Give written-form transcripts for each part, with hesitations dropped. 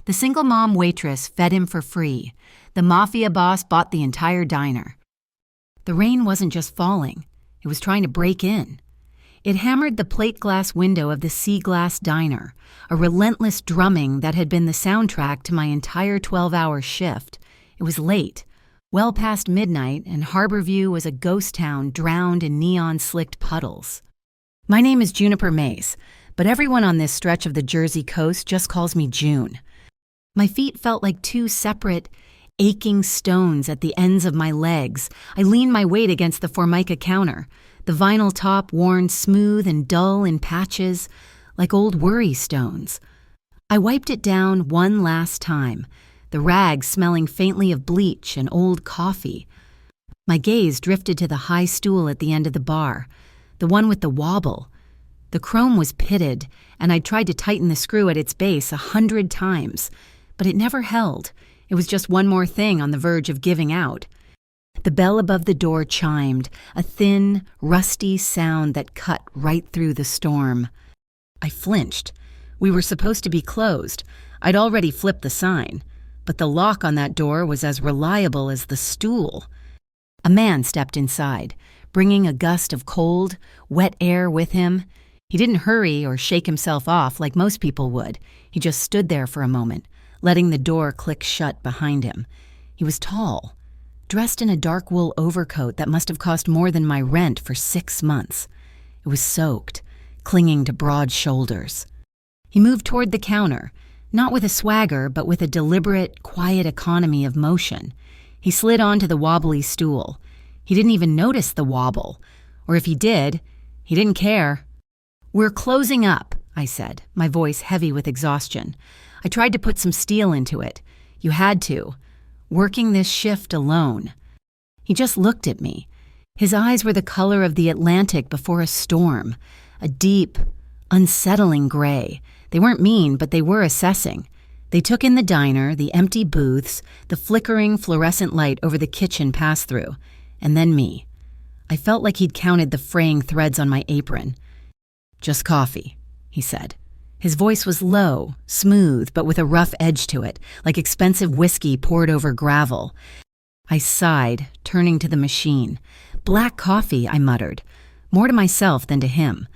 The single mom waitress fed him for free. The mafia boss bought the entire diner. The rain wasn't just falling, it was trying to break in. It hammered the plate glass window of the sea glass diner, a relentless drumming that had been the soundtrack to my entire 12-hour shift. It was late, well past midnight, and Harborview was a ghost town drowned in neon-slicked puddles. My name is Juniper Mace, but everyone on this stretch of the Jersey coast just calls me June. My feet felt like two separate, aching stones at the ends of my legs. I leaned my weight against the Formica counter, the vinyl top worn smooth and dull in patches, like old worry stones. I wiped it down one last time, the rag smelling faintly of bleach and old coffee. My gaze drifted to the high stool at the end of the bar, the one with the wobble. The chrome was pitted, and I'd tried to tighten the screw at its base 100 times, but it never held. It was just one more thing on the verge of giving out. The bell above the door chimed, a thin, rusty sound that cut right through the storm. I flinched. We were supposed to be closed. I'd already flipped the sign, but the lock on that door was as reliable as the stool. A man stepped inside, bringing a gust of cold, wet air with him. He didn't hurry or shake himself off like most people would. He just stood there for a moment, letting the door click shut behind him. He was tall, dressed in a dark wool overcoat that must have cost more than my rent for 6 months. It was soaked, clinging to broad shoulders. He moved toward the counter, not with a swagger, but with a deliberate, quiet economy of motion. He slid onto the wobbly stool. He didn't even notice the wobble, or if he did, he didn't care. "We're closing up," I said, my voice heavy with exhaustion. I tried to put some steel into it. You had to. Working this shift alone. He just looked at me. His eyes were the color of the Atlantic before a storm, a deep, unsettling gray. They weren't mean, but they were assessing. They took in the diner, the empty booths, the flickering fluorescent light over the kitchen pass-through, and then me. I felt like he'd counted the fraying threads on my apron. "Just coffee," he said. His voice was low, smooth, but with a rough edge to it, like expensive whiskey poured over gravel. I sighed, turning to the machine. "Black coffee," I muttered, more to myself than to him.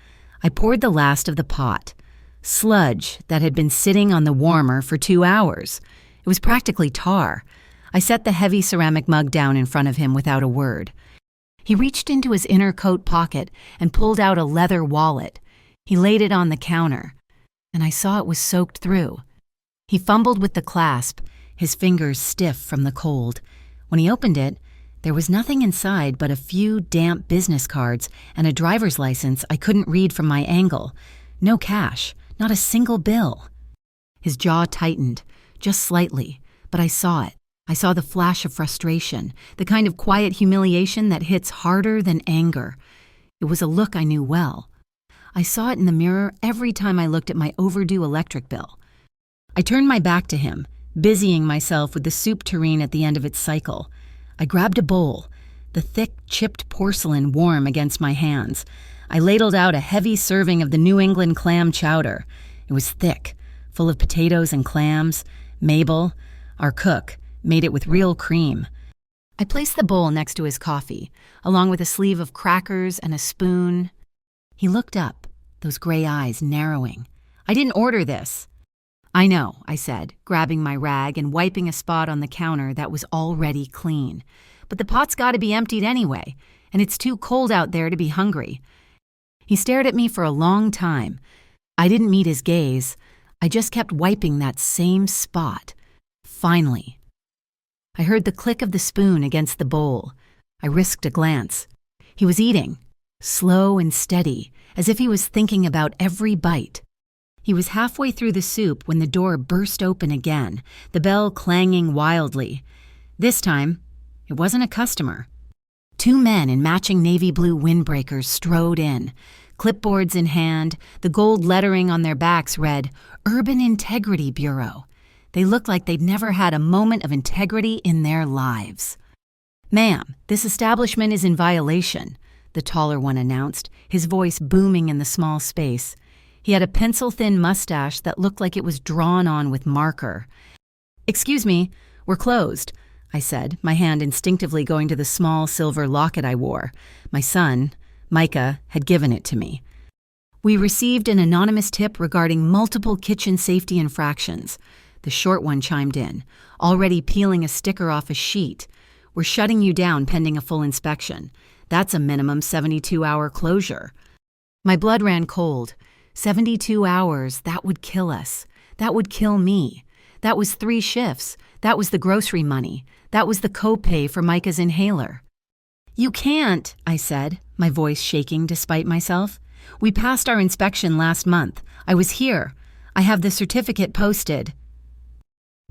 I poured the last of the pot. Sludge that had been sitting on the warmer for 2 hours. It was practically tar. I set the heavy ceramic mug down in front of him without a word. He reached into his inner coat pocket and pulled out a leather wallet. He laid it on the counter, and I saw it was soaked through. He fumbled with the clasp, his fingers stiff from the cold. When he opened it, there was nothing inside but a few damp business cards and a driver's license I couldn't read from my angle. No cash, not a single bill. His jaw tightened, just slightly, but I saw it. I saw the flash of frustration, the kind of quiet humiliation that hits harder than anger. It was a look I knew well. I saw it in the mirror every time I looked at my overdue electric bill. I turned my back to him, busying myself with the soup tureen at the end of its cycle. I grabbed a bowl, the thick, chipped porcelain warm against my hands. I ladled out a heavy serving of the New England clam chowder. It was thick, full of potatoes and clams. Mabel, our cook, made it with real cream. I placed the bowl next to his coffee, along with a sleeve of crackers and a spoon. He looked up, those gray eyes narrowing. "I didn't order this." "I know," I said, grabbing my rag and wiping a spot on the counter that was already clean. "But the pot's got to be emptied anyway, and it's too cold out there to be hungry." He stared at me for a long time. I didn't meet his gaze. I just kept wiping that same spot. Finally, I heard the click of the spoon against the bowl. I risked a glance. He was eating, slow and steady, as if he was thinking about every bite. He was halfway through the soup when the door burst open again, the bell clanging wildly. This time, it wasn't a customer. 2 men in matching navy blue windbreakers strode in, clipboards in hand. The gold lettering on their backs read, "Urban Integrity Bureau." They looked like they'd never had a moment of integrity in their lives. "Ma'am, this establishment is in violation," the taller one announced, his voice booming in the small space. He had a pencil-thin mustache that looked like it was drawn on with marker. "Excuse me, we're closed," I said, my hand instinctively going to the small silver locket I wore. My son, Micah, had given it to me. "We received an anonymous tip regarding multiple kitchen safety infractions." The short one chimed in, already peeling a sticker off a sheet. "We're shutting you down pending a full inspection. That's a minimum 72-hour closure." My blood ran cold. 72 hours, that would kill us. That would kill me. That was 3 shifts. That was the grocery money. That was the copay for Micah's inhaler. "You can't," I said, my voice shaking despite myself. "We passed our inspection last month. I was here. I have the certificate posted."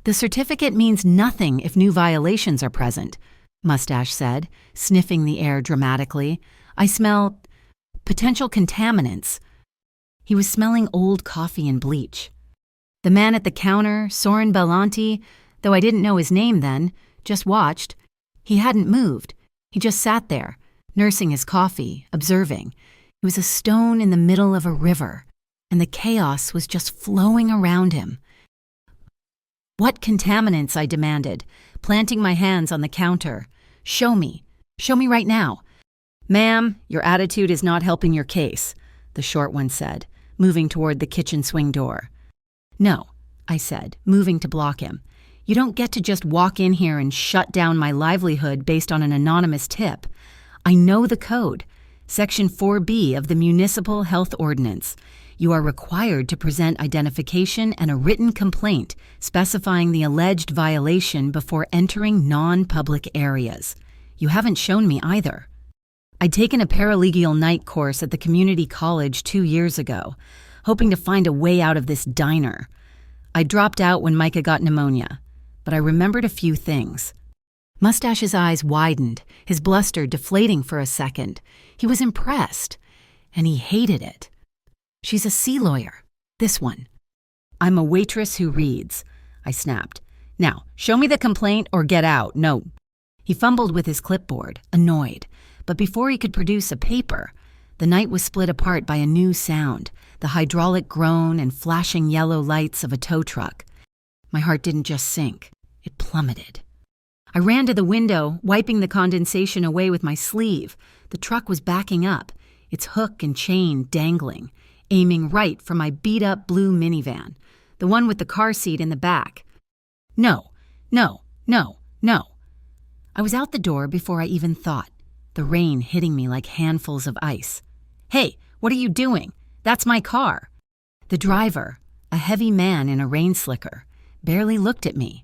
"The certificate means nothing if new violations are present," Mustache said, sniffing the air dramatically. "I smell potential contaminants." He was smelling old coffee and bleach. The man at the counter, Soren Belanti, though I didn't know his name then, just watched. He hadn't moved. He just sat there, nursing his coffee, observing. He was a stone in the middle of a river, and the chaos was just flowing around him. "What contaminants?" I demanded, planting my hands on the counter. "Show me. Show me right now." "Ma'am, your attitude is not helping your case," the short one said, moving toward the kitchen swing door. "No," I said, moving to block him. "You don't get to just walk in here and shut down my livelihood based on an anonymous tip. I know the code. Section 4B of the Municipal Health Ordinance. You are required to present identification and a written complaint specifying the alleged violation before entering non-public areas. You haven't shown me either." I'd taken a paralegal night course at the community college 2 years ago, hoping to find a way out of this diner. I dropped out when Micah got pneumonia, but I remembered a few things. Mustache's eyes widened, his bluster deflating for a second. He was impressed, and he hated it. "She's a sea lawyer, this one." "I'm a waitress who reads," I snapped. "Now, show me the complaint or get out. No." He fumbled with his clipboard, annoyed, but before he could produce a paper, the night was split apart by a new sound, the hydraulic groan and flashing yellow lights of a tow truck. My heart didn't just sink, it plummeted. I ran to the window, wiping the condensation away with my sleeve. The truck was backing up, its hook and chain dangling, aiming right for my beat-up blue minivan, the one with the car seat in the back. No, no, no, no. I was out the door before I even thought, the rain hitting me like handfuls of ice. "Hey, what are you doing? That's my car." The driver, a heavy man in a rain slicker, barely looked at me.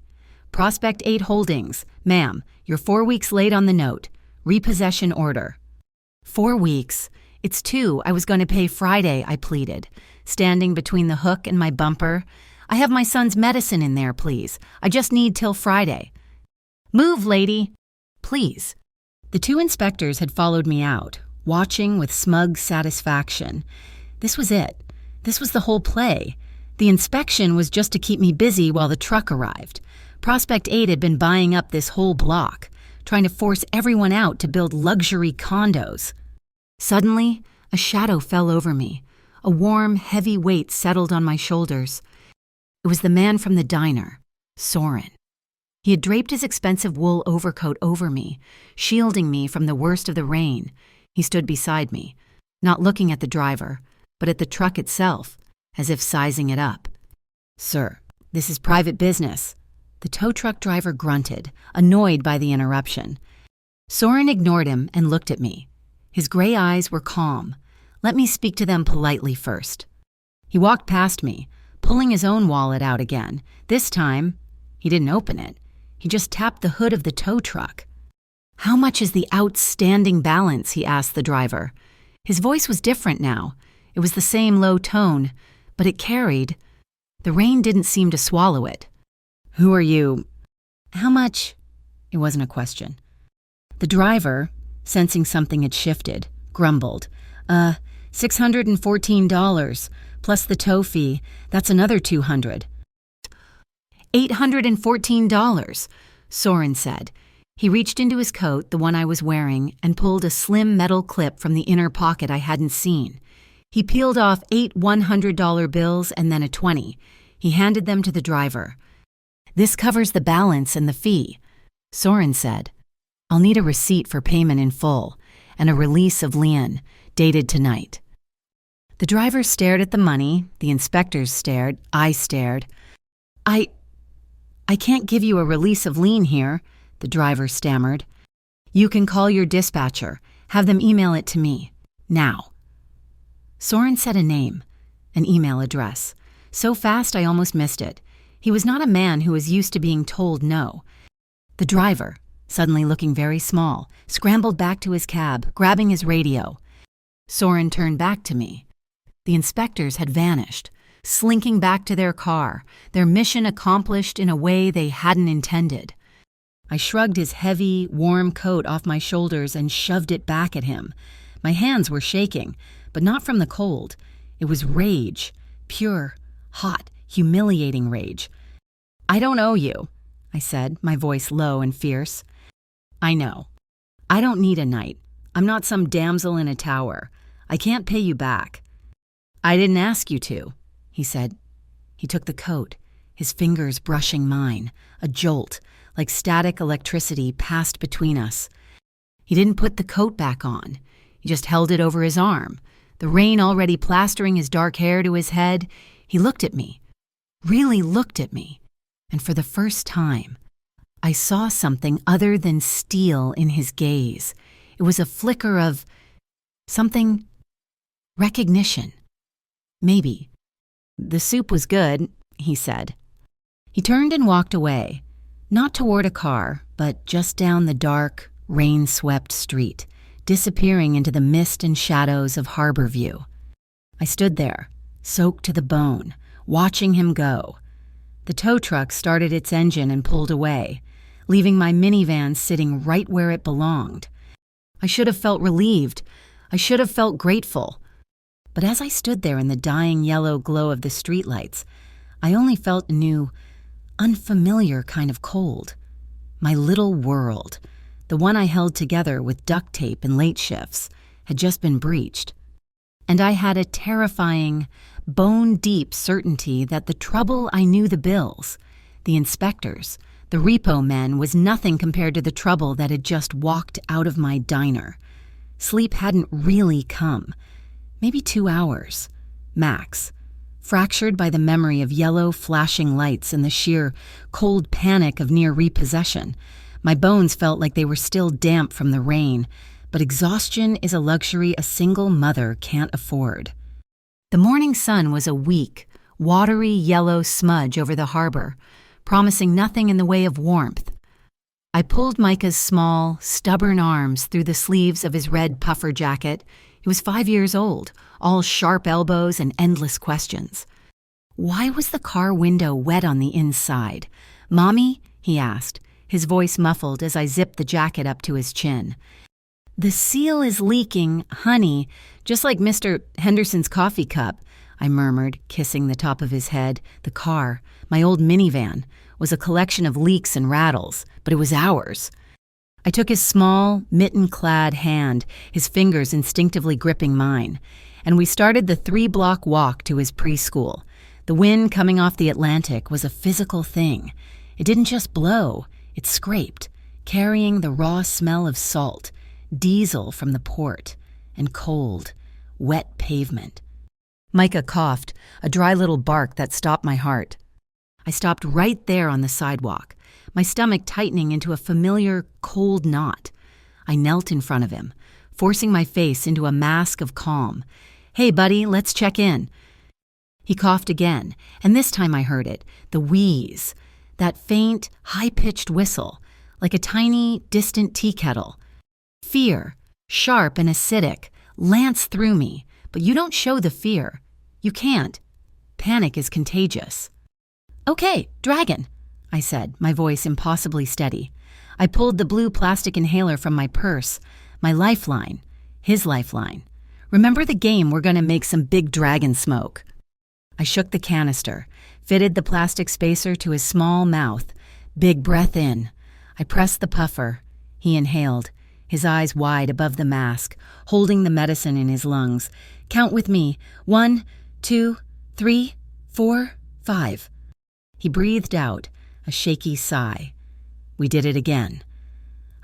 "Prospect 8 Holdings. Ma'am, you're 4 weeks late on the note. Repossession order." 4 weeks. "It's 2. I was going to pay Friday," I pleaded, standing between the hook and my bumper. "I have my son's medicine in there, please. I just need till Friday." "Move, lady." "Please." The 2 inspectors had followed me out, watching with smug satisfaction. This was it. This was the whole play. The inspection was just to keep me busy while the truck arrived. Prospect 8 had been buying up this whole block, trying to force everyone out to build luxury condos. Suddenly, a shadow fell over me. A warm, heavy weight settled on my shoulders. It was the man from the diner, Soren. He had draped his expensive wool overcoat over me, shielding me from the worst of the rain. He stood beside me, not looking at the driver, but at the truck itself, as if sizing it up. "Sir, this is private business." The tow truck driver grunted, annoyed by the interruption. Soren ignored him and looked at me. His gray eyes were calm. Let me speak to them politely first. He walked past me, pulling his own wallet out again. This time, he didn't open it. He just tapped the hood of the tow truck. "How much is the outstanding balance?" he asked the driver. His voice was different now. It was the same low tone, but it carried. The rain didn't seem to swallow it. "Who are you?" "How much?" It wasn't a question. The driver, sensing something had shifted, grumbled. $614, plus the tow fee. That's another $200. $814, Soren said. He reached into his coat, the one I was wearing, and pulled a slim metal clip from the inner pocket I hadn't seen. He peeled off 8 $100 bills and then a 20. He handed them to the driver. "This covers the balance and the fee," Soren said. "I'll need a receipt for payment in full and a release of lien, dated tonight." The driver stared at the money, the inspectors stared, I stared. I can't give you a release of lien here," the driver stammered. "You can call your dispatcher. Have them email it to me. Now." Soren said a name, an email address. So fast I almost missed it. He was not a man who was used to being told no. The driver, suddenly looking very small, scrambled back to his cab, grabbing his radio. Soren turned back to me. The inspectors had vanished, slinking back to their car, their mission accomplished in a way they hadn't intended. I shrugged his heavy, warm coat off my shoulders and shoved it back at him. My hands were shaking, but not from the cold. It was rage, pure, hot, humiliating rage. "I don't owe you," I said, my voice low and fierce. "I know. I don't need a night. I'm not some damsel in a tower. I can't pay you back." "I didn't ask you to," he said. He took the coat, his fingers brushing mine. A jolt, like static electricity, passed between us. He didn't put the coat back on. He just held it over his arm, the rain already plastering his dark hair to his head. He looked at me, really looked at me, and for the first time, I saw something other than steel in his gaze. It was a flicker of something, recognition. Maybe. "The soup was good," he said. He turned and walked away, not toward a car, but just down the dark, rain-swept street, disappearing into the mist and shadows of Harborview. I stood there, soaked to the bone, watching him go. The tow truck started its engine and pulled away, leaving my minivan sitting right where it belonged. I should have felt relieved. I should have felt grateful. But as I stood there in the dying yellow glow of the streetlights, I only felt a new, unfamiliar kind of cold. My little world, the one I held together with duct tape and late shifts, had just been breached. And I had a terrifying, bone-deep certainty that the trouble I knew the bills, the inspectors, the repo men was nothing compared to the trouble that had just walked out of my diner. Sleep hadn't really come. Maybe 2 hours, max, fractured by the memory of yellow flashing lights and the sheer, cold panic of near repossession. My bones felt like they were still damp from the rain, but exhaustion is a luxury a single mother can't afford. The morning sun was a weak, watery yellow smudge over the harbor, promising nothing in the way of warmth. I pulled Micah's small, stubborn arms through the sleeves of his red puffer jacket. He was 5 years old, all sharp elbows and endless questions. Why was the car window wet on the inside? "Mommy?" he asked, his voice muffled as I zipped the jacket up to his chin. "The seal is leaking, honey, just like Mr. Henderson's coffee cup," I murmured, kissing the top of his head. The car, my old minivan, was a collection of leaks and rattles, but it was ours. I took his small, mitten-clad hand, his fingers instinctively gripping mine, and we started the 3-block walk to his preschool. The wind coming off the Atlantic was a physical thing. It didn't just blow, it scraped, carrying the raw smell of salt, diesel from the port, and cold, wet pavement. Micah coughed, a dry little bark that stopped my heart. I stopped right there on the sidewalk, my stomach tightening into a familiar, cold knot. I knelt in front of him, forcing my face into a mask of calm. "Hey, buddy, let's check in." He coughed again, and this time I heard it, the wheeze, that faint, high-pitched whistle, like a tiny, distant tea kettle. Fear, sharp and acidic, lanced through me, but you don't show the fear. You can't. Panic is contagious. "Okay, dragon," I said, my voice impossibly steady. I pulled the blue plastic inhaler from my purse, my lifeline, his lifeline. "Remember the game, we're going to make some big dragon smoke." I shook the canister, fitted the plastic spacer to his small mouth. Big breath in. I pressed the puffer. He inhaled, his eyes wide above the mask, holding the medicine in his lungs, Count with me. 1, 2, 3, 4, 5. He breathed out, a shaky sigh. We did it again.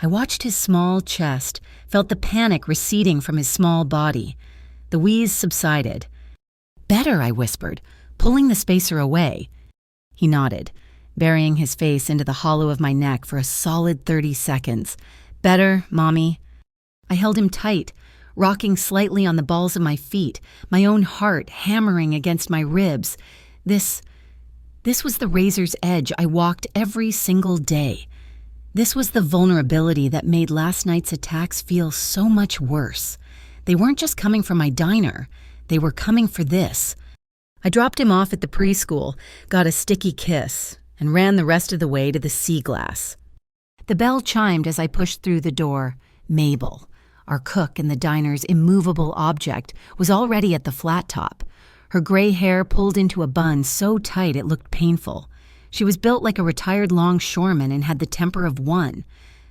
I watched his small chest, felt the panic receding from his small body. The wheeze subsided. Better, I whispered, pulling the spacer away. He nodded, burying his face into the hollow of my neck for a solid 30 seconds. Better, Mommy. I held him tight, rocking slightly on the balls of my feet, my own heart hammering against my ribs. This was the razor's edge I walked every single day. This was the vulnerability that made last night's attacks feel so much worse. They weren't just coming from my diner. They were coming for this. I dropped him off at the preschool, got a sticky kiss, and ran the rest of the way to the sea glass. The bell chimed as I pushed through the door. Mabel, our cook and the diner's immovable object, was already at the flat top. Her gray hair pulled into a bun so tight it looked painful. She was built like a retired longshoreman and had the temper of one,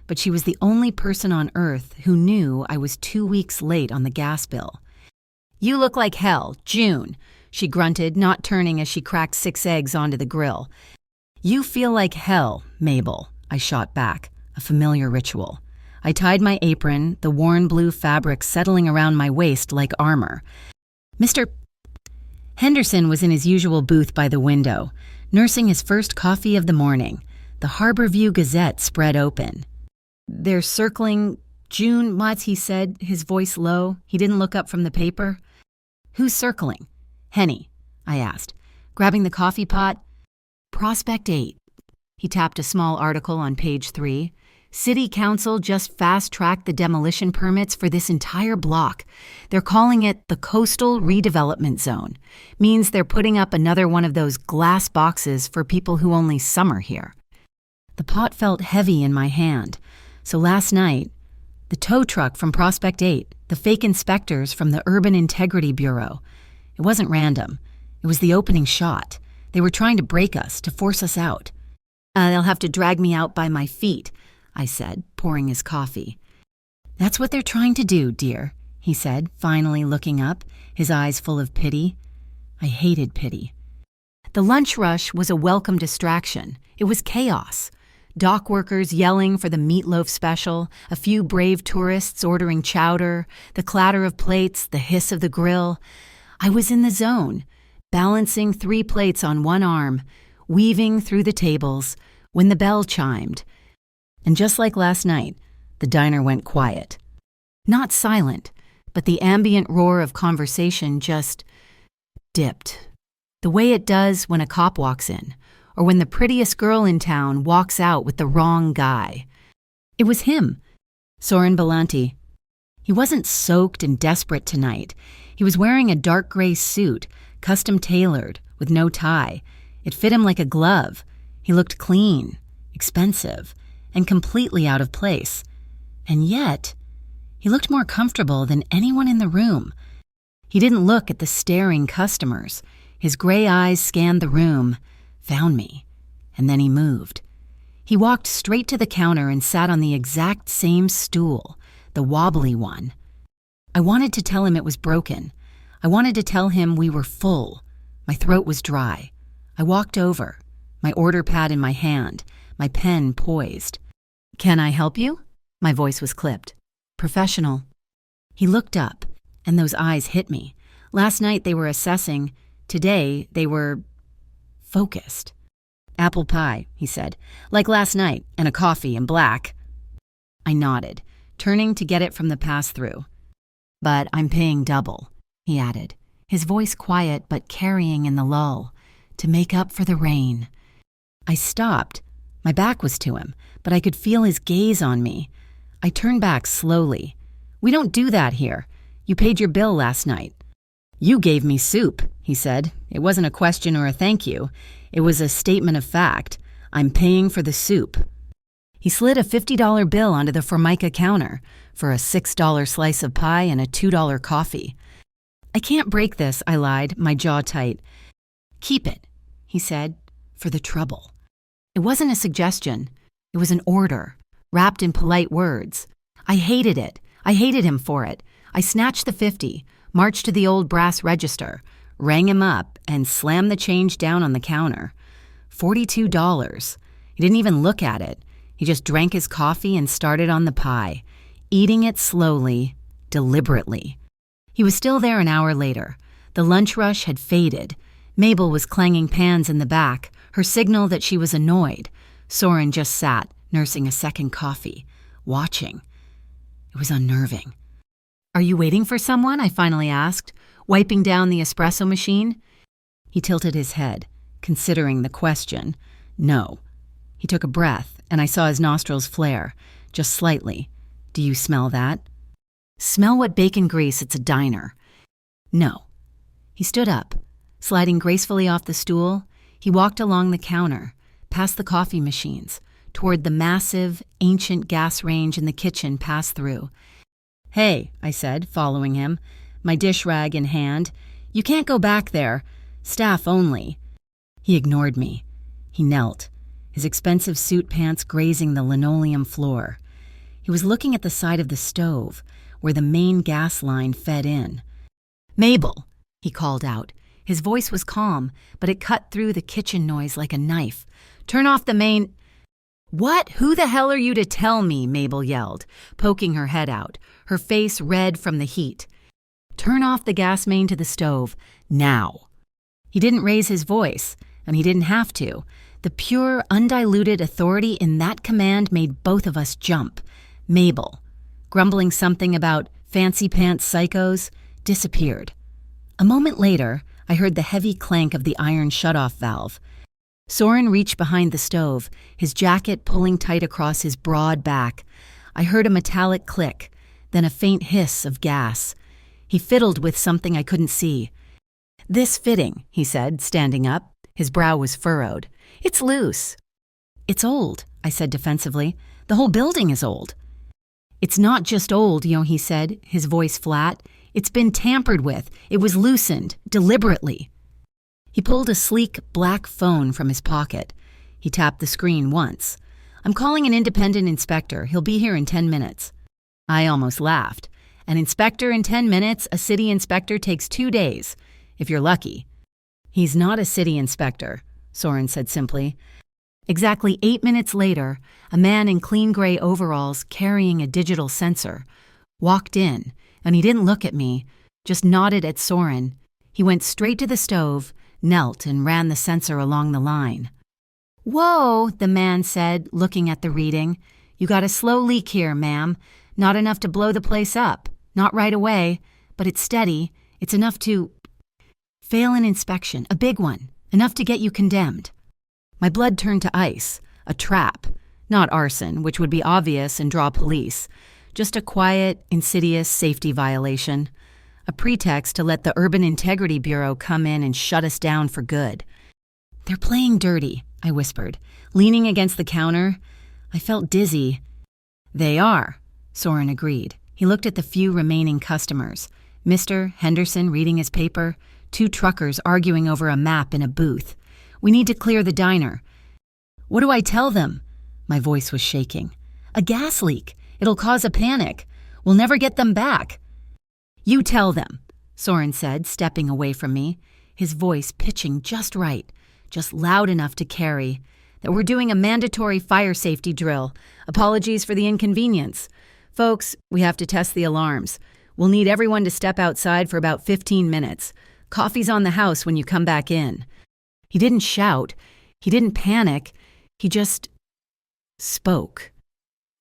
but she was the only person on earth who knew I was 2 weeks late on the gas bill. "You look like hell, June," she grunted, not turning as she cracked 6 eggs onto the grill. "You feel like hell, Mabel," I shot back, a familiar ritual. I tied my apron, the worn blue fabric settling around my waist like armor. Mr. Henderson was in his usual booth by the window, nursing his first coffee of the morning. The Harborview Gazette spread open. "They're circling June, what?" he said, his voice low. He didn't look up from the paper. "Who's circling?" "Henny," I asked, grabbing the coffee pot. "Prospect 8. He tapped a small article on page 3. "City Council just fast-tracked the demolition permits for this entire block. They're calling it the Coastal Redevelopment Zone. Means they're putting up another one of those glass boxes for people who only summer here." The pot felt heavy in my hand. So last night, the tow truck from Prospect 8, the fake inspectors from the Urban Integrity Bureau. It wasn't random. It was the opening shot. They were trying to break us, to force us out. "They'll have to drag me out by my feet," I said, pouring his coffee. "That's what they're trying to do, dear," he said, finally looking up, his eyes full of pity. I hated pity. The lunch rush was a welcome distraction. It was chaos. Dock workers yelling for the meatloaf special, a few brave tourists ordering chowder, the clatter of plates, the hiss of the grill. I was in the zone, balancing 3 plates on one arm, weaving through the tables, when the bell chimed. And just like last night, the diner went quiet. Not silent, but the ambient roar of conversation just dipped. The way it does when a cop walks in, or when the prettiest girl in town walks out with the wrong guy. It was him, Soren Belanti. He wasn't soaked and desperate tonight. He was wearing a dark gray suit, custom tailored, with no tie. It fit him like a glove. He looked clean, expensive, and completely out of place. And yet, he looked more comfortable than anyone in the room. He didn't look at the staring customers. His gray eyes scanned the room, found me, and then he moved. He walked straight to the counter and sat on the exact same stool, the wobbly one. I wanted to tell him it was broken. I wanted to tell him we were full. My throat was dry. I walked over, my order pad in my hand, my pen poised. "Can I help you?" My voice was clipped. Professional. He looked up, and those eyes hit me. Last night they were assessing. Today they were focused. "Apple pie," he said, "like last night, and a coffee and black." I nodded, turning to get it from the pass-through. "But I'm paying double," he added, his voice quiet but carrying in the lull, "to make up for the rain." I stopped. My back was to him, but I could feel his gaze on me. I turned back slowly. "We don't do that here. You paid your bill last night." "You gave me soup," he said. "It wasn't a question or a thank you. It was a statement of fact. I'm paying for the soup." He slid a $50 bill onto the Formica counter for a $6 slice of pie and a $2 coffee. "I can't break this," I lied, my jaw tight. "Keep it," he said, "for the trouble." It wasn't a suggestion. It was an order, wrapped in polite words. I hated it. I hated him for it. I snatched the 50, marched to the old brass register, rang him up, and slammed the change down on the counter. $42. He didn't even look at it. He just drank his coffee and started on the pie, eating it slowly, deliberately. He was still there an hour later. The lunch rush had faded. Mabel was clanging pans in the back, her signal that she was annoyed. Soren just sat, nursing a second coffee, watching. It was unnerving. "Are you waiting for someone?" I finally asked, wiping down the espresso machine. He tilted his head, considering the question. No. He took a breath, and I saw his nostrils flare, just slightly. "Do you smell that?" "Smell what bacon grease? It's a diner." "No." He stood up. Sliding gracefully off the stool, he walked along the counter, past the coffee machines, toward the massive, ancient gas range in the kitchen pass-through. "Hey," I said, following him, my dish rag in hand. "You can't go back there. Staff only." He ignored me. He knelt, his expensive suit pants grazing the linoleum floor. He was looking at the side of the stove, where the main gas line fed in. "Mabel," he called out. His voice was calm, but it cut through the kitchen noise like a knife. "Turn off the main—" "What? Who the hell are you to tell me?" Mabel yelled, poking her head out, her face red from the heat. "Turn off the gas main to the stove, now." He didn't raise his voice, and he didn't have to. The pure, undiluted authority in that command made both of us jump. Mabel, grumbling something about fancy pants psychos, disappeared. A moment later, I heard the heavy clank of the iron shutoff valve. Soren reached behind the stove, his jacket pulling tight across his broad back. I heard a metallic click, then a faint hiss of gas. He fiddled with something I couldn't see. "This fitting," he said, standing up. His brow was furrowed. "It's loose." "It's old," I said defensively. "The whole building is old." "It's not just old," Yohi said, his voice flat. "It's been tampered with. It was loosened, deliberately." He pulled a sleek black phone from his pocket. He tapped the screen once. "I'm calling an independent inspector. He'll be here in 10 minutes. I almost laughed. An inspector in 10 minutes? A city inspector takes 2 days, if you're lucky. "He's not a city inspector," Soren said simply. Exactly 8 minutes later, a man in clean gray overalls carrying a digital sensor walked in, and he didn't look at me, just nodded at Soren. He went straight to the stove, knelt, and ran the sensor along the line. "Whoa," the man said, looking at the reading. "You got a slow leak here, ma'am. Not enough to blow the place up. Not right away, but it's steady. It's enough to fail an inspection, a big one, enough to get you condemned." My blood turned to ice. A trap. Not arson, which would be obvious and draw police. Just a quiet, insidious safety violation. A pretext to let the Urban Integrity Bureau come in and shut us down for good. "They're playing dirty," I whispered, leaning against the counter. I felt dizzy. "They are," Soren agreed. He looked at the few remaining customers. Mr. Henderson reading his paper, 2 truckers arguing over a map in a booth. "We need to clear the diner." "What do I tell them?" My voice was shaking. "A gas leak. It'll cause a panic. We'll never get them back." "You tell them," Soren said, stepping away from me, his voice pitching just right, just loud enough to carry, "that we're doing a mandatory fire safety drill. Apologies for the inconvenience. Folks, we have to test the alarms. We'll need everyone to step outside for about 15 minutes. Coffee's on the house when you come back in." He didn't shout. He didn't panic. He just spoke.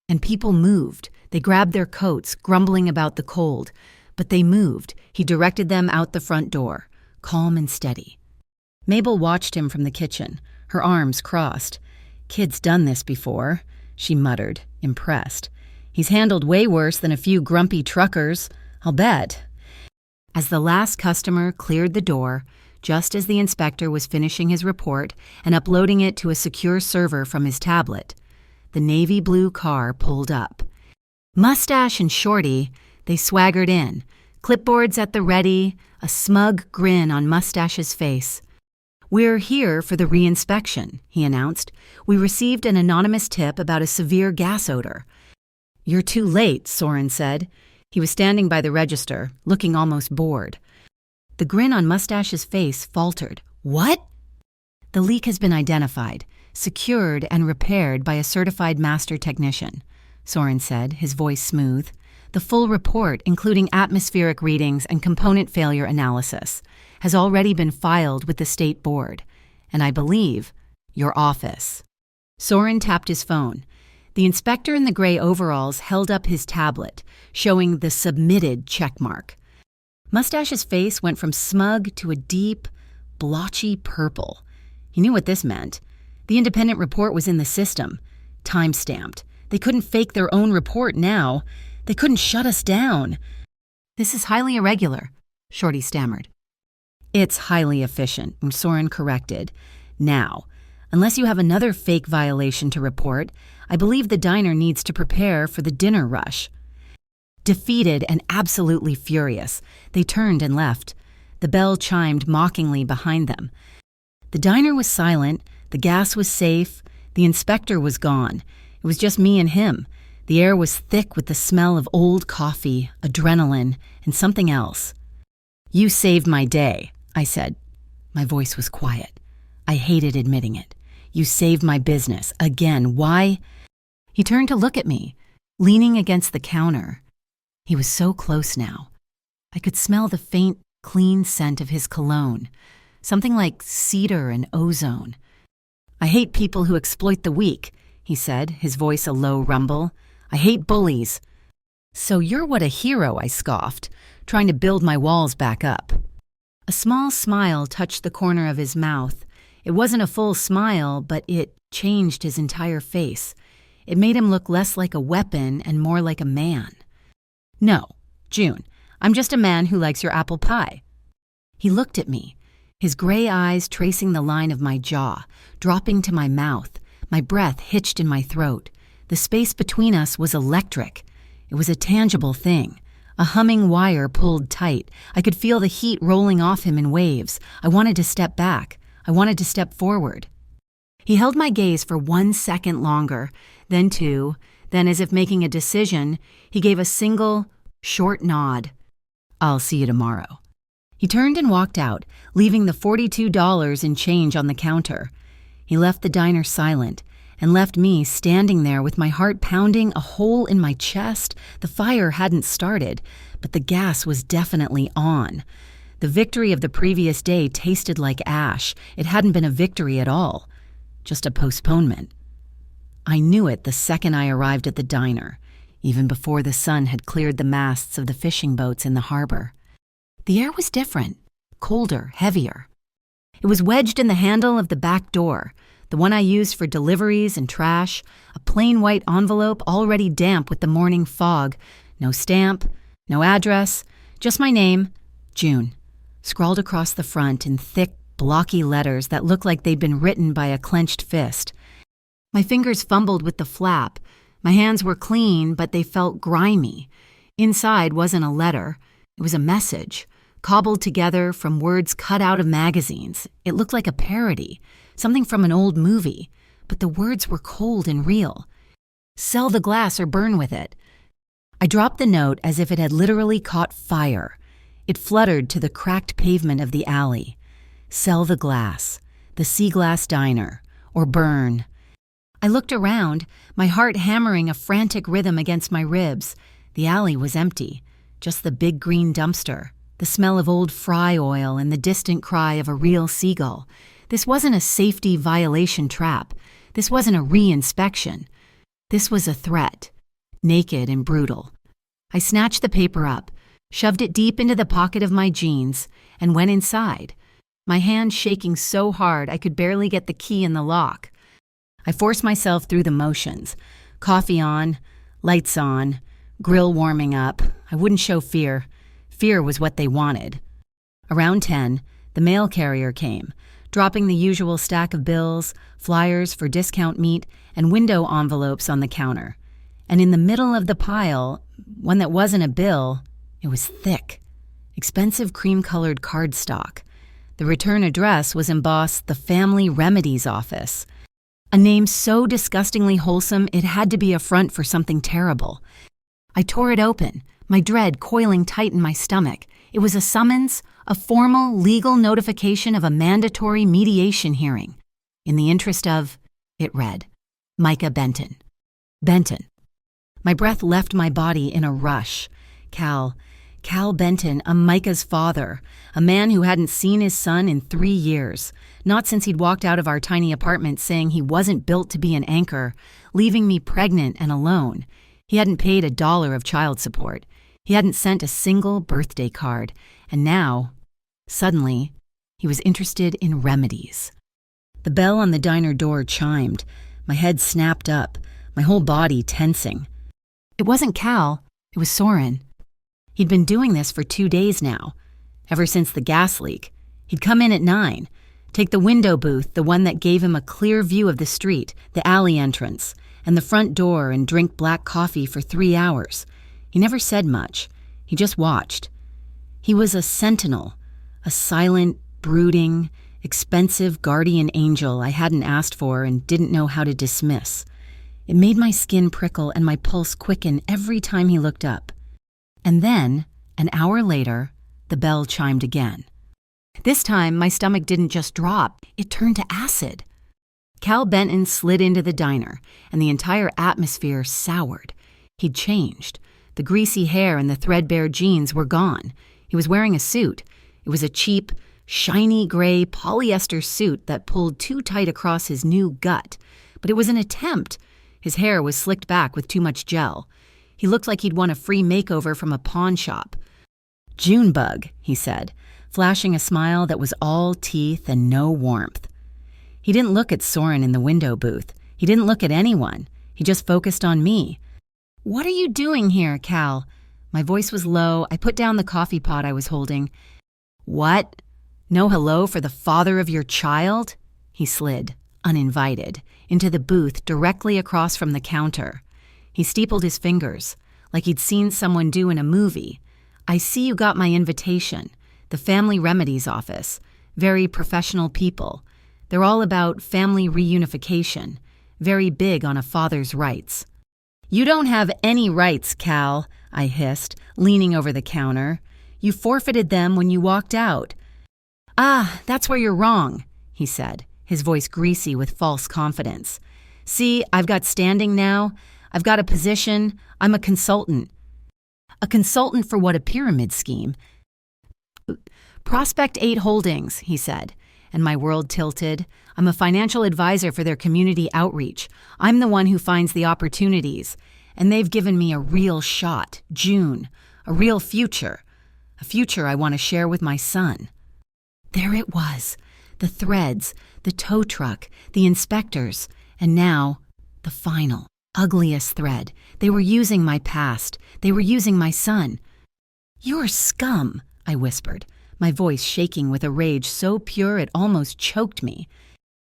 And people moved. They grabbed their coats, grumbling about the cold. But they moved. He directed them out the front door, calm and steady. Mabel watched him from the kitchen, her arms crossed. "Kid's done this before," she muttered, impressed. "He's handled way worse than a few grumpy truckers, I'll bet." As the last customer cleared the door, just as the inspector was finishing his report and uploading it to a secure server from his tablet, the navy blue car pulled up. Mustache and Shorty, they swaggered in, clipboards at the ready, a smug grin on Mustache's face. "We're here for the reinspection," he announced. "We received an anonymous tip about a severe gas odor." "You're too late," Soren said. He was standing by the register, looking almost bored. The grin on Mustache's face faltered. "What?" "The leak has been identified, secured and repaired by a certified master technician," Soren said, his voice smooth. "The full report, including atmospheric readings and component failure analysis, has already been filed with the state board, and I believe your office." Soren tapped his phone. The inspector in the gray overalls held up his tablet, showing the submitted checkmark. Mustache's face went from smug to a deep, blotchy purple. He knew what this meant. The independent report was in the system, time-stamped. They couldn't fake their own report now. They couldn't shut us down. "This is highly irregular," Shorty stammered. "It's highly efficient," Soren corrected. "Now, unless you have another fake violation to report, I believe the diner needs to prepare for the dinner rush." Defeated and absolutely furious, they turned and left. The bell chimed mockingly behind them. The diner was silent, the gas was safe, the inspector was gone. It was just me and him. The air was thick with the smell of old coffee, adrenaline, and something else. "You saved my day," I said. My voice was quiet. I hated admitting it. "You saved my business. Again, why?" He turned to look at me, leaning against the counter. He was so close now. I could smell the faint, clean scent of his cologne, something like cedar and ozone. "I hate people who exploit the weak," he said, his voice a low rumble. "I hate bullies." "So you're what a hero," I scoffed, trying to build my walls back up. A small smile touched the corner of his mouth. It wasn't a full smile, but it changed his entire face. It made him look less like a weapon and more like a man. "No, June, I'm just a man who likes your apple pie." He looked at me, his gray eyes tracing the line of my jaw, dropping to my mouth, my breath hitched in my throat. The space between us was electric. It was a tangible thing. A humming wire pulled tight. I could feel the heat rolling off him in waves. I wanted to step back. I wanted to step forward. He held my gaze for 1 second longer, then 2, then as if making a decision, he gave a single, short nod. "I'll see you tomorrow." He turned and walked out, leaving the $42 in change on the counter. He left the diner silent and left me standing there with my heart pounding, a hole in my chest. The fire hadn't started, but the gas was definitely on. The victory of the previous day tasted like ash. It hadn't been a victory at all, just a postponement. I knew it the second I arrived at the diner, even before the sun had cleared the masts of the fishing boats in the harbor. The air was different, colder, heavier. It was wedged in the handle of the back door, the one I used for deliveries and trash, a plain white envelope already damp with the morning fog. No stamp, no address, just my name, June, scrawled across the front in thick, blocky letters that looked like they'd been written by a clenched fist. My fingers fumbled with the flap. My hands were clean, but they felt grimy. Inside wasn't a letter. It was a message, cobbled together from words cut out of magazines. It looked like a parody, something from an old movie, but the words were cold and real. "Sell the glass or burn with it." I dropped the note as if it had literally caught fire. It fluttered to the cracked pavement of the alley. "Sell the glass, the Sea Glass Diner, or burn." I looked around, my heart hammering a frantic rhythm against my ribs. The alley was empty, just the big green dumpster, the smell of old fry oil and the distant cry of a real seagull. This wasn't a safety violation trap. This wasn't a re-inspection. This was a threat, naked and brutal. I snatched the paper up, shoved it deep into the pocket of my jeans, and went inside, my hand shaking so hard I could barely get the key in the lock. I forced myself through the motions. Coffee on, lights on, grill warming up. I wouldn't show fear. Fear was what they wanted. Around 10, the mail carrier came, dropping the usual stack of bills, flyers for discount meat, and window envelopes on the counter. And in the middle of the pile, one that wasn't a bill, it was thick. Expensive cream-colored cardstock. The return address was embossed the Family Remedies Office. A name so disgustingly wholesome it had to be a front for something terrible. I tore it open, my dread coiling tight in my stomach. It was a summons, a formal legal notification of a mandatory mediation hearing. In the interest of, it read, Micah Benton. Benton. My breath left my body in a rush. Cal Benton, a Micah's father, a man who hadn't seen his son in 3 years, not since he'd walked out of our tiny apartment saying he wasn't built to be an anchor, leaving me pregnant and alone. He hadn't paid $1 of child support. He hadn't sent a single birthday card. And now, suddenly, he was interested in remedies. The bell on the diner door chimed. My head snapped up, my whole body tensing. It wasn't Cal, it was Soren. He'd been doing this for 2 days now, ever since the gas leak. He'd come in at 9, take the window booth, the one that gave him a clear view of the street, the alley entrance, and the front door, and drink black coffee for 3 hours. He never said much. He just watched. He was a sentinel, a silent, brooding, expensive guardian angel I hadn't asked for and didn't know how to dismiss. It made my skin prickle and my pulse quicken every time he looked up. And then, an hour later, the bell chimed again. This time, my stomach didn't just drop, it turned to acid. Cal Benton slid into the diner, and the entire atmosphere soured. He'd changed. The greasy hair and the threadbare jeans were gone. He was wearing a suit. It was a cheap, shiny gray polyester suit that pulled too tight across his new gut. But it was an attempt. His hair was slicked back with too much gel. He looked like he'd won a free makeover from a pawn shop. "Junebug," he said, flashing a smile that was all teeth and no warmth. He didn't look at Soren in the window booth. He didn't look at anyone. He just focused on me. "What are you doing here, Cal?" My voice was low. I put down the coffee pot I was holding. "What? No hello for the father of your child?" He slid, uninvited, into the booth directly across from the counter. He steepled his fingers, like he'd seen someone do in a movie. "I see you got my invitation. The Family Remedies office. Very professional people. They're all about family reunification. Very big on a father's rights." "You don't have any rights, Cal," I hissed, leaning over the counter. "You forfeited them when you walked out." "Ah, that's where you're wrong," he said, his voice greasy with false confidence. "See, I've got standing now. I've got a position. I'm a consultant." "A consultant for what, a pyramid scheme?" "Prospect 8 Holdings," he said, and my world tilted. "I'm a financial advisor for their community outreach. I'm the one who finds the opportunities. And they've given me a real shot, June, a real future. A future I want to share with my son." There it was, the threads, the tow truck, the inspectors, and now, the final, ugliest thread. They were using my past. They were using my son. "You're scum," I whispered, my voice shaking with a rage so pure it almost choked me.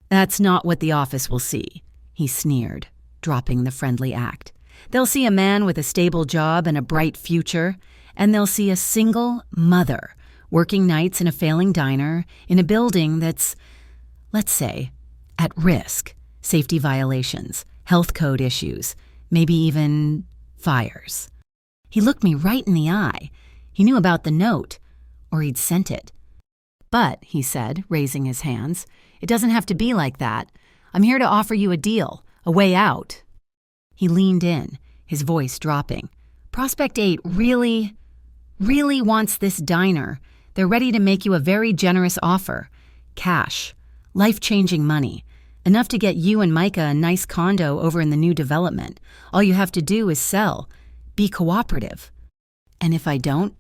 "That's not what the office will see," he sneered, dropping the friendly act. "They'll see a man with a stable job and a bright future, and they'll see a single mother working nights in a failing diner in a building that's, let's say, at risk, safety violations, health code issues, maybe even fires." He looked me right in the eye. He knew about the note, or he'd sent it. "But," he said, raising his hands, "it doesn't have to be like that. I'm here to offer you a deal, a way out." He leaned in, his voice dropping. "Prospect 8 really wants this diner. They're ready to make you a very generous offer. Cash. Life-changing money. Enough to get you and Micah a nice condo over in the new development. All you have to do is sell. Be cooperative." "And if I don't?"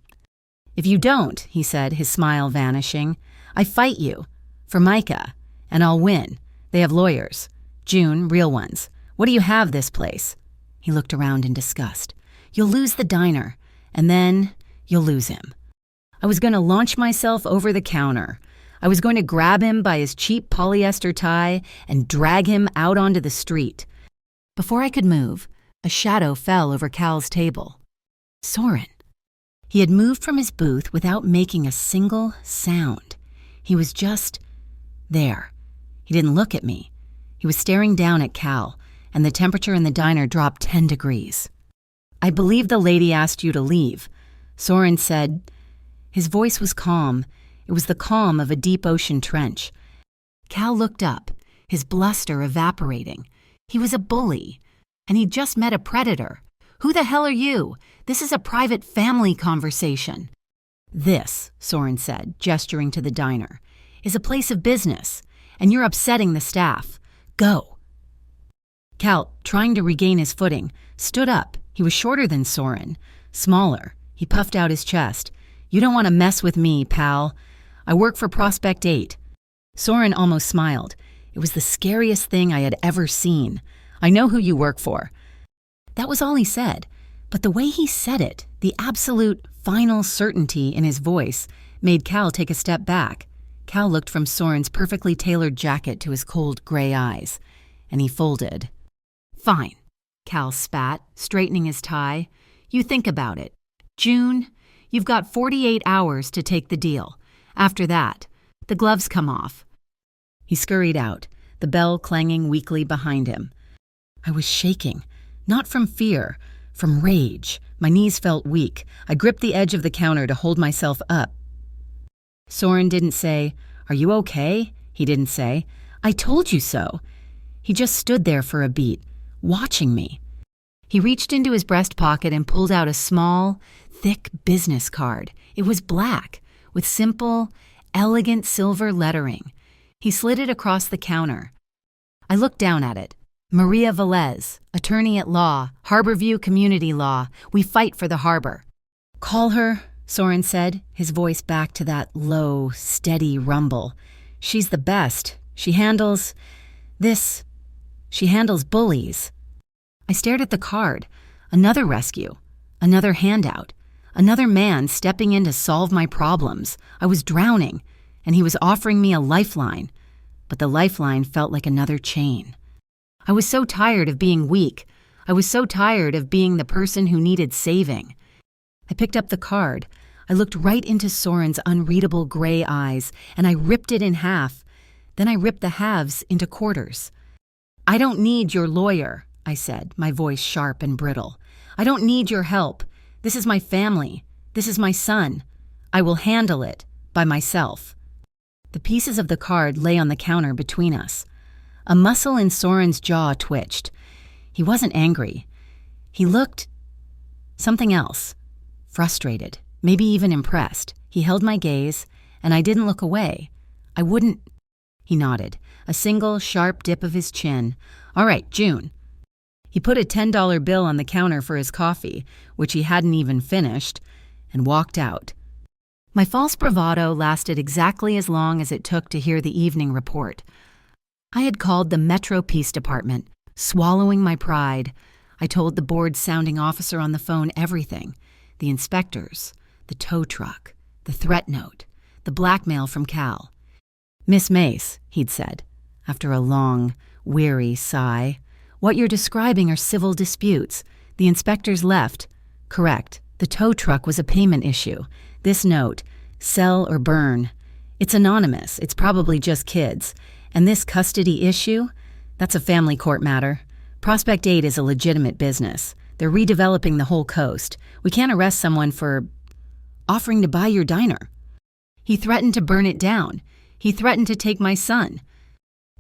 "If you don't," he said, his smile vanishing, "I fight you. For Micah. And I'll win. They have lawyers. June, real ones. What do you have this place?" He looked around in disgust. "You'll lose the diner. And then you'll lose him." I was going to launch myself over the counter. I was going to grab him by his cheap polyester tie and drag him out onto the street. Before I could move, a shadow fell over Cal's table. Soren. He had moved from his booth without making a single sound. He was just there. He didn't look at me. He was staring down at Cal, and the temperature in the diner dropped 10 degrees. I believe the lady asked you to leave. Soren said. His voice was calm. It was the calm of a deep ocean trench. Cal looked up, his bluster evaporating. He was a bully, and he'd just met a predator. Who the hell are you? This is a private family conversation. This, Soren said, gesturing to the diner, is a place of business, and you're upsetting the staff. Go. Cal, trying to regain his footing, stood up. He was shorter than Soren, smaller. He puffed out his chest. You don't want to mess with me, pal. I work for Prospect 8. Soren almost smiled. It was the scariest thing I had ever seen. I know who you work for. That was all he said, but the way he said it, the absolute final certainty in his voice, made Cal take a step back. Cal looked from Soren's perfectly tailored jacket to his cold gray eyes, and he folded. Fine, Cal spat, straightening his tie. You think about it. June, you've got 48 hours to take the deal. After that, the gloves come off. He scurried out, the bell clanging weakly behind him. I was shaking, not from fear, from rage. My knees felt weak. I gripped the edge of the counter to hold myself up. Soren didn't say, "Are you okay?" He didn't say, "I told you so." He just stood there for a beat, watching me. He reached into his breast pocket and pulled out a small, thick business card. It was black, with simple, elegant silver lettering. He slid it across the counter. I looked down at it. Maria Velez, attorney at law, Harborview Community Law. We fight for the harbor. Call her, Soren said, his voice back to that low, steady rumble. She's the best. She handles bullies. I stared at the card. Another rescue. Another handout. Another man stepping in to solve my problems. I was drowning, and he was offering me a lifeline. But the lifeline felt like another chain. I was so tired of being weak. I was so tired of being the person who needed saving. I picked up the card. I looked right into Soren's unreadable gray eyes, and I ripped it in half. Then I ripped the halves into quarters. I don't need your lawyer, I said, my voice sharp and brittle. I don't need your help. This is my family. This is my son. I will handle it by myself. The pieces of the card lay on the counter between us. A muscle in Soren's jaw twitched. He wasn't angry. He looked something else. Frustrated, maybe even impressed. He held my gaze, and I didn't look away. I wouldn't. He nodded, a single sharp dip of his chin. All right, June. He put a $10 bill on the counter for his coffee, which he hadn't even finished, and walked out. My false bravado lasted exactly as long as it took to hear the evening report. I had called the Metro Peace Department, swallowing my pride. I told the board-sounding officer on the phone everything. The inspectors, the tow truck, the threat note, the blackmail from Cal. Miss Mace, he'd said, after a long, weary sigh, what you're describing are civil disputes. The inspectors left. Correct. The tow truck was a payment issue. This note, sell or burn. It's anonymous. It's probably just kids. And this custody issue, that's a family court matter. Prospect 8 is a legitimate business. They're redeveloping the whole coast. We can't arrest someone for offering to buy your diner. He threatened to burn it down. He threatened to take my son.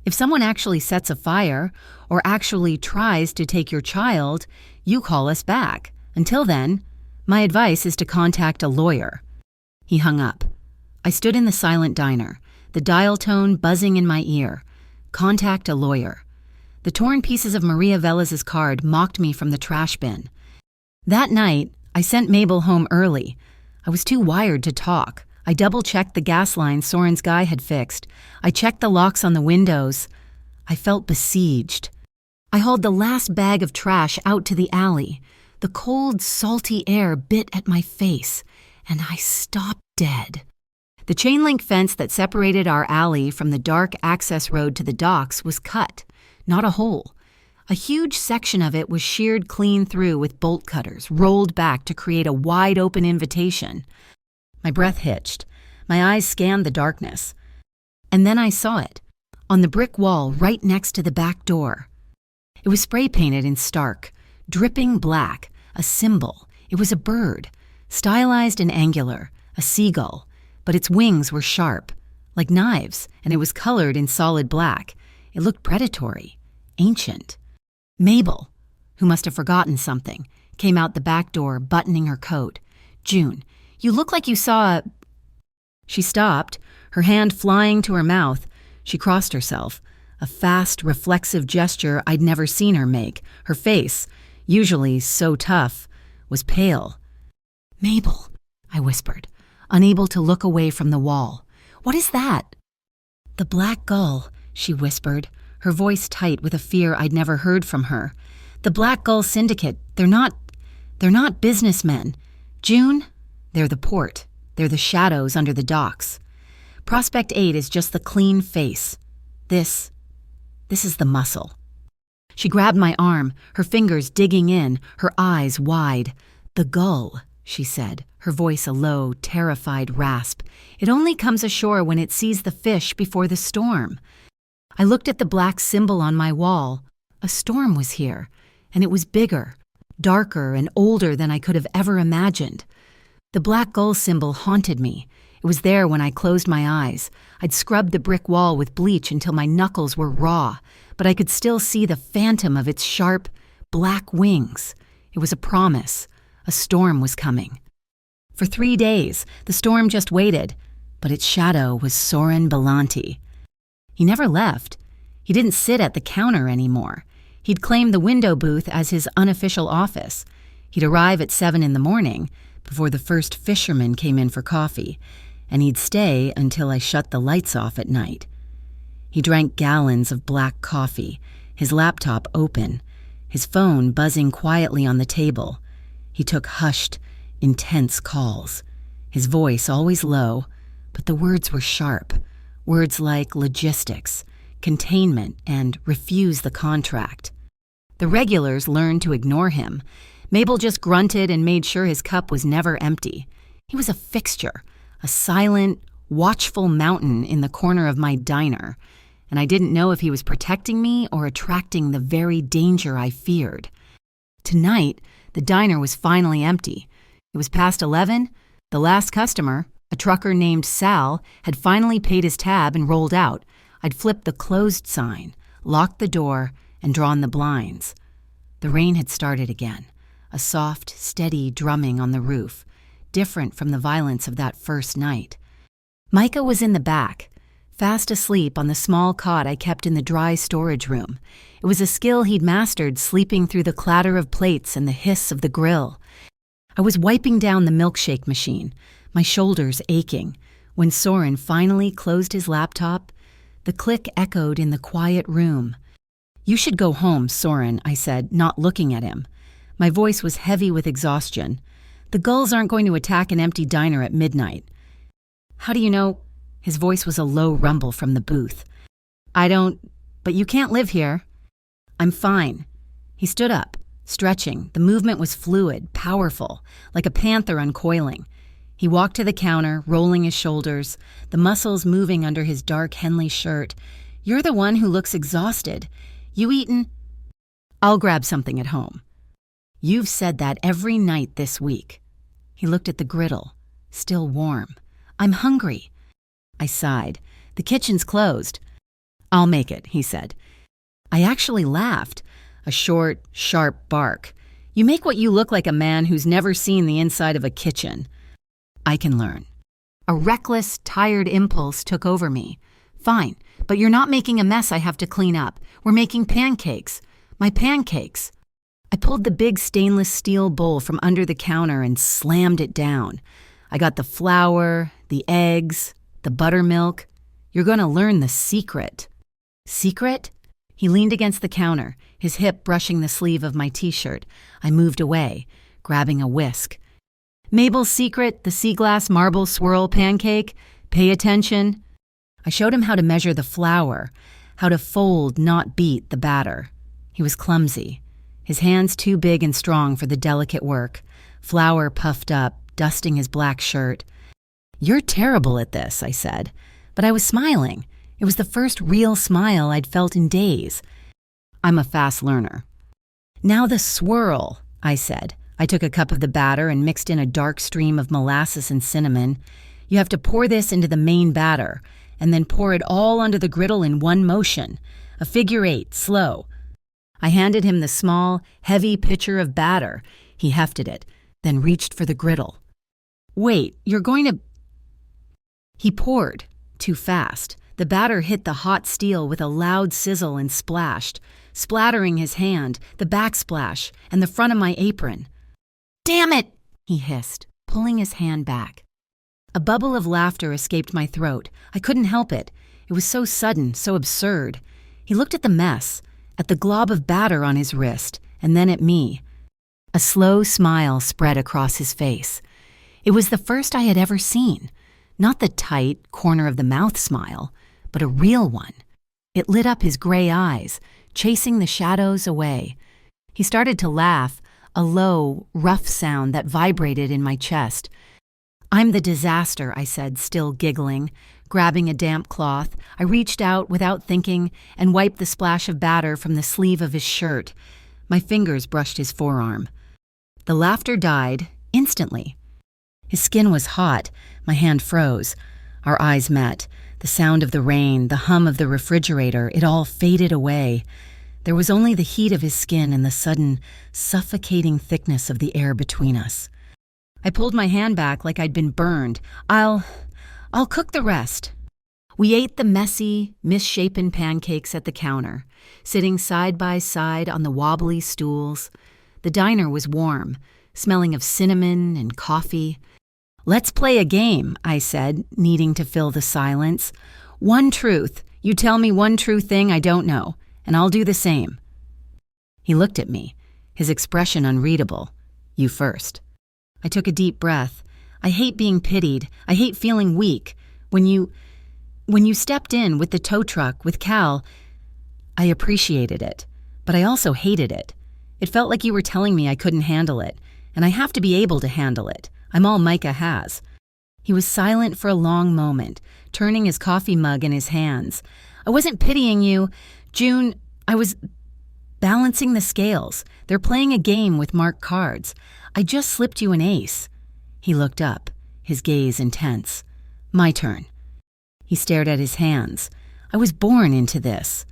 If someone actually sets a fire or actually tries to take your child, you call us back. Until then, my advice is to contact a lawyer. He hung up. I stood in the silent diner, the dial tone buzzing in my ear. Contact a lawyer. The torn pieces of Maria Velez's card mocked me from the trash bin. That night, I sent Mabel home early. I was too wired to talk. I double-checked the gas line Soren's guy had fixed. I checked the locks on the windows. I felt besieged. I hauled the last bag of trash out to the alley. The cold, salty air bit at my face, and I stopped dead. The chain-link fence that separated our alley from the dark access road to the docks was cut, not a hole. A huge section of it was sheared clean through with bolt cutters, rolled back to create a wide-open invitation. My breath hitched. My eyes scanned the darkness. And then I saw it, on the brick wall right next to the back door. It was spray-painted in stark, dripping black, A symbol. It was a bird, stylized and angular, a seagull, but its wings were sharp, like knives, and it was colored in solid black. It looked predatory, ancient. Mabel, who must have forgotten something, came out the back door, buttoning her coat. "June, you look like you saw a—" She stopped, her hand flying to her mouth. She crossed herself, a fast, reflexive gesture I'd never seen her make. Her face, usually so tough, was pale. "Mabel," I whispered, unable to look away from the wall. "What is that?" "The Black Gull," she whispered, her voice tight with a fear I'd never heard from her. "The Black Gull Syndicate. They're not businessmen. June, they're the port. They're the shadows under the docks. Prospect 8 is just the clean face. This is the muscle." She grabbed my arm, her fingers digging in, her eyes wide. "The gull," she said, her voice a low, terrified rasp. "It only comes ashore when it sees the fish before the storm." I looked at the black symbol on my wall. A storm was here, and it was bigger, darker, and older than I could have ever imagined. The black gull symbol haunted me. It was there when I closed my eyes. I'd scrubbed the brick wall with bleach until my knuckles were raw, but I could still see the phantom of its sharp, black wings. It was a promise. A storm was coming. For 3 days, the storm just waited, but its shadow was Soren Belanti. He never left. He didn't sit at the counter anymore. He'd claimed the window booth as his unofficial office. He'd arrive at 7 in the morning, before the first fisherman came in for coffee, and he'd stay until I shut the lights off at night. He drank gallons of black coffee, his laptop open, his phone buzzing quietly on the table. He took hushed, intense calls, his voice always low, but the words were sharp, words like logistics, containment, and refuse the contract. The regulars learned to ignore him. Mabel just grunted and made sure his cup was never empty. He was a fixture, a silent, watchful mountain in the corner of my diner, and I didn't know if he was protecting me or attracting the very danger I feared. Tonight, the diner was finally empty. It was past 11. The last customer, a trucker named Sal, had finally paid his tab and rolled out. I'd flipped the closed sign, locked the door, and drawn the blinds. The rain had started again, a soft, steady drumming on the roof, different from the violence of that first night. Micah was in the back, fast asleep on the small cot I kept in the dry storage room. It was a skill he'd mastered, sleeping through the clatter of plates and the hiss of the grill. I was wiping down the milkshake machine, my shoulders aching, when Soren finally closed his laptop. The click echoed in the quiet room. "You should go home, Soren," I said, not looking at him. My voice was heavy with exhaustion. "The gulls aren't going to attack an empty diner at midnight." "How do you know?" His voice was a low rumble from the booth. "I don't, but you can't live here." "I'm fine." He stood up, stretching. The movement was fluid, powerful, like a panther uncoiling. He walked to the counter, rolling his shoulders, the muscles moving under his dark Henley shirt. "You're the one who looks exhausted. You eaten?" "I'll grab something at home." "You've said that every night this week." He looked at the griddle, still warm. "I'm hungry." I sighed. "The kitchen's closed." "I'll make it," he said. I actually laughed, a short, sharp bark. "You make what you look like a man who's never seen the inside of a kitchen." "I can learn." A reckless, tired impulse took over me. "Fine, but you're not making a mess I have to clean up. We're making pancakes. My pancakes." I pulled the big stainless steel bowl from under the counter and slammed it down. I got the flour, the eggs, the buttermilk. "You're going to learn the secret." "Secret?" He leaned against the counter, his hip brushing the sleeve of my t-shirt. I moved away, grabbing a whisk. "Mabel's secret, the sea glass marble swirl pancake. Pay attention." I showed him how to measure the flour, how to fold, not beat, the batter. He was clumsy, his hands too big and strong for the delicate work, flour puffed up, dusting his black shirt. "You're terrible at this," I said, but I was smiling. It was the first real smile I'd felt in days. "I'm a fast learner." "Now the swirl," I said, I took a cup of the batter and mixed in a dark stream of molasses and cinnamon. You have to pour this into the main batter, and then pour it all onto the griddle in one motion, a figure 8, slow. I handed him the small, heavy pitcher of batter. He hefted it, then reached for the griddle. Wait, you're going to... He poured, too fast. The batter hit the hot steel with a loud sizzle and splashed, splattering his hand, the backsplash, and the front of my apron. "Damn it!" he hissed, pulling his hand back. A bubble of laughter escaped my throat. I couldn't help it. It was so sudden, so absurd. He looked at the mess, at the glob of batter on his wrist, and then at me. A slow smile spread across his face. It was the first I had ever seen. Not the tight, corner-of-the-mouth smile, but a real one. It lit up his gray eyes, chasing the shadows away. He started to laugh, a low, rough sound that vibrated in my chest. "I'm the disaster," I said, still giggling. Grabbing a damp cloth, I reached out without thinking and wiped the splash of batter from the sleeve of his shirt. My fingers brushed his forearm. The laughter died instantly. His skin was hot. My hand froze. Our eyes met. The sound of the rain, the hum of the refrigerator, it all faded away. There was only the heat of his skin and the sudden, suffocating thickness of the air between us. I pulled my hand back like I'd been burned. I'll cook the rest." We ate the messy, misshapen pancakes at the counter, sitting side by side on the wobbly stools. The diner was warm, smelling of cinnamon and coffee. "Let's play a game," I said, needing to fill the silence. "One truth. You tell me one true thing I don't know, and I'll do the same." He looked at me, his expression unreadable. "You first." I took a deep breath. I hate being pitied. I hate feeling weak. When you stepped in with the tow truck with Cal, I appreciated it, but I also hated it. It felt like you were telling me I couldn't handle it, and I have to be able to handle it. I'm all Micah has. He was silent for a long moment, turning his coffee mug in his hands. "I wasn't pitying you, June. I was balancing the scales. They're playing a game with marked cards. I just slipped you an ace." He looked up, his gaze intense. "My turn." He stared at his hands. "I was born into this.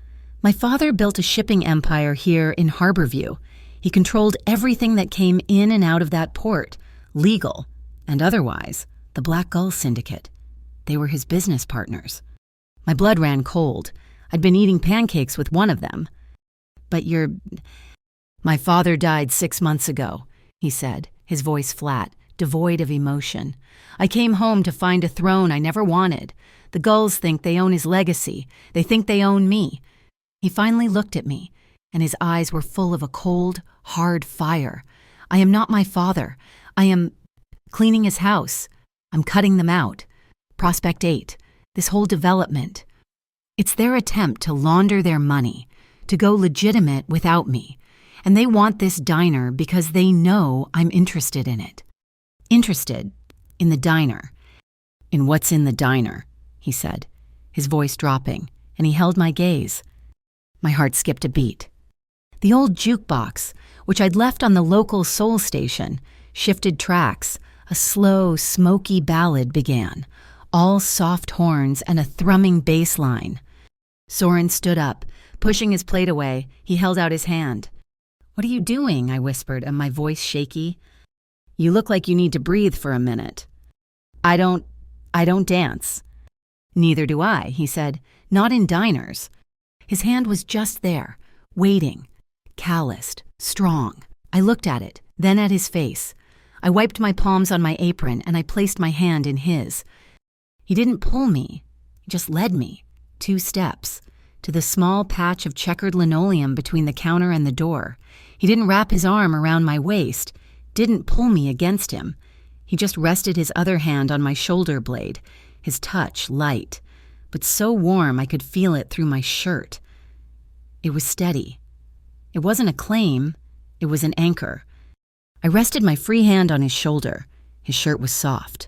My father built a shipping empire here in Harborview. He controlled everything that came in and out of that port, legal and otherwise, the Black Gull Syndicate. They were his business partners." My blood ran cold. I'd been eating pancakes with one of them. "But My father died 6 months ago," he said, his voice flat, devoid of emotion. "I came home to find a throne I never wanted. The Gulls think they own his legacy. They think they own me." He finally looked at me, and his eyes were full of a cold, hard fire. "I am not my father. I am cleaning his house. I'm cutting them out. Prospect 8, this whole development. It's their attempt to launder their money, to go legitimate without me. And they want this diner because they know I'm interested in it. Interested in the diner. In what's in the diner," he said, his voice dropping, and he held my gaze. My heart skipped a beat. The old jukebox, which I'd left on the local soul station, shifted tracks. A slow, smoky ballad began, all soft horns and a thrumming bass line. Soren stood up, pushing his plate away. He held out his hand. "What are you doing?" I whispered, and my voice shaky. "You look like you need to breathe for a minute." I don't dance." "Neither do I," he said. "Not in diners." His hand was just there, waiting, calloused, strong. I looked at it, then at his face. I wiped my palms on my apron, and I placed my hand in his. He didn't pull me. He just led me, 2 steps, to the small patch of checkered linoleum between the counter and the door. He didn't wrap his arm around my waist, didn't pull me against him. He just rested his other hand on my shoulder blade, his touch light, but so warm I could feel it through my shirt. It was steady. It wasn't a claim, it was an anchor. I rested my free hand on his shoulder. His shirt was soft.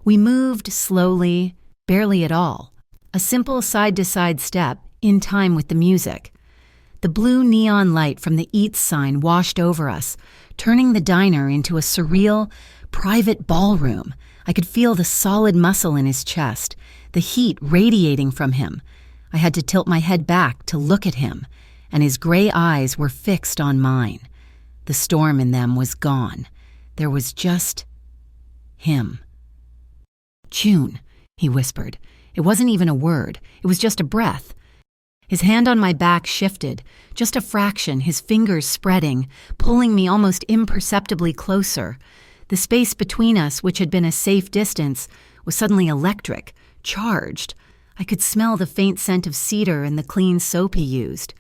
We moved slowly, barely at all, a simple side-to-side step in time with the music. The blue neon light from the Eats sign washed over us, turning the diner into a surreal, private ballroom. I could feel the solid muscle in his chest, the heat radiating from him. I had to tilt my head back to look at him, and his gray eyes were fixed on mine. The storm in them was gone. There was just him. "June," he whispered. It wasn't even a word. It was just a breath. His hand on my back shifted, just a fraction, his fingers spreading, pulling me almost imperceptibly closer. The space between us, which had been a safe distance, was suddenly electric, charged. I could smell the faint scent of cedar and the clean soap he used.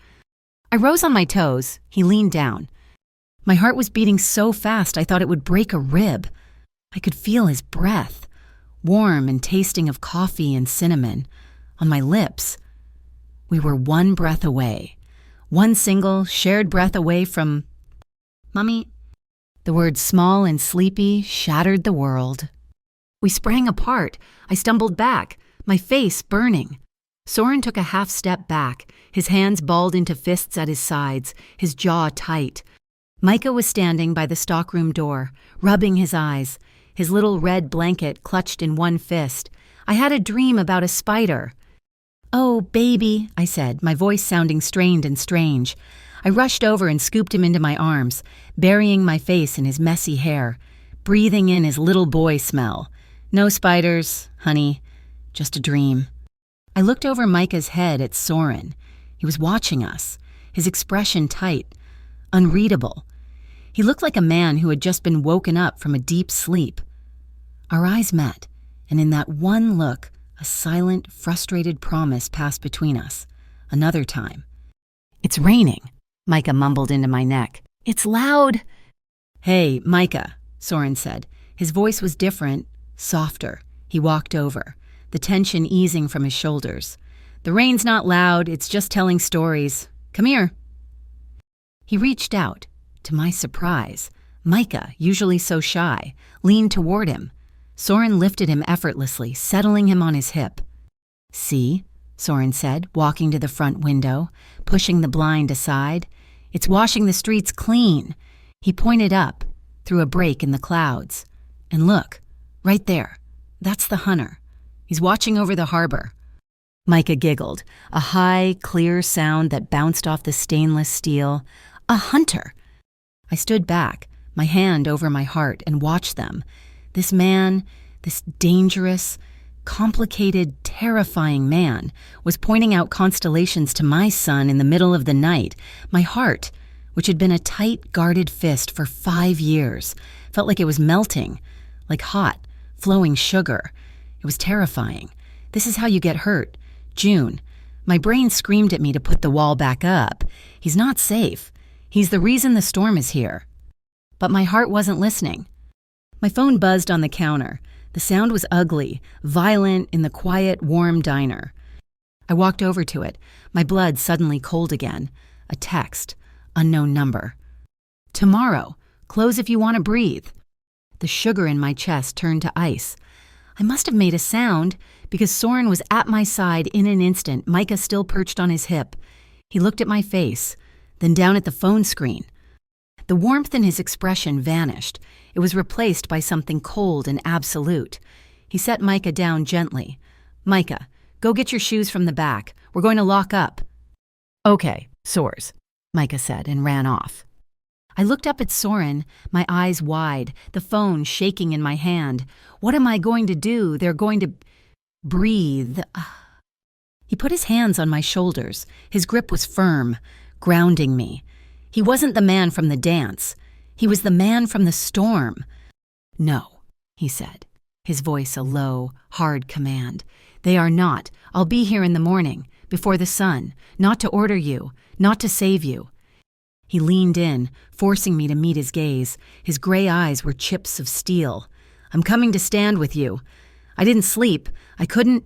I rose on my toes. He leaned down. My heart was beating so fast I thought it would break a rib. I could feel his breath, warm and tasting of coffee and cinnamon, on my lips. We were one breath away, one single, shared breath away from... "Mummy." The word small and sleepy shattered the world. We sprang apart. I stumbled back, my face burning. Soren took a half step back, his hands balled into fists at his sides, his jaw tight. Micah was standing by the stockroom door, rubbing his eyes, his little red blanket clutched in one fist. I had a dream about a spider. "Oh, baby," I said, my voice sounding strained and strange. I rushed over and scooped him into my arms, burying my face in his messy hair, breathing in his little boy smell. "No spiders, honey, just a dream." I looked over Micah's head at Soren. He was watching us, his expression tight, unreadable. He looked like a man who had just been woken up from a deep sleep. Our eyes met, and in that one look, a silent, frustrated promise passed between us. Another time. "It's raining," Micah mumbled into my neck. "It's loud." "Hey, Micah," Soren said. His voice was different, softer. He walked over, the tension easing from his shoulders. "The rain's not loud, it's just telling stories. Come here." He reached out. To my surprise, Micah, usually so shy, leaned toward him. Soren lifted him effortlessly, settling him on his hip. "See?" Soren said, walking to the front window, pushing the blind aside. "It's washing the streets clean." He pointed up, through a break in the clouds. "And look, right there. That's the hunter. He's watching over the harbor." Micah giggled, a high, clear sound that bounced off the stainless steel. "A hunter!" I stood back, my hand over my heart, and watched them. This man, this dangerous, complicated, terrifying man, was pointing out constellations to my son in the middle of the night. My heart, which had been a tight, guarded fist for 5 years, felt like it was melting, like hot, flowing sugar. It was terrifying. This is how you get hurt. June. My brain screamed at me to put the wall back up. He's not safe. He's the reason the storm is here. But my heart wasn't listening. My phone buzzed on the counter. The sound was ugly, violent in the quiet, warm diner. I walked over to it, my blood suddenly cold again. A text, unknown number. "Tomorrow. Close if you want to breathe." The sugar in my chest turned to ice. I must have made a sound, because Soren was at my side in an instant, Micah still perched on his hip. He looked at my face, then down at the phone screen. The warmth in his expression vanished. It was replaced by something cold and absolute. He set Micah down gently. "Micah, go get your shoes from the back. We're going to lock up." "Okay, Soars," Micah said and ran off. I looked up at Soren, my eyes wide, the phone shaking in my hand. What am I going to do? They're going to... breathe. He put his hands on my shoulders. His grip was firm, grounding me. He wasn't the man from the dance. He was the man from the storm. "No," he said, his voice a low, hard command. "They are not. I'll be here in the morning, before the sun, not to order you, not to save you." He leaned in, forcing me to meet his gaze. His gray eyes were chips of steel. "I'm coming to stand with you. I didn't sleep. I couldn't.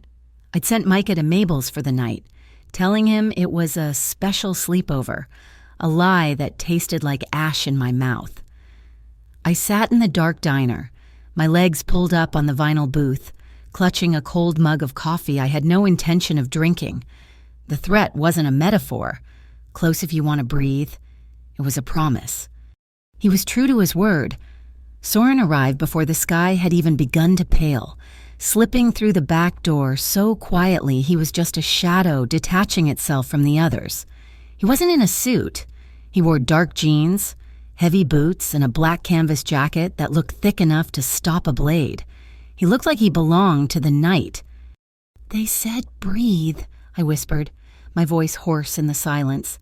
I'd sent Micah to Mabel's for the night, telling him it was a special sleepover, a lie that tasted like ash in my mouth. I sat in the dark diner, my legs pulled up on the vinyl booth, clutching a cold mug of coffee I had no intention of drinking. The threat wasn't a metaphor. close if you want to breathe. It was a promise. He was true to his word. Soren arrived before the sky had even begun to pale, slipping through the back door so quietly he was just a shadow detaching itself from the others. He wasn't in a suit. He wore dark jeans, heavy boots, and a black canvas jacket that looked thick enough to stop a blade. He looked like he belonged to the night. "They said breathe," I whispered, my voice hoarse in the silence.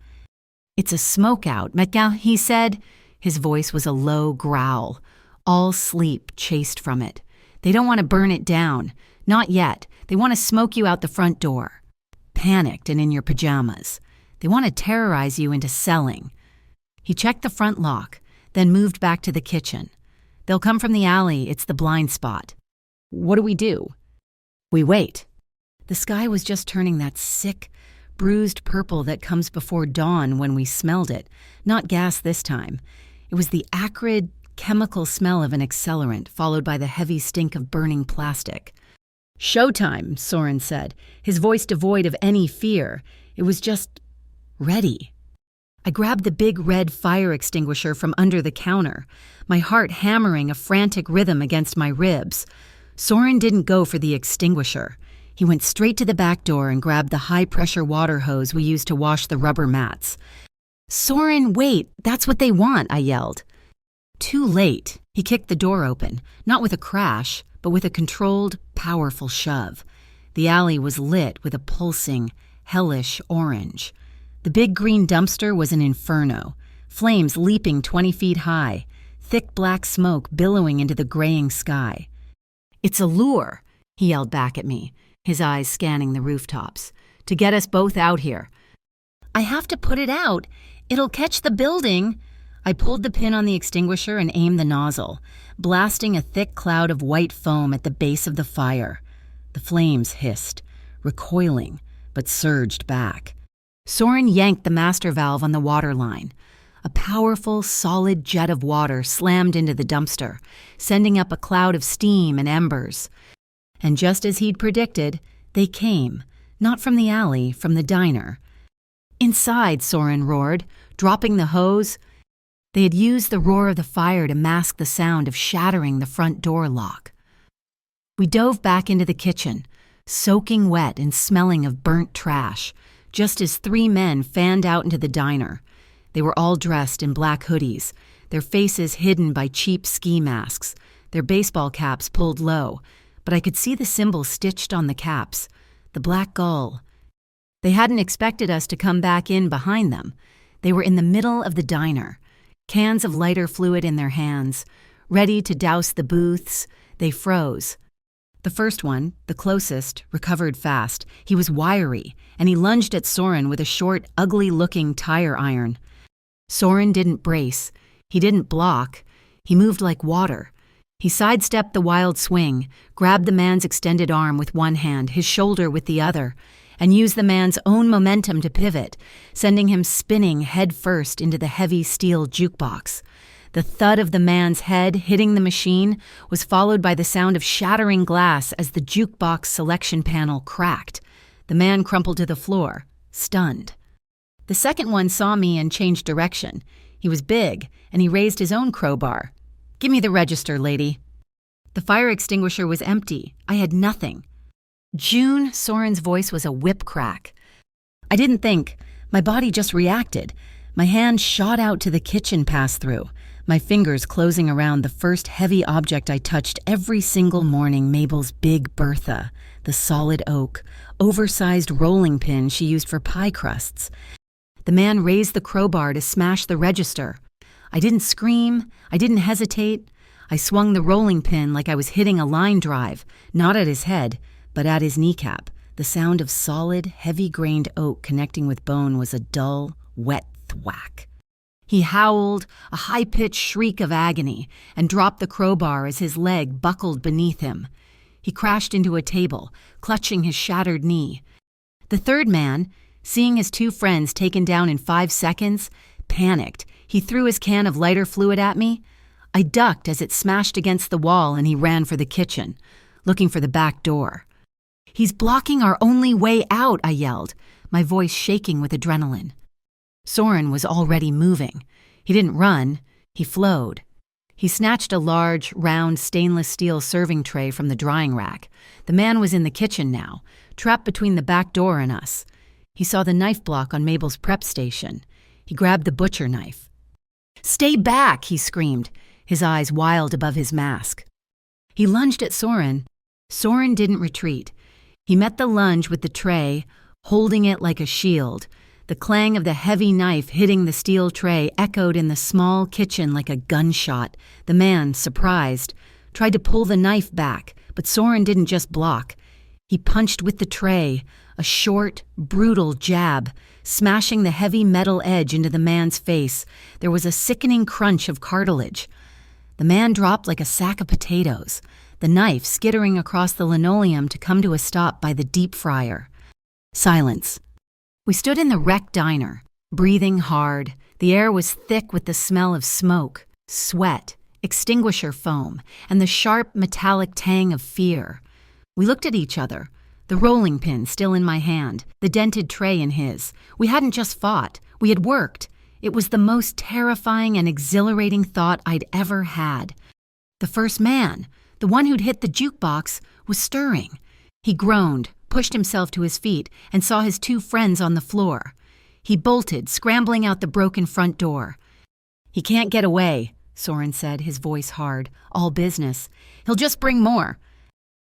"It's a smoke out, Metcalf," he said. His voice was a low growl. All sleep chased from it. "They don't want to burn it down. Not yet. They want to smoke you out the front door. Panicked and in your pajamas. They want to terrorize you into selling." He checked the front lock, then moved back to the kitchen. "They'll come from the alley. It's the blind spot." "What do we do?" "We wait." The sky was just turning that sick, bruised purple that comes before dawn when we smelled it. Not gas this time. It was the acrid, chemical smell of an accelerant, followed by the heavy stink of burning plastic. "Showtime," Soren said, his voice devoid of any fear. It was just ready. I grabbed the big red fire extinguisher from under the counter, my heart hammering a frantic rhythm against my ribs. Soren didn't go for the extinguisher. He went straight to the back door and grabbed the high-pressure water hose we used to wash the rubber mats. "Soren, wait! That's what they want!" I yelled. Too late. He kicked the door open, not with a crash, but with a controlled, powerful shove. The alley was lit with a pulsing, hellish orange. The big green dumpster was an inferno, flames leaping 20 feet high, thick black smoke billowing into the graying sky. "It's a lure," he yelled back at me, his eyes scanning the rooftops, "to get us both out here." "I have to put it out. It'll catch the building." I pulled the pin on the extinguisher and aimed the nozzle, blasting a thick cloud of white foam at the base of the fire. The flames hissed, recoiling, but surged back. Soren yanked the master valve on the water line. A powerful, solid jet of water slammed into the dumpster, sending up a cloud of steam and embers. And just as he'd predicted, they came, not from the alley, from the diner. "Inside," Soren roared, dropping the hose. They had used the roar of the fire to mask the sound of shattering the front door lock. We dove back into the kitchen, soaking wet and smelling of burnt trash, just as 3 men fanned out into the diner. They were all dressed in black hoodies, their faces hidden by cheap ski masks, their baseball caps pulled low, but I could see the symbol stitched on the caps, the black gull. They hadn't expected us to come back in behind them. They were in the middle of the diner, cans of lighter fluid in their hands, ready to douse the booths. They froze. The first one, the closest, recovered fast. He was wiry, and he lunged at Soren with a short, ugly-looking tire iron. Soren didn't brace. He didn't block. He moved like water. He sidestepped the wild swing, grabbed the man's extended arm with one hand, his shoulder with the other, and used the man's own momentum to pivot, sending him spinning head first into the heavy steel jukebox. The thud of the man's head hitting the machine was followed by the sound of shattering glass as the jukebox selection panel cracked. The man crumpled to the floor, stunned. The second one saw me and changed direction. He was big, and he raised his own crowbar. "Give me the register, lady." The fire extinguisher was empty. I had nothing. "June," Soren's voice was a whip crack. I didn't think. My body just reacted. My hand shot out to the kitchen pass-through, my fingers closing around the first heavy object I touched every single morning, Mabel's big Bertha, the solid oak, oversized rolling pin she used for pie crusts. The man raised the crowbar to smash the register. I didn't scream. I didn't hesitate. I swung the rolling pin like I was hitting a line drive, not at his head, but at his kneecap. The sound of solid, heavy-grained oak connecting with bone was a dull, wet thwack. He howled, a high-pitched shriek of agony, and dropped the crowbar as his leg buckled beneath him. He crashed into a table, clutching his shattered knee. The third man, seeing his 2 friends taken down in 5 seconds, panicked. He threw his can of lighter fluid at me. I ducked as it smashed against the wall, and he ran for the kitchen, looking for the back door. "He's blocking our only way out," I yelled, my voice shaking with adrenaline. Soren was already moving. He didn't run, he flowed. He snatched a large, round stainless steel serving tray from the drying rack. The man was in the kitchen now, trapped between the back door and us. He saw the knife block on Mabel's prep station. He grabbed the butcher knife. "Stay back!" he screamed, his eyes wild above his mask. He lunged at Soren. Soren didn't retreat. He met the lunge with the tray, holding it like a shield. The clang of the heavy knife hitting the steel tray echoed in the small kitchen like a gunshot. The man, surprised, tried to pull the knife back, but Soren didn't just block. He punched with the tray, a short, brutal jab, smashing the heavy metal edge into the man's face. There was a sickening crunch of cartilage. The man dropped like a sack of potatoes, the knife skittering across the linoleum to come to a stop by the deep fryer. Silence. We stood in the wrecked diner, breathing hard. The air was thick with the smell of smoke, sweat, extinguisher foam, and the sharp metallic tang of fear. We looked at each other, the rolling pin still in my hand, the dented tray in his. We hadn't just fought, we had worked. It was the most terrifying and exhilarating thought I'd ever had. The first man, the one who'd hit the jukebox, was stirring. He groaned, pushed himself to his feet, and saw his two friends on the floor. He bolted, scrambling out the broken front door. "He can't get away," Soren said, his voice hard, all business. "He'll just bring more."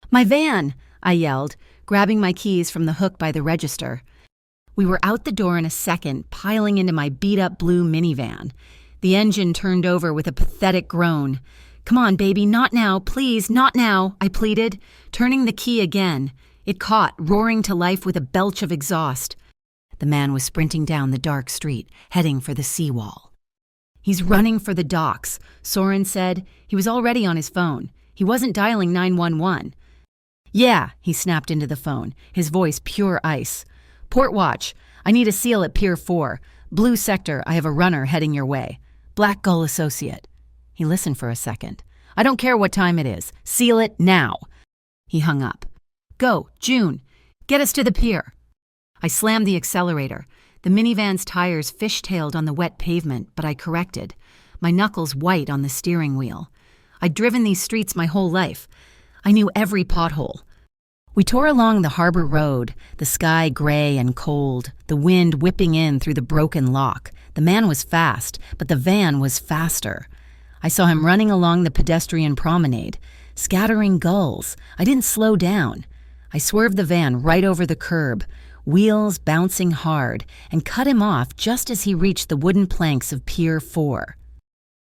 "My van!" I yelled, grabbing my keys from the hook by the register. We were out the door in a second, piling into my beat-up blue minivan. The engine turned over with a pathetic groan. "Come on, baby, not now, please, not now," I pleaded, turning the key again. It caught, roaring to life with a belch of exhaust. The man was sprinting down the dark street, heading for the seawall. "He's running for the docks," Soren said. He was already on his phone. He wasn't dialing 911. "Yeah," he snapped into the phone, his voice pure ice. "Port watch, I need a seal at Pier 4. Blue sector, I have a runner heading your way. Black Gull Associate." He listened for a second. "I don't care what time it is. Seal it now." He hung up. "Go, June. Get us to the pier." I slammed the accelerator. The minivan's tires fishtailed on the wet pavement, but I corrected, my knuckles white on the steering wheel. I'd driven these streets my whole life. I knew every pothole. We tore along the harbor road, the sky gray and cold, the wind whipping in through the broken lock. The man was fast, but the van was faster. I saw him running along the pedestrian promenade, scattering gulls. I didn't slow down. I swerved the van right over the curb, wheels bouncing hard, and cut him off just as he reached the wooden planks of Pier 4.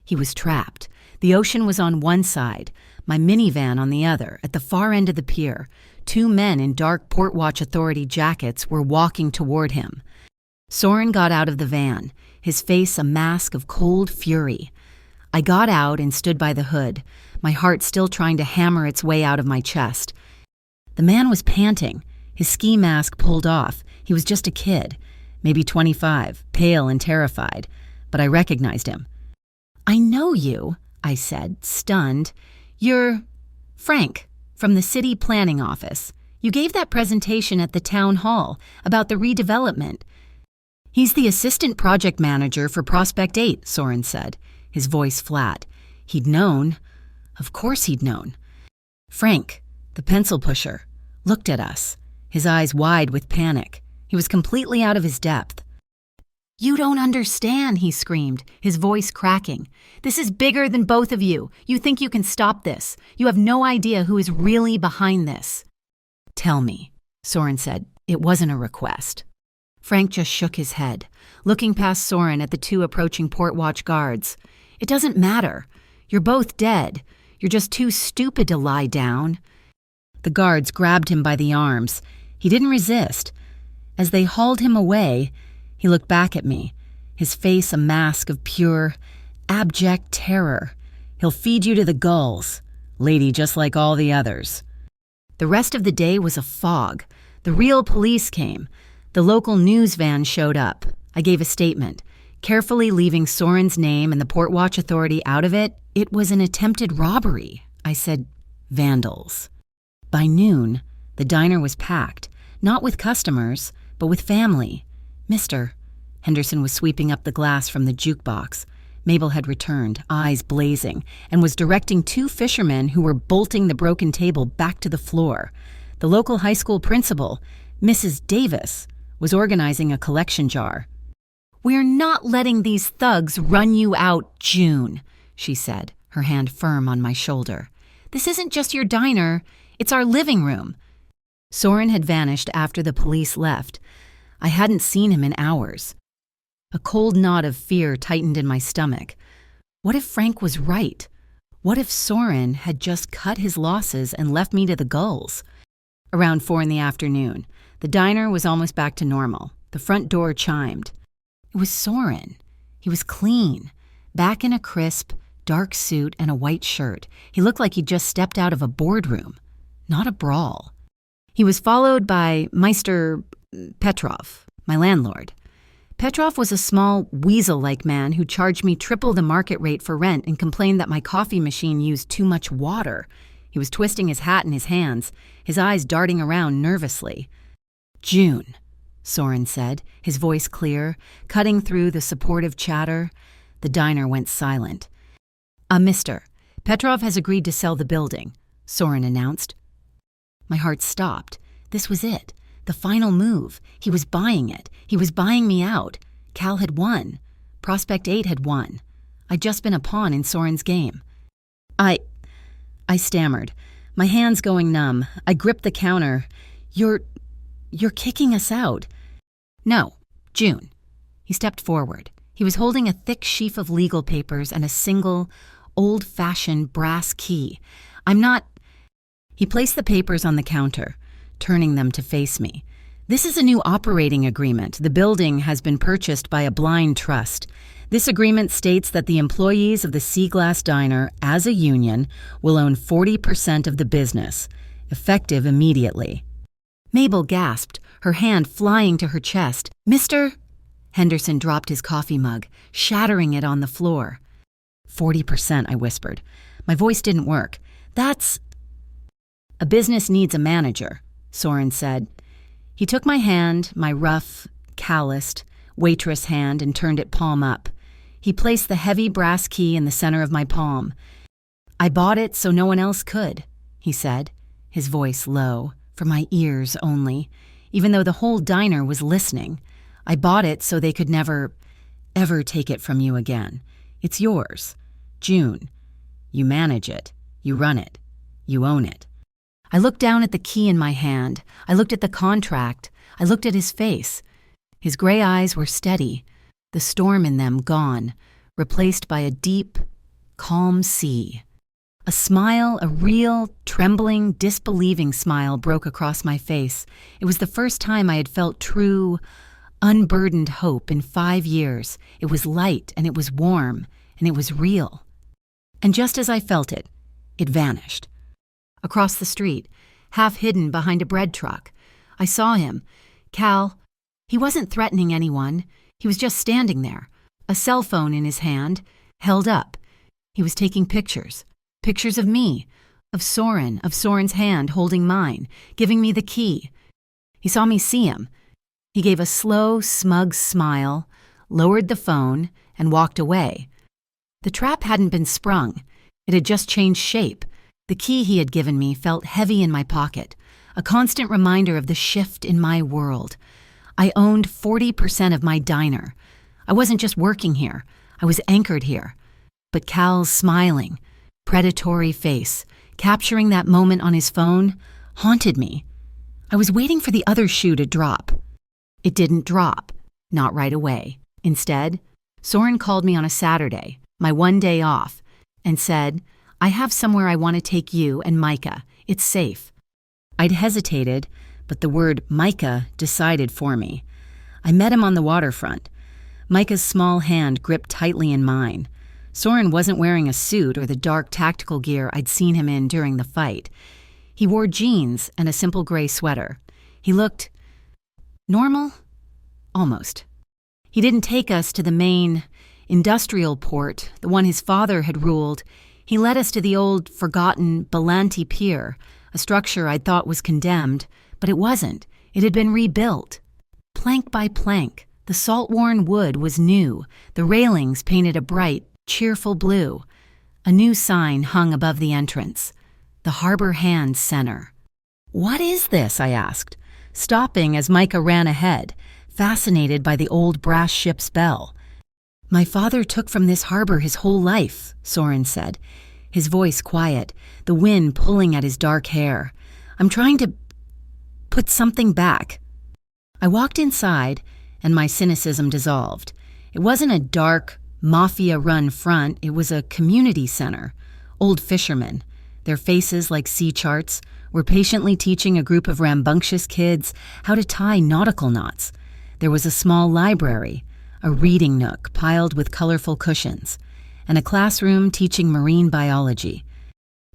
He was trapped. The ocean was on one side, my minivan on the other, at the far end of the pier. Two men in dark Port Watch Authority jackets were walking toward him. Soren got out of the van, his face a mask of cold fury. I got out and stood by the hood, my heart still trying to hammer its way out of my chest. The man was panting, his ski mask pulled off. He was just a kid, maybe 25, pale and terrified, but I recognized him. "I know you," I said, stunned. "You're Frank, from the city planning office. You gave that presentation at the town hall about the redevelopment." "He's the assistant project manager for Prospect 8, Soren said, his voice flat. He'd known. Of course he'd known. Frank, the pencil pusher, looked at us, his eyes wide with panic. He was completely out of his depth. "You don't understand," he screamed, his voice cracking. "This is bigger than both of you. You think you can stop this. You have no idea who is really behind this." "Tell me," Soren said. It wasn't a request. Frank just shook his head, looking past Soren at the two approaching Port Watch guards. "It doesn't matter. You're both dead. You're just too stupid to lie down." The guards grabbed him by the arms. He didn't resist. As they hauled him away, he looked back at me, his face a mask of pure, abject terror. "He'll feed you to the gulls, lady just like all the others." The rest of the day was a fog. The real police came. The local news van showed up. I gave a statement, carefully leaving Soren's name and the Port Watch Authority out of it. "It was an attempted robbery," I said. "Vandals." By noon, the diner was packed, not with customers, but with family. Mr. Henderson was sweeping up the glass from the jukebox. Mabel had returned, eyes blazing, and was directing two fishermen who were bolting the broken table back to the floor. The local high school principal, Mrs. Davis, was organizing a collection jar. "We're not letting these thugs run you out, June," she said, her hand firm on my shoulder. "This isn't just your diner, it's our living room." Soren had vanished after the police left. I hadn't seen him in hours. A cold knot of fear tightened in my stomach. What if Frank was right? What if Soren had just cut his losses and left me to the gulls? Around 4 p.m, the diner was almost back to normal. The front door chimed. It was Soren. He was clean, back in a crisp, dark suit and a white shirt. He looked like he'd just stepped out of a boardroom, not a brawl. He was followed by Meister Petrov, my landlord. Petrov was a small, weasel-like man who charged me triple the market rate for rent and complained that my coffee machine used too much water. He was twisting his hat in his hands, his eyes darting around nervously. "June," Soren said, his voice clear, cutting through the supportive chatter. The diner went silent. Mister, Petrov has agreed to sell the building," Soren announced. My heart stopped. This was it. The final move. He was buying it. He was buying me out. Cal had won. Prospect 8 had won. I'd just been a pawn in Soren's game. I stammered, my hands going numb. I gripped the counter. You're kicking us out." "No, June." He stepped forward. He was holding a thick sheaf of legal papers and a single, old-fashioned brass key. "I'm not—" He placed the papers on the counter, turning them to face me. "This is a new operating agreement. The building has been purchased by a blind trust. This agreement states that the employees of the Sea Glass Diner, as a union, will own 40% of the business, effective immediately." Mabel gasped, her hand flying to her chest. "Mr.?" Henderson dropped his coffee mug, shattering it on the floor. 40%, I whispered. My voice didn't work. "That's—" "A business needs a manager," Soren said. He took my hand, my rough, calloused, waitress hand, and turned it palm up. He placed the heavy brass key in the center of my palm. "I bought it so no one else could," he said, his voice low, for my ears only, even though the whole diner was listening. "I bought it so they could never, ever take it from you again. It's yours. June. You manage it. You run it. You own it." I looked down at the key in my hand. I looked at the contract. I looked at his face. His gray eyes were steady, the storm in them gone, replaced by a deep, calm sea. A smile, a real, trembling, disbelieving smile broke across my face. It was the first time I had felt true, unburdened hope in 5 years. It was light, and it was warm, and it was real. And just as I felt it, it vanished. Across the street, half hidden behind a bread truck, I saw him. Cal. He wasn't threatening anyone. He was just standing there, a cell phone in his hand, held up. He was taking pictures. Pictures of me, of Soren's hand holding mine, giving me the key. He saw me see him. He gave a slow, smug smile, lowered the phone, and walked away. The trap hadn't been sprung. It had just changed shape. The key he had given me felt heavy in my pocket, a constant reminder of the shift in my world. I owned 40% of my diner. I wasn't just working here. I was anchored here. But Cal's smiling, predatory face, capturing that moment on his phone, haunted me. I was waiting for the other shoe to drop. It didn't drop, not right away. Instead, Soren called me on a Saturday, my one day off, and said, "I have somewhere I want to take you and Micah. It's safe." I'd hesitated, but the word Micah decided for me. I met him on the waterfront. Micah's small hand gripped tightly in mine. Soren wasn't wearing a suit or the dark tactical gear I'd seen him in during the fight. He wore jeans and a simple gray sweater. He looked normal? Almost. He didn't take us to the main industrial port, the one his father had ruled. He led us to the old, forgotten Belanti Pier, a structure I'd thought was condemned, but it wasn't. It had been rebuilt. Plank by plank, The salt-worn wood was new, the railings painted a bright, cheerful blue. A new sign hung above the entrance, the Harbor Hands Center. "What is this?" I asked, stopping as Micah ran ahead, fascinated by the old brass ship's bell. "My father took from this harbor his whole life," Soren said, his voice quiet, the wind pulling at his dark hair. "I'm trying to put something back." I walked inside, and my cynicism dissolved. It wasn't a dark, mafia-run front, it was a community center. Old fishermen, their faces like sea charts, were patiently teaching a group of rambunctious kids how to tie nautical knots. There was a small library, a reading nook piled with colorful cushions, and a classroom teaching marine biology.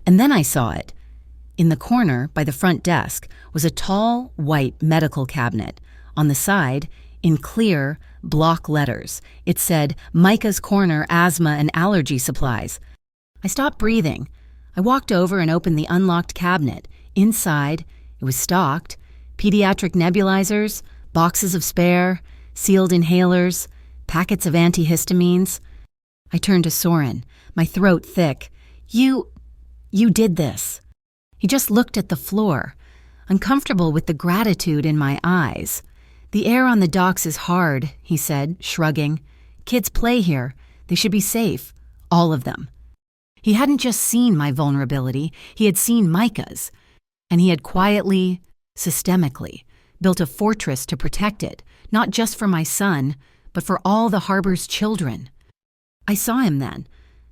And then I saw it. In the corner, by the front desk, was a tall, white medical cabinet. On the side, in clear, block letters, it said, "Micah's Corner Asthma and Allergy Supplies." I stopped breathing. I walked over and opened the unlocked cabinet. Inside, it was stocked. Pediatric nebulizers, boxes of spare, sealed inhalers, packets of antihistamines. I turned to Soren, my throat thick. You did this." He just looked at the floor, uncomfortable with the gratitude in my eyes. "The air on the docks is hard," he said, shrugging. "Kids play here. They should be safe. All of them." He hadn't just seen my vulnerability, he had seen Micah's. And he had quietly, systemically, built a fortress to protect it, not just for my son, but for all the harbor's children. I saw him then,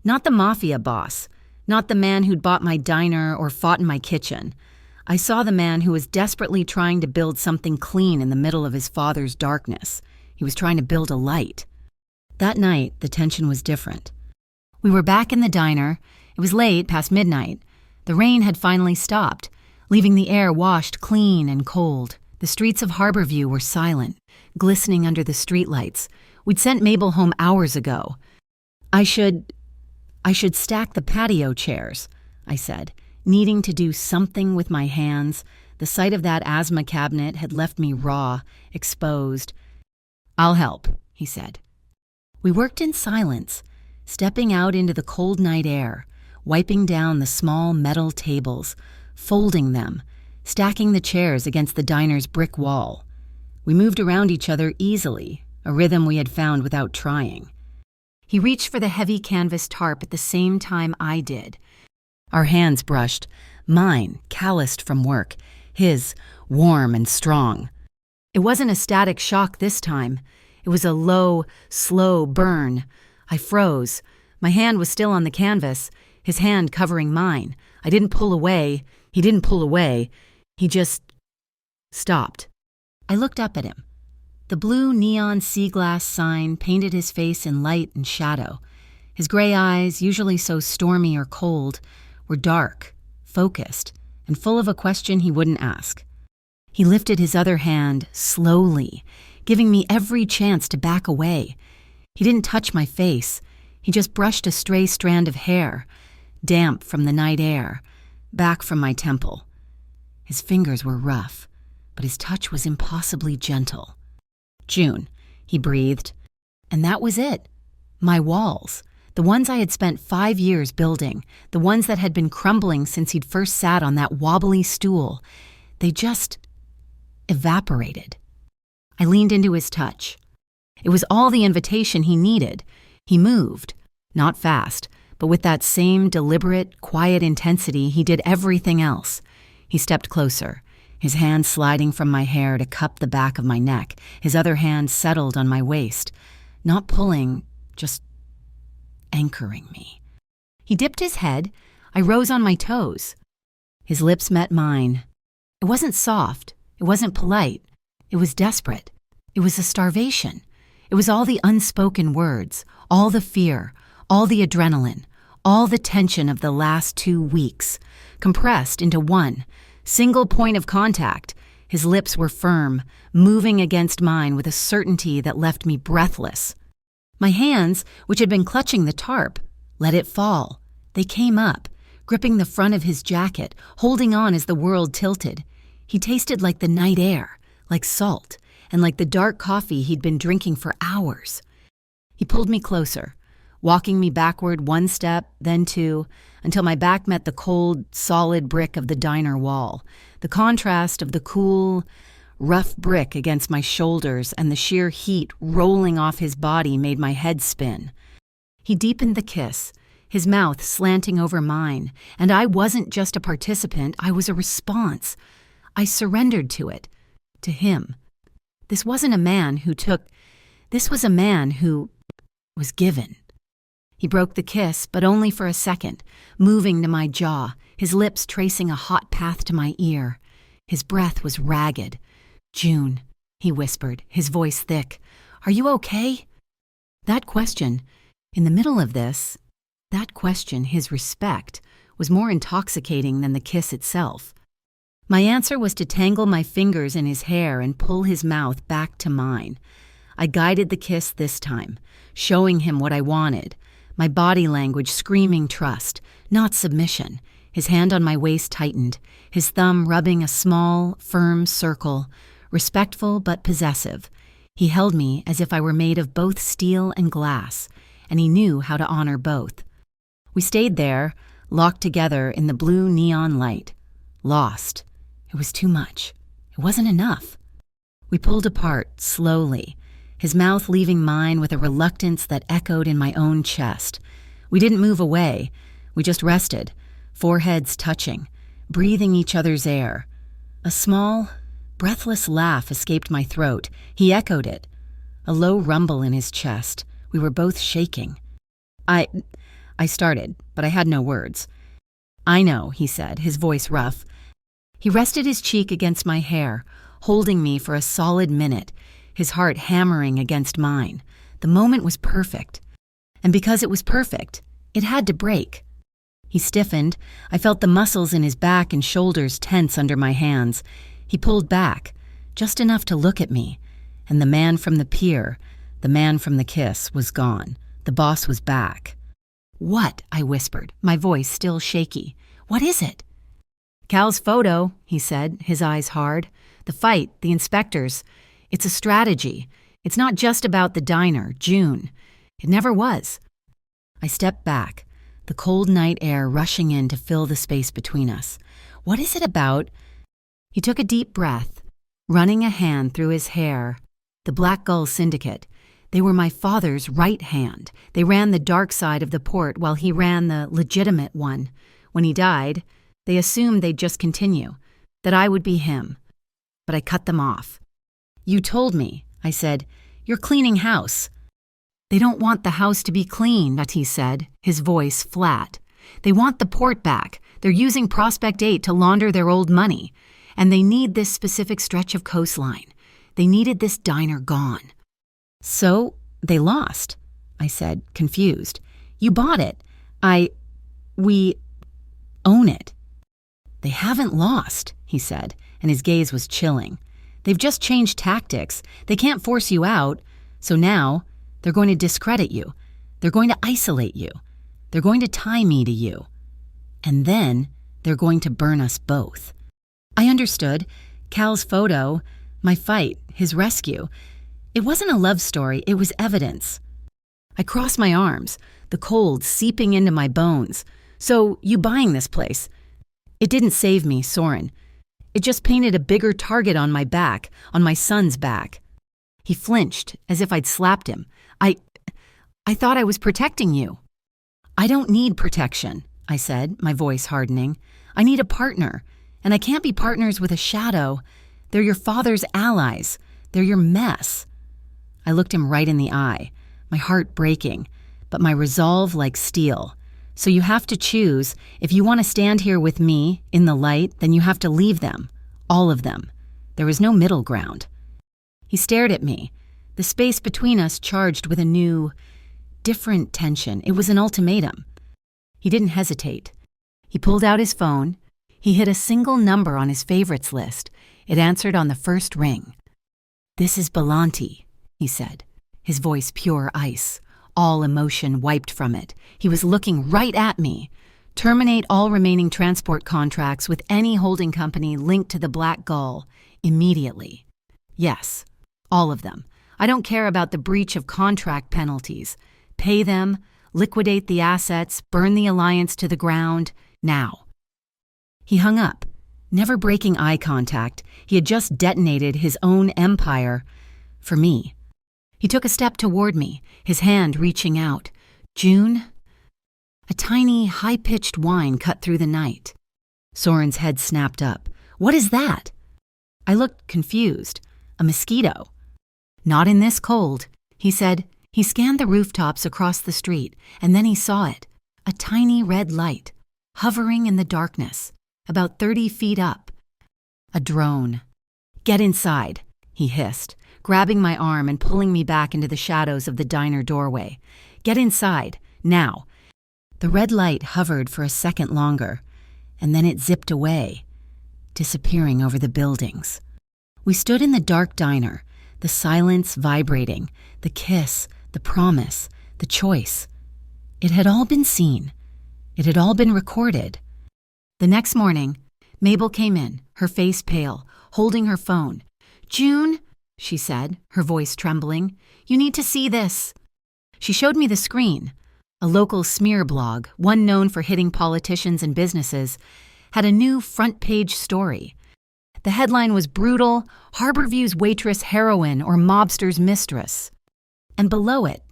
not the mafia boss, not the man who'd bought my diner or fought in my kitchen. I saw the man who was desperately trying to build something clean in the middle of his father's darkness. He was trying to build a light. That night, the tension was different. We were back in the diner. It was late, past midnight. The rain had finally stopped, leaving the air washed clean and cold. The streets of Harborview were silent, glistening under the streetlights. We'd sent Mabel home hours ago. I should stack the patio chairs," I said, needing to do something with my hands. The sight of that asthma cabinet had left me raw, exposed. "I'll help," he said. We worked in silence, stepping out into the cold night air, wiping down the small metal tables, folding them, stacking the chairs against the diner's brick wall. We moved around each other easily, a rhythm we had found without trying. He reached for the heavy canvas tarp at the same time I did. Our hands brushed, mine calloused from work, his warm and strong. It wasn't a static shock this time. It was a low, slow burn. I froze. My hand was still on the canvas, his hand covering mine. I didn't pull away. He didn't pull away. He just stopped. I looked up at him. The blue neon sea glass sign painted his face in light and shadow. His gray eyes, usually so stormy or cold, were dark, focused, and full of a question he wouldn't ask. He lifted his other hand slowly, giving me every chance to back away. He didn't touch my face. He just brushed a stray strand of hair, damp from the night air, back from my temple. His fingers were rough, but his touch was impossibly gentle. "June," he breathed. And that was it. My walls, the ones I had spent 5 years building, the ones that had been crumbling since he'd first sat on that wobbly stool, they just evaporated. I leaned into his touch. It was all the invitation he needed. He moved, not fast, but with that same deliberate, quiet intensity he did everything else. He stepped closer, his hand sliding from my hair to cup the back of my neck, his other hand settled on my waist, not pulling, just anchoring me. He dipped his head. I rose on my toes. His lips met mine. It wasn't soft. It wasn't polite. It was desperate. It was a starvation. It was all the unspoken words, all the fear, all the adrenaline, all the tension of the last 2 weeks, compressed into one single point of contact. His lips were firm, moving against mine with a certainty that left me breathless. My hands, which had been clutching the tarp, let it fall. They came up, gripping the front of his jacket, holding on as the world tilted. He tasted like the night air, like salt, and like the dark coffee he'd been drinking for hours. He pulled me closer, walking me backward one step, then two, until my back met the cold, solid brick of the diner wall. The contrast of the cool, rough brick against my shoulders and the sheer heat rolling off his body made my head spin. He deepened the kiss, his mouth slanting over mine, and I wasn't just a participant, I was a response. I surrendered to it, to him. This wasn't a man who took, this was a man who was given. He broke the kiss, but only for a second, moving to my jaw, his lips tracing a hot path to my ear. His breath was ragged. "June," he whispered, his voice thick. "Are you okay?" That question, in the middle of this, that question, his respect, was more intoxicating than the kiss itself. My answer was to tangle my fingers in his hair and pull his mouth back to mine. I guided the kiss this time, showing him what I wanted, my body language screaming trust, not submission. His hand on my waist tightened, his thumb rubbing a small, firm circle, respectful but possessive. He held me as if I were made of both steel and glass, and he knew how to honor both. We stayed there, locked together in the blue neon light. Lost. It was too much. It wasn't enough. We pulled apart, slowly, his mouth leaving mine with a reluctance that echoed in my own chest. We didn't move away. We just rested, foreheads touching, breathing each other's air. A small, breathless laugh escaped my throat. He echoed it. A low rumble in his chest. We were both shaking. I started, but I had no words. "I know," he said, his voice rough. He rested his cheek against my hair, holding me for a solid minute, his heart hammering against mine. The moment was perfect. And because it was perfect, it had to break. He stiffened. I felt the muscles in his back and shoulders tense under my hands. He pulled back, just enough to look at me. And the man from the pier, the man from the kiss, was gone. The boss was back. "What?" I whispered, my voice still shaky. "What is it?" "Cal's photo," he said, his eyes hard. "The fight, the inspectors. It's a strategy. It's not just about the diner, June. It never was." I stepped back, the cold night air rushing in to fill the space between us. "What is it about?" He took a deep breath, running a hand through his hair. "The Black Gull Syndicate. They were my father's right hand. They ran the dark side of the port while he ran the legitimate one. When he died, they assumed they'd just continue, that I would be him. But I cut them off. You told me," I said, "you're cleaning house." "They don't want the house to be clean," he said, his voice flat. "They want the port back. They're using Prospect 8 to launder their old money. And they need this specific stretch of coastline. They needed this diner gone." "So, they lost," I said, confused. "You bought it. We own it." "They haven't lost," he said, and his gaze was chilling. "They've just changed tactics. They can't force you out. So now, they're going to discredit you. They're going to isolate you. They're going to tie me to you. And then, they're going to burn us both." I understood. Cal's photo, my fight, his rescue. It wasn't a love story, it was evidence. I crossed my arms, the cold seeping into my bones. "So, you buying this place? It didn't save me, Soren. It just painted a bigger target on my back, on my son's back." He flinched, as if I'd slapped him. I thought I was protecting you." "I don't need protection," I said, my voice hardening. "I need a partner, and I can't be partners with a shadow. They're your father's allies. They're your mess." I looked him right in the eye, my heart breaking, but my resolve like steel. "So you have to choose. If you want to stand here with me, in the light, then you have to leave them. All of them. There is no middle ground." He stared at me, the space between us charged with a new, different tension. It was an ultimatum. He didn't hesitate. He pulled out his phone. He hit a single number on his favorites list. It answered on the first ring. "This is Belanti," he said, his voice pure ice, all emotion wiped from it. He was looking right at me. "Terminate all remaining transport contracts with any holding company linked to the Black Gull, immediately." Yes, All of them. I don't care about the breach of contract penalties. Pay them, liquidate the assets, burn the alliance to the ground, now." He hung up, never breaking eye contact. He had just detonated his own empire for me. He took a step toward me, his hand reaching out. "June?" A tiny, high-pitched whine cut through the night. Soren's head snapped up. "What is that?" I looked confused. "A mosquito." "Not in this cold," he said. He scanned the rooftops across the street, and then he saw it. A tiny red light, hovering in the darkness, about 30 feet up. A drone. "Get inside," he hissed, grabbing my arm and pulling me back into the shadows of the diner doorway. "Get inside, now." The red light hovered for a second longer, and then it zipped away, disappearing over the buildings. We stood in the dark diner, the silence vibrating, the kiss, the promise, the choice. It had all been seen. It had all been recorded. The next morning, Mabel came in, her face pale, holding her phone. "June," she said, her voice trembling, "you need to see this." She showed me the screen. A local smear blog, one known for hitting politicians and businesses, had a new front-page story. The headline was brutal, Harborview's waitress heroine or mobster's mistress. And below it,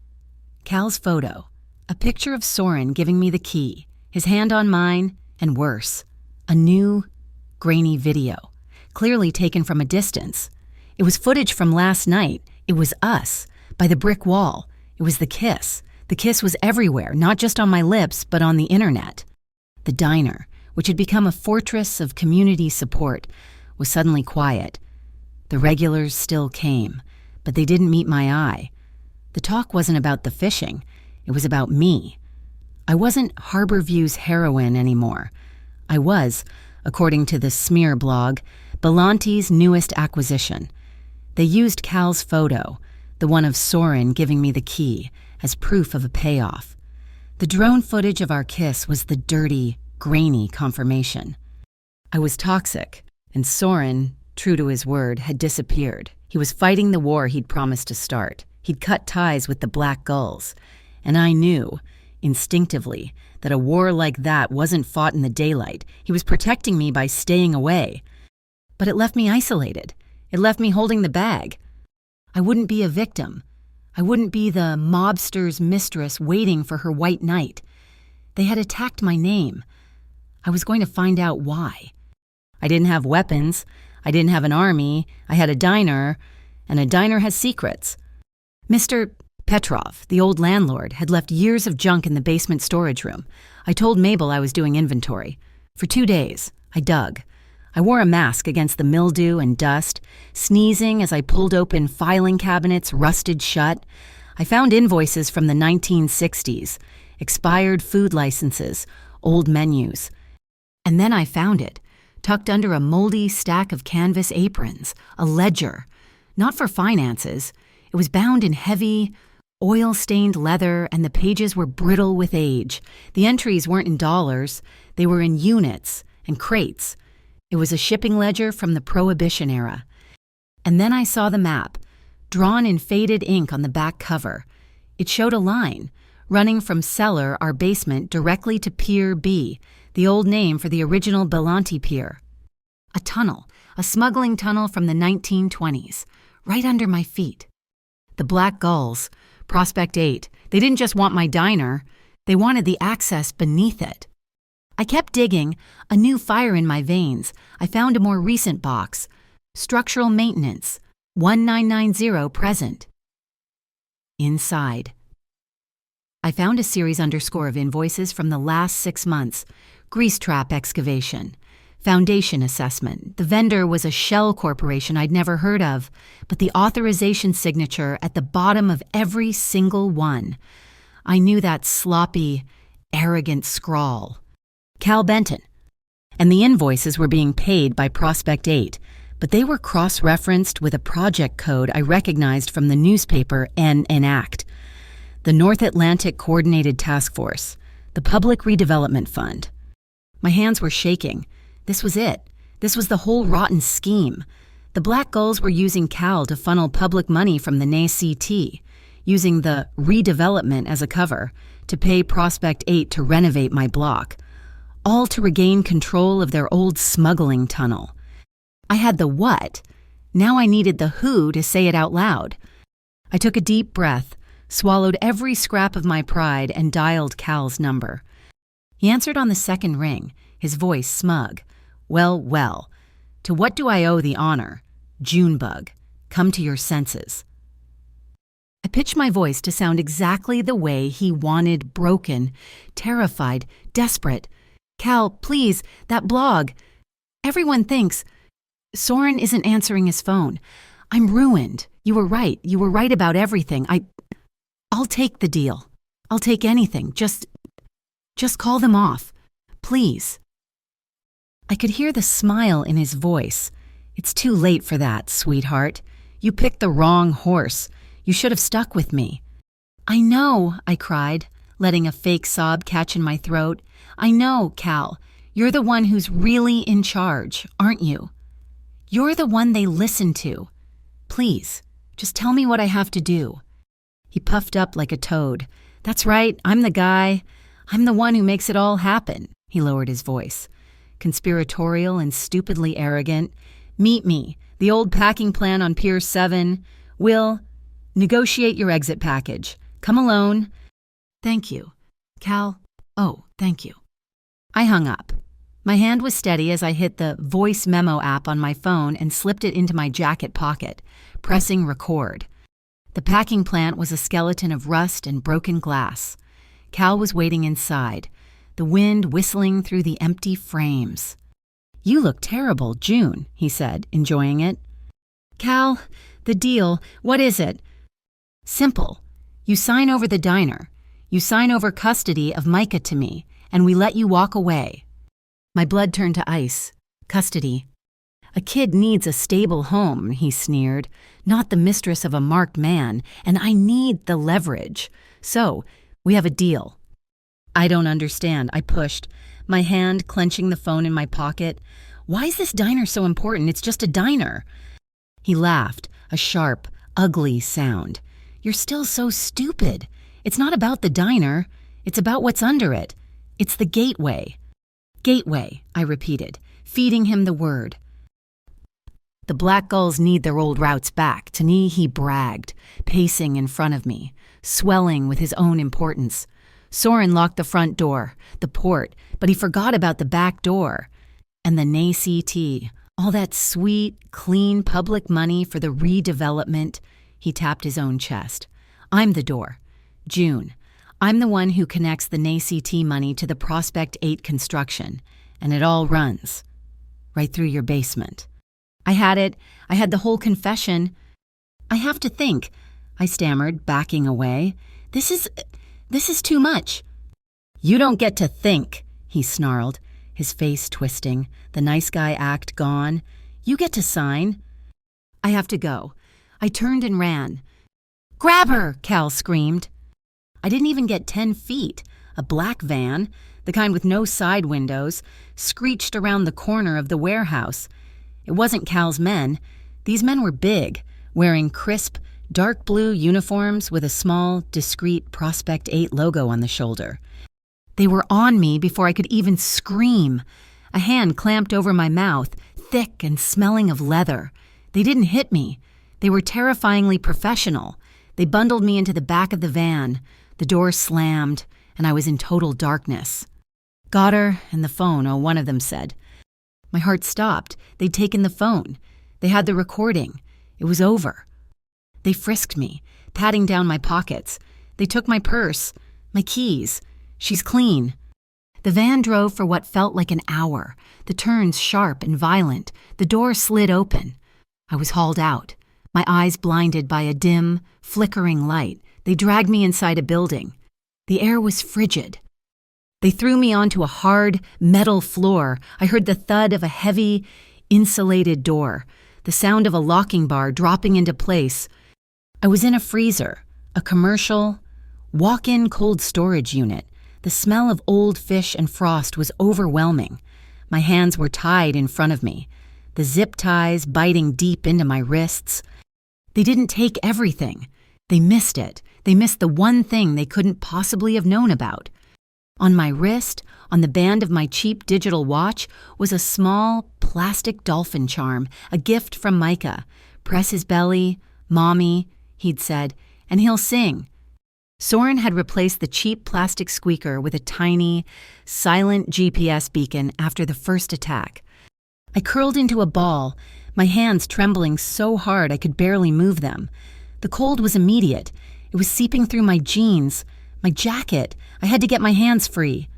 Cal's photo, a picture of Soren giving me the key, his hand on mine, and worse, a new, grainy video, clearly taken from a distance. It was footage from last night. It was us, by the brick wall. It was the kiss. The kiss was everywhere, not just on my lips, but on the internet. The diner, which had become a fortress of community support, was suddenly quiet. The regulars still came, but they didn't meet my eye. The talk wasn't about the fishing. It was about me. I wasn't Harborview's heroine anymore. I was, according to the smear blog, Belanti's newest acquisition. They used Cal's photo, the one of Soren giving me the key, as proof of a payoff. The drone footage of our kiss was the dirty, grainy confirmation. I was toxic, and Soren, true to his word, had disappeared. He was fighting the war he'd promised to start. He'd cut ties with the Black Gulls, and I knew, instinctively, that a war like that wasn't fought in the daylight. He was protecting me by staying away. But it left me isolated. It left me holding the bag. I wouldn't be a victim. I wouldn't be the mobster's mistress waiting for her white knight. They had attacked my name. I was going to find out why. I didn't have weapons. I didn't have an army. I had a diner, and a diner has secrets. Mr. Petrov, the old landlord, had left years of junk in the basement storage room. I told Mabel I was doing inventory. For 2 days, I dug. I wore a mask against the mildew and dust, sneezing as I pulled open filing cabinets rusted shut. I found invoices from the 1960s, expired food licenses, old menus. And then I found it, tucked under a moldy stack of canvas aprons, a ledger. Not for finances. It was bound in heavy, oil-stained leather, and the pages were brittle with age. The entries weren't in dollars. They were in units and crates. It was a shipping ledger from the Prohibition era. And then I saw the map, drawn in faded ink on the back cover. It showed a line, running from cellar, our basement, directly to Pier B, the old name for the original Belanti Pier. A tunnel, a smuggling tunnel from the 1920s, right under my feet. The Black Gulls, Prospect 8, they didn't just want my diner, they wanted the access beneath it. I kept digging, a new fire in my veins. I found a more recent box. Structural maintenance, 1990 present. Inside. I found a series underscore of invoices from the last 6 months. Grease trap excavation. Foundation assessment. The vendor was a shell corporation I'd never heard of, but the authorization signature at the bottom of every single one. I knew that sloppy, arrogant scrawl. Cal Benton. And the invoices were being paid by Prospect 8, but they were cross-referenced with a project code I recognized from the newspaper and Enact. The North Atlantic Coordinated Task Force, the Public Redevelopment Fund. My hands were shaking. This was it. This was the whole rotten scheme. The Black Gulls were using Cal to funnel public money from the NACT, using the redevelopment as a cover to pay Prospect 8 to renovate my block, all to regain control of their old smuggling tunnel. I had the what. Now I needed the who to say it out loud. I took a deep breath, swallowed every scrap of my pride, and dialed Cal's number. He answered on the second ring, his voice smug. Well, well. To what do I owe the honor? Junebug, come to your senses. I pitched my voice to sound exactly the way he wanted, broken, terrified, desperate. Cal, please, that blog. Everyone thinks. Soren isn't answering his phone. I'm ruined. You were right. You were right about everything. I'll take the deal. I'll take anything. Just call them off. Please. I could hear the smile in his voice. It's too late for that, sweetheart. You picked the wrong horse. You should have stuck with me. I know, I cried, letting a fake sob catch in my throat. I know, Cal. You're the one who's really in charge, aren't you? You're the one they listen to. Please, just tell me what I have to do. He puffed up like a toad. That's right, I'm the guy. I'm the one who makes it all happen. He lowered his voice. Conspiratorial and stupidly arrogant. Meet me, the old packing plan on Pier 7. Will, negotiate your exit package. Come alone. Thank you. Cal, oh, thank you. I hung up. My hand was steady as I hit the voice memo app on my phone and slipped it into my jacket pocket, pressing record. The packing plant was a skeleton of rust and broken glass. Cal was waiting inside, the wind whistling through the empty frames. You look terrible, June, he said, enjoying it. Cal, the deal, what is it? Simple. You sign over the diner. You sign over custody of Micah to me, and we let you walk away. My blood turned to ice. Custody. A kid needs a stable home, he sneered, not the mistress of a marked man, and I need the leverage. So, we have a deal. I don't understand, I pushed, my hand clenching the phone in my pocket. Why is this diner so important? It's just a diner. He laughed, a sharp, ugly sound. You're still so stupid. It's not about the diner. It's about what's under it. It's the gateway. Gateway, I repeated, feeding him the word. The Black Gulls need their old routes back. To me, he bragged, pacing in front of me, swelling with his own importance. Soren locked the front door, the port, but he forgot about the back door. And the NACT, all that sweet, clean public money for the redevelopment. He tapped his own chest. I'm the door. June. I'm the one who connects the NACT money to the Prospect 8 construction, and it all runs. Right through your basement. I had it. I had the whole confession. I have to think, I stammered, backing away. This is too much. You don't get to think, he snarled, his face twisting, the nice guy act gone. You get to sign. I have to go. I turned and ran. Grab her, Cal screamed. I didn't even get 10 feet. A black van, the kind with no side windows, screeched around the corner of the warehouse. It wasn't Cal's men. These men were big, wearing crisp, dark blue uniforms with a small, discreet Prospect 8 logo on the shoulder. They were on me before I could even scream. A hand clamped over my mouth, thick and smelling of leather. They didn't hit me. They were terrifyingly professional. They bundled me into the back of the van. The door slammed, and I was in total darkness. Got her and the phone, one of them said. My heart stopped. They'd taken the phone. They had the recording. It was over. They frisked me, patting down my pockets. They took my purse, my keys. She's clean. The van drove for what felt like an hour, the turns sharp and violent. The door slid open. I was hauled out, my eyes blinded by a dim, flickering light. They dragged me inside a building. The air was frigid. They threw me onto a hard, metal floor. I heard the thud of a heavy, insulated door, the sound of a locking bar dropping into place. I was in a freezer, a commercial, walk-in cold storage unit. The smell of old fish and frost was overwhelming. My hands were tied in front of me. the zip ties biting deep into my wrists. They didn't take everything. They missed it. They missed the one thing they couldn't possibly have known about. On my wrist, on the band of my cheap digital watch, was a small plastic dolphin charm, a gift from Micah. "Press his belly, Mommy," he'd said, "and he'll sing." Soren had replaced the cheap plastic squeaker with a tiny, silent GPS beacon after the first attack. I curled into a ball, my hands trembling so hard I could barely move them. The cold was immediate. It was seeping through my jeans, my jacket. I had to get my hands free.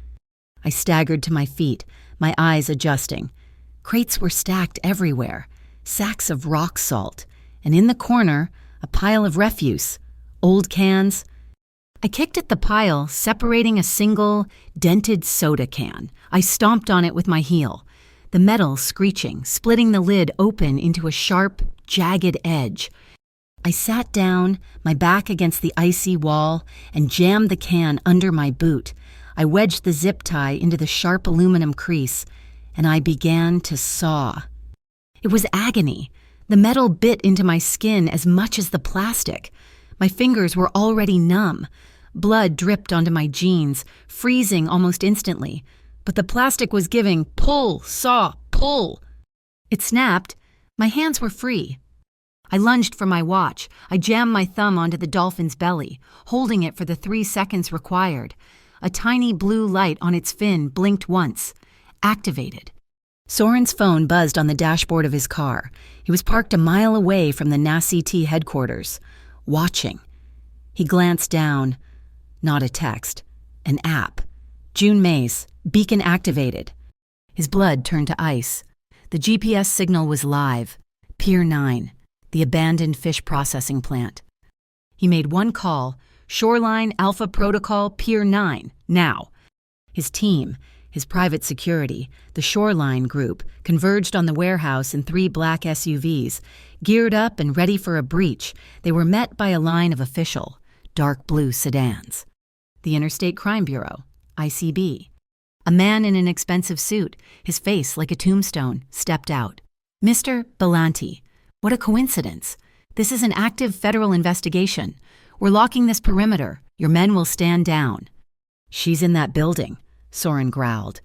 I staggered to my feet, my eyes adjusting. Crates were stacked everywhere, sacks of rock salt, and in the corner, a pile of refuse, old cans. I kicked at the pile, separating a single, dented soda can. I stomped on it with my heel, the metal screeching, splitting the lid open into a sharp, jagged edge. I sat down, my back against the icy wall, and jammed the can under my boot. I wedged the zip tie into the sharp aluminum crease, and I began to saw. It was agony. The metal bit into my skin as much as the plastic. My fingers were already numb. Blood dripped onto my jeans, freezing almost instantly. But the plastic was giving, "Pull, saw, pull." It snapped. My hands were free. I lunged for my watch. I jammed my thumb onto the dolphin's belly, holding it for the 3 seconds required. A tiny blue light on its fin blinked once. Activated. Soren's phone buzzed on the dashboard of his car. He was parked a mile away from the NACT headquarters, watching. He glanced down. Not a text. An app. June Mays. Beacon activated. His blood turned to ice. The GPS signal was live. Pier 9. The abandoned fish processing plant. He made one call, Shoreline Alpha Protocol Pier 9, now. His team, his private security, the Shoreline group, converged on the warehouse in 3 black SUVs. Geared up and ready for a breach, they were met by a line of official, dark blue sedans. The Interstate Crime Bureau, ICB. A man in an expensive suit, his face like a tombstone, stepped out. "Mr. Belanti. What a coincidence. This is an active federal investigation. We're locking this perimeter. Your men will stand down." "She's in that building," Soren growled.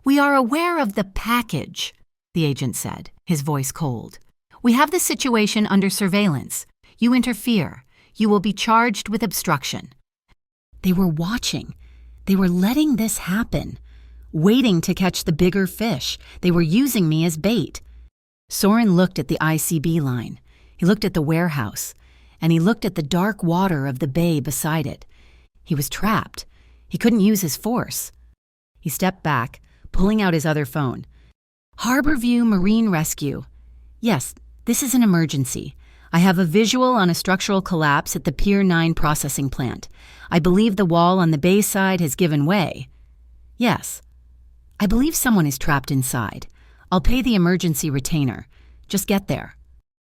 "We are aware of the package," the agent said, his voice cold. "We have the situation under surveillance. You interfere. You will be charged with obstruction." They were watching. They were letting this happen. Waiting to catch the bigger fish. They were using me as bait. Soren looked at the ICB line. He looked at the warehouse. And he looked at the dark water of the bay beside it. He was trapped. He couldn't use his force. He stepped back, pulling out his other phone. "Harborview Marine Rescue. Yes, this is an emergency. I have a visual on a structural collapse at the Pier 9 processing plant. I believe the wall on the bay side has given way. Yes. I believe someone is trapped inside. I'll pay the emergency retainer. Just get there."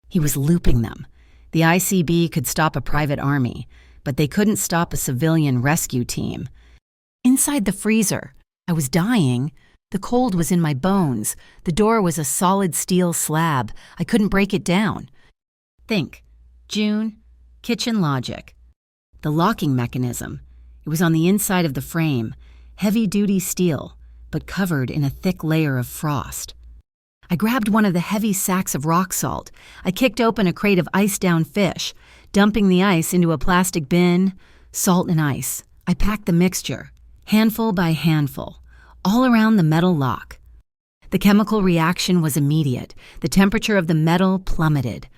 He was looping them. The ICB could stop a private army, but they couldn't stop a civilian rescue team. Inside the freezer, I was dying. The cold was in my bones. The door was a solid steel slab. I couldn't break it down. Think. June. Kitchen logic. The locking mechanism. It was on the inside of the frame, heavy-duty steel, but covered in a thick layer of frost. I grabbed one of the heavy sacks of rock salt. I kicked open a crate of ice-down fish, dumping the ice into a plastic bin, salt and ice. I packed the mixture, handful by handful, all around the metal lock. The chemical reaction was immediate. The temperature of the metal plummeted.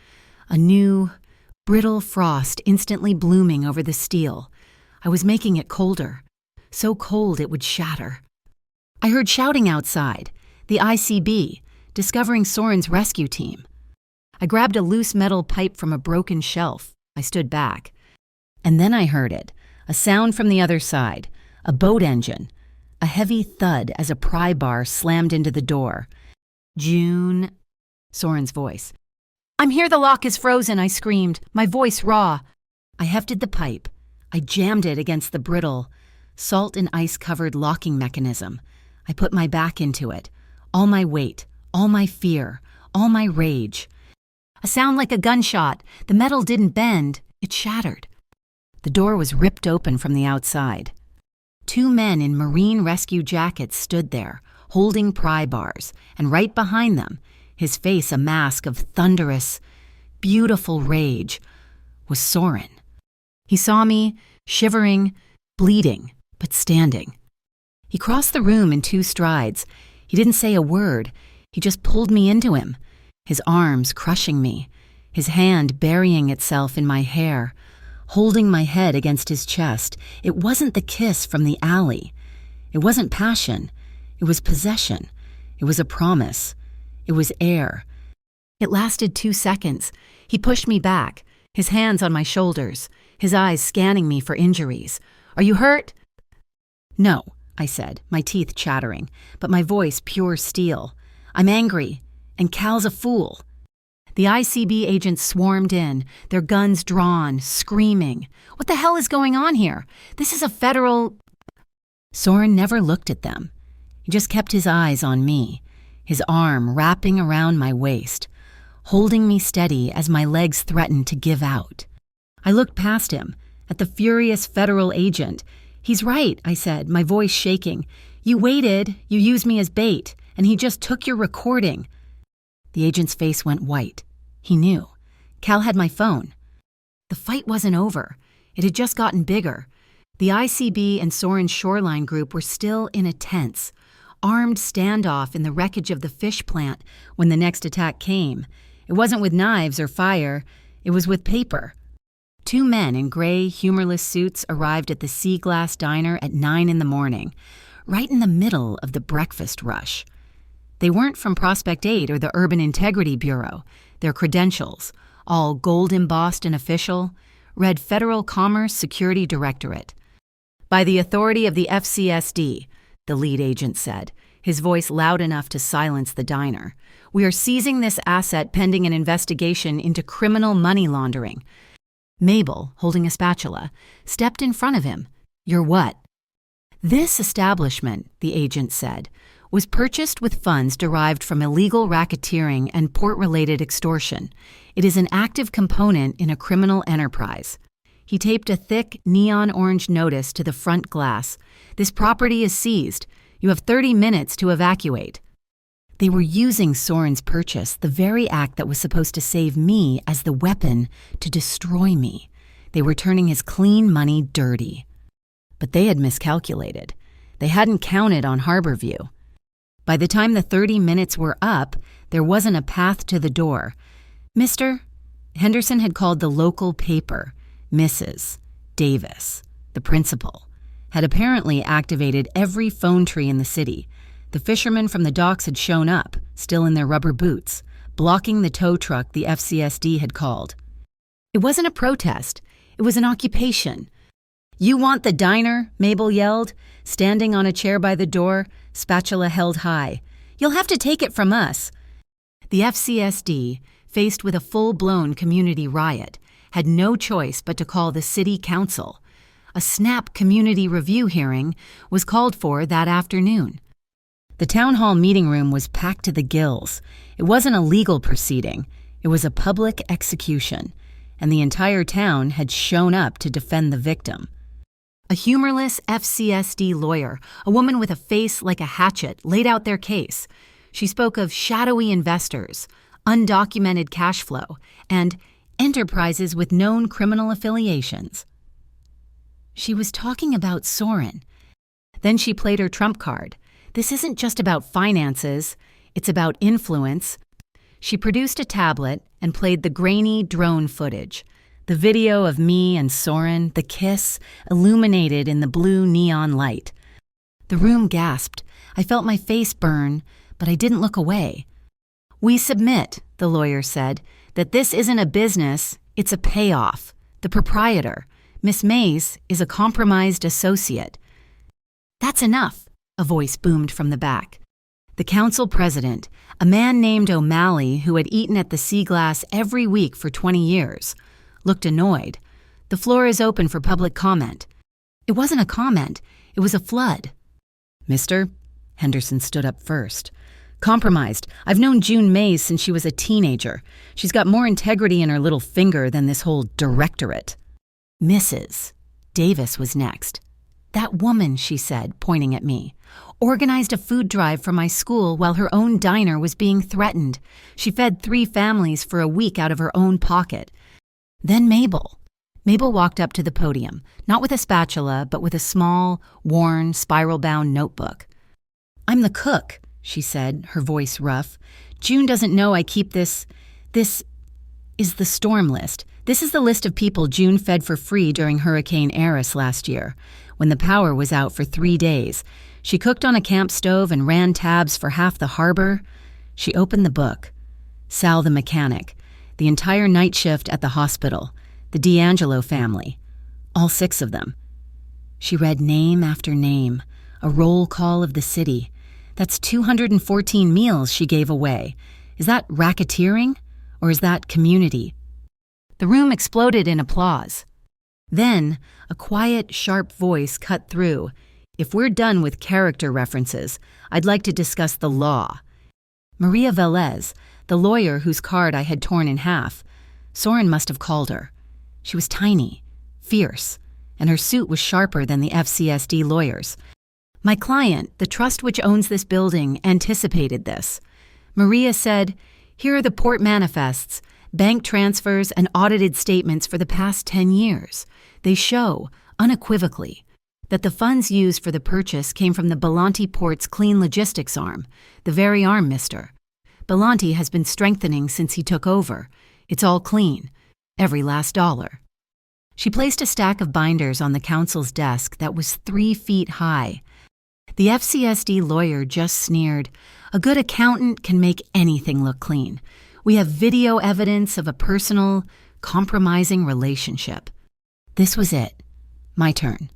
A new, brittle frost instantly blooming over the steel. I was making it colder, so cold it would shatter. I heard shouting outside, the ICB, discovering Soren's rescue team. I grabbed a loose metal pipe from a broken shelf. I stood back. And then I heard it, a sound from the other side, a boat engine, a heavy thud as a pry bar slammed into the door. "June," Soren's voice. "I'm here, the lock is frozen," I screamed, my voice raw. I hefted the pipe. I jammed it against the brittle, salt and ice-covered locking mechanism. I put my back into it, all my weight, all my fear, all my rage. A sound like a gunshot. The metal didn't bend, it shattered. The door was ripped open from the outside. 2 men in Marine rescue jackets stood there, holding pry bars, and right behind them, his face a mask of thunderous, beautiful rage, was Soren. He saw me, shivering, bleeding, but standing. He crossed the room in 2 strides. He didn't say a word. He just pulled me into him, his arms crushing me, his hand burying itself in my hair, holding my head against his chest. It wasn't the kiss from the alley. It wasn't passion. It was possession. It was a promise. It was air. It lasted 2 seconds. He pushed me back, his hands on my shoulders, his eyes scanning me for injuries. "Are you hurt?" "No," I said, my teeth chattering, but my voice pure steel. "I'm angry, and Cal's a fool." The ICB agents swarmed in, their guns drawn, screaming. "What the hell is going on here? This is a federal—" Soren never looked at them. He just kept his eyes on me, his arm wrapping around my waist, holding me steady as my legs threatened to give out. I looked past him, at the furious federal agent. "He's right," I said, my voice shaking. "You waited, you used me as bait, and he just took your recording." The agent's face went white. He knew. Cal had my phone. The fight wasn't over. It had just gotten bigger. The ICB and Soren's shoreline group were still in a tense, armed standoff in the wreckage of the fish plant when the next attack came. It wasn't with knives or fire. It was with paper. 2 men in gray, humorless suits arrived at the Sea Glass Diner at 9 in the morning, right in the middle of the breakfast rush. They weren't from Prospect 8 or the Urban Integrity Bureau. Their credentials, all gold-embossed and official, read Federal Commerce Security Directorate. "By the authority of the FCSD," the lead agent said, his voice loud enough to silence the diner, "we are seizing this asset pending an investigation into criminal money laundering." Mabel, holding a spatula, stepped in front of him. "You're what?" "This establishment," the agent said, "was purchased with funds derived from illegal racketeering and port-related extortion. It is an active component in a criminal enterprise." He taped a thick, neon-orange notice to the front glass. "This property is seized. You have 30 minutes to evacuate." They were using Soren's purchase, the very act that was supposed to save me, as the weapon to destroy me. They were turning his clean money dirty. But they had miscalculated. They hadn't counted on Harborview. By the time the 30 minutes were up, there wasn't a path to the door. "Mr. Henderson had called the local paper. Mrs. Davis, the principal, had apparently activated every phone tree in the city. The fishermen from the docks had shown up, still in their rubber boots, blocking the tow truck the FCSD had called. It wasn't a protest. It was an occupation. "You want the diner?" Mabel yelled, standing on a chair by the door, spatula held high. "You'll have to take it from us." The FCSD, faced with a full-blown community riot, had no choice but to call the city council. A snap community review hearing was called for that afternoon. The town hall meeting room was packed to the gills. It wasn't a legal proceeding. It was a public execution, and the entire town had shown up to defend the victim. A humorless FCSD lawyer, a woman with a face like a hatchet, laid out their case. She spoke of shadowy investors, undocumented cash flow, and enterprises with known criminal affiliations. She was talking about Soren. Then she played her trump card. This isn't just about finances, it's about influence. She produced a tablet and played the grainy drone footage. The video of me and Soren, the kiss, illuminated in the blue neon light. The room gasped. I felt my face burn, but I didn't look away. "We submit," the lawyer said, "that this isn't a business, it's a payoff. The proprietor, Miss Mays, is a compromised associate." "That's enough," a voice boomed from the back. The council president, a man named O'Malley who had eaten at the Sea Glass every week for 20 years, looked annoyed. "The floor is open for public comment." It wasn't a comment, it was a flood. "Mister," Henderson stood up first, Compromised. I've known June Mays since she was a teenager. She's got more integrity in her little finger than this whole directorate. Mrs. Davis was next. That woman, she said, pointing at me, organized a food drive for my school while her own diner was being threatened. She fed 3 families for a week out of her own pocket. Then Mabel. Mabel walked up to the podium, not with a spatula, but with a small, worn, spiral-bound notebook. I'm the cook, she said, her voice rough. June doesn't know I keep this. This is the storm list. This is the list of people June fed for free during Hurricane Eris last year, when the power was out for 3 days. She cooked on a camp stove and ran tabs for half the harbor. She opened the book. Sal the mechanic, the entire night shift at the hospital, the D'Angelo family, all 6 of them. She read name after name, a roll call of the city. That's 214 meals she gave away. Is that racketeering, or is that community? The room exploded in applause. Then, a quiet, sharp voice cut through. If we're done with character references, I'd like to discuss the law. Maria Velez, the lawyer whose card I had torn in half. Soren must have called her. She was tiny, fierce, and her suit was sharper than the FCSD lawyers. My client, the trust which owns this building, anticipated this. Maria said, "Here are the port manifests, bank transfers, and audited statements for the past 10 years. They show, unequivocally, that the funds used for the purchase came from the Belanti Port's clean logistics arm, the very arm, mister. Belanti has been strengthening since he took over. It's all clean, every last dollar." She placed a stack of binders on the counsel's desk that was 3 feet high. The FCSD lawyer just sneered, "A good accountant can make anything look clean. We have video evidence of a personal, compromising relationship." This was it. My turn.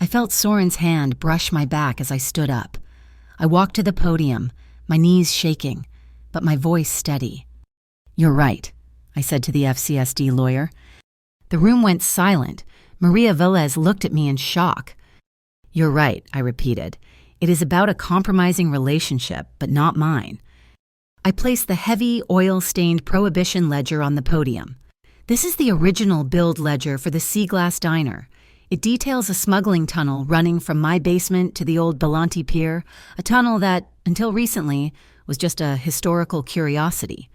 I felt Soren's hand brush my back as I stood up. I walked to the podium, my knees shaking, but my voice steady. "You're right," I said to the FCSD lawyer. The room went silent. Maria Velez looked at me in shock. "You're right," I repeated. "It is about a compromising relationship, but not mine." I placed the heavy, oil-stained Prohibition ledger on the podium. This is the original build ledger for the Sea Glass Diner. It details a smuggling tunnel running from my basement to the old Belanti Pier, a tunnel that, until recently, was just a historical curiosity.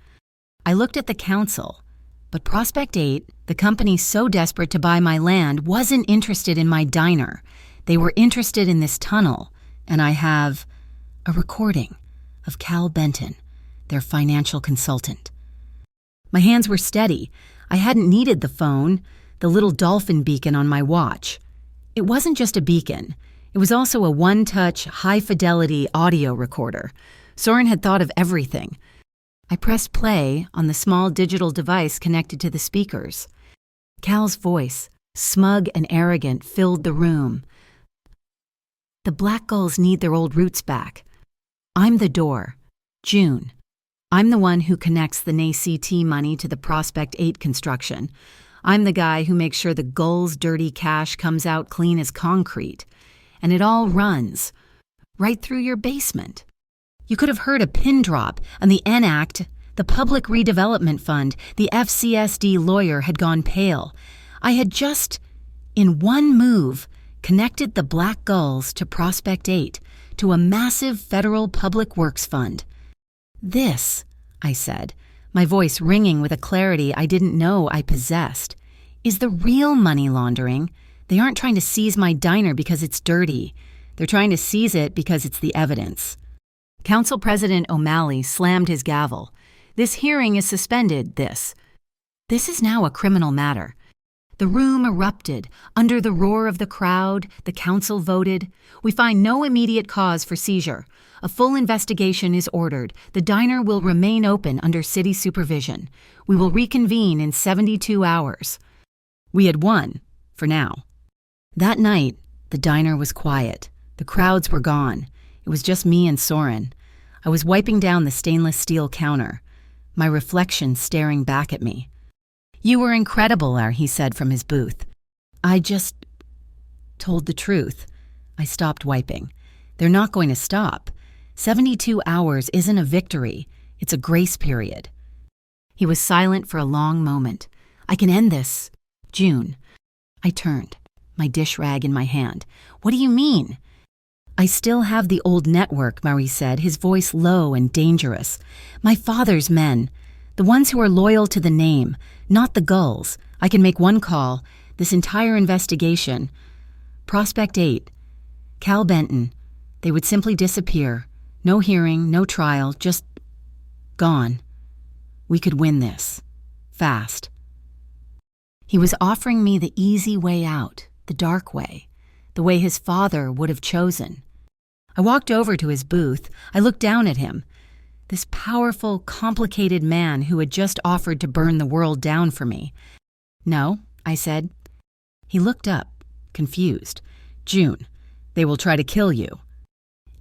I looked at the council, but Prospect 8, the company so desperate to buy my land, wasn't interested in my diner. They were interested in this tunnel, and I have a recording of Cal Benton, their financial consultant. My hands were steady. I hadn't needed the phone, the little dolphin beacon on my watch. It wasn't just a beacon. It was also a one-touch, high-fidelity audio recorder. Soren had thought of everything. I pressed play on the small digital device connected to the speakers. Cal's voice, smug and arrogant, filled the room. "The Black Gulls need their old roots back. I'm the door. June. I'm the one who connects the NACT money to the Prospect 8 construction. I'm the guy who makes sure the Gulls' dirty cash comes out clean as concrete. And it all runs right through your basement. You could have heard a pin drop, and the ENACT, the Public Redevelopment Fund, the FCSD lawyer had gone pale. I had just, in one move, connected the Black Gulls to Prospect 8, to a massive federal public works fund. "This," I said, my voice ringing with a clarity I didn't know I possessed, "is the real money laundering. They aren't trying to seize my diner because it's dirty. They're trying to seize it because it's the evidence." Council President O'Malley slammed his gavel. "This hearing is suspended, this. This is now a criminal matter." The room erupted. Under the roar of the crowd, the council voted. "We find no immediate cause for seizure. A full investigation is ordered. The diner will remain open under city supervision. We will reconvene in 72 hours. We had won, for now. That night, the diner was quiet. The crowds were gone. It was just me and Soren. I was wiping down the stainless steel counter, my reflection staring back at me. "You were incredible," he said from his booth. "I just told the truth." I stopped wiping. "They're not going to stop. 72 hours isn't a victory, it's a grace period. He was silent for a long moment. I can end this. June. I turned, my dish rag in my hand. What do you mean? I still have the old network, Murray said, his voice low and dangerous. My father's men. The ones who are loyal to the name, not the gulls. I can make one call. This entire investigation. Prospect 8. Cal Benton. They would simply disappear. No hearing, no trial, just gone. We could win this. Fast. He was offering me the easy way out, the dark way, the way his father would have chosen. I walked over to his booth. I looked down at him. This powerful, complicated man who had just offered to burn the world down for me. No, I said. He looked up, confused. June, they will try to kill you.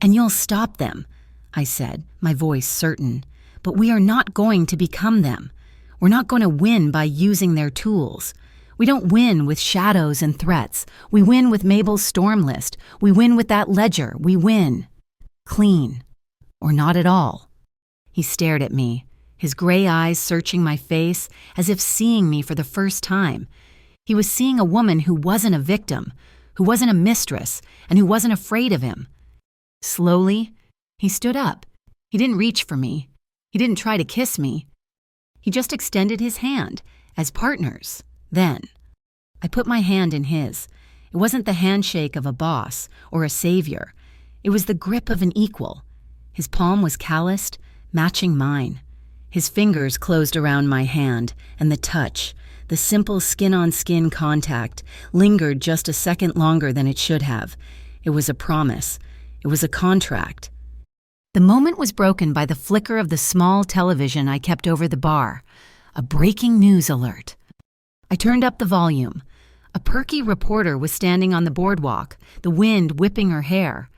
And you'll stop them, I said, my voice certain. But we are not going to become them. We're not going to win by using their tools. We don't win with shadows and threats. We win with Mabel's storm list. We win with that ledger. We win. Clean. Or not at all. He stared at me, his gray eyes searching my face as if seeing me for the first time. He was seeing a woman who wasn't a victim, who wasn't a mistress, and who wasn't afraid of him. Slowly, he stood up. He didn't reach for me. He didn't try to kiss me. He just extended his hand, as partners. Then, I put my hand in his. It wasn't the handshake of a boss or a savior. It was the grip of an equal. His palm was calloused, matching mine. His fingers closed around my hand, and the touch, the simple skin-on-skin contact, lingered just a second longer than it should have. It was a promise. It was a contract. The moment was broken by the flicker of the small television I kept over the bar. A breaking news alert. I turned up the volume. A perky reporter was standing on the boardwalk, the wind whipping her hair.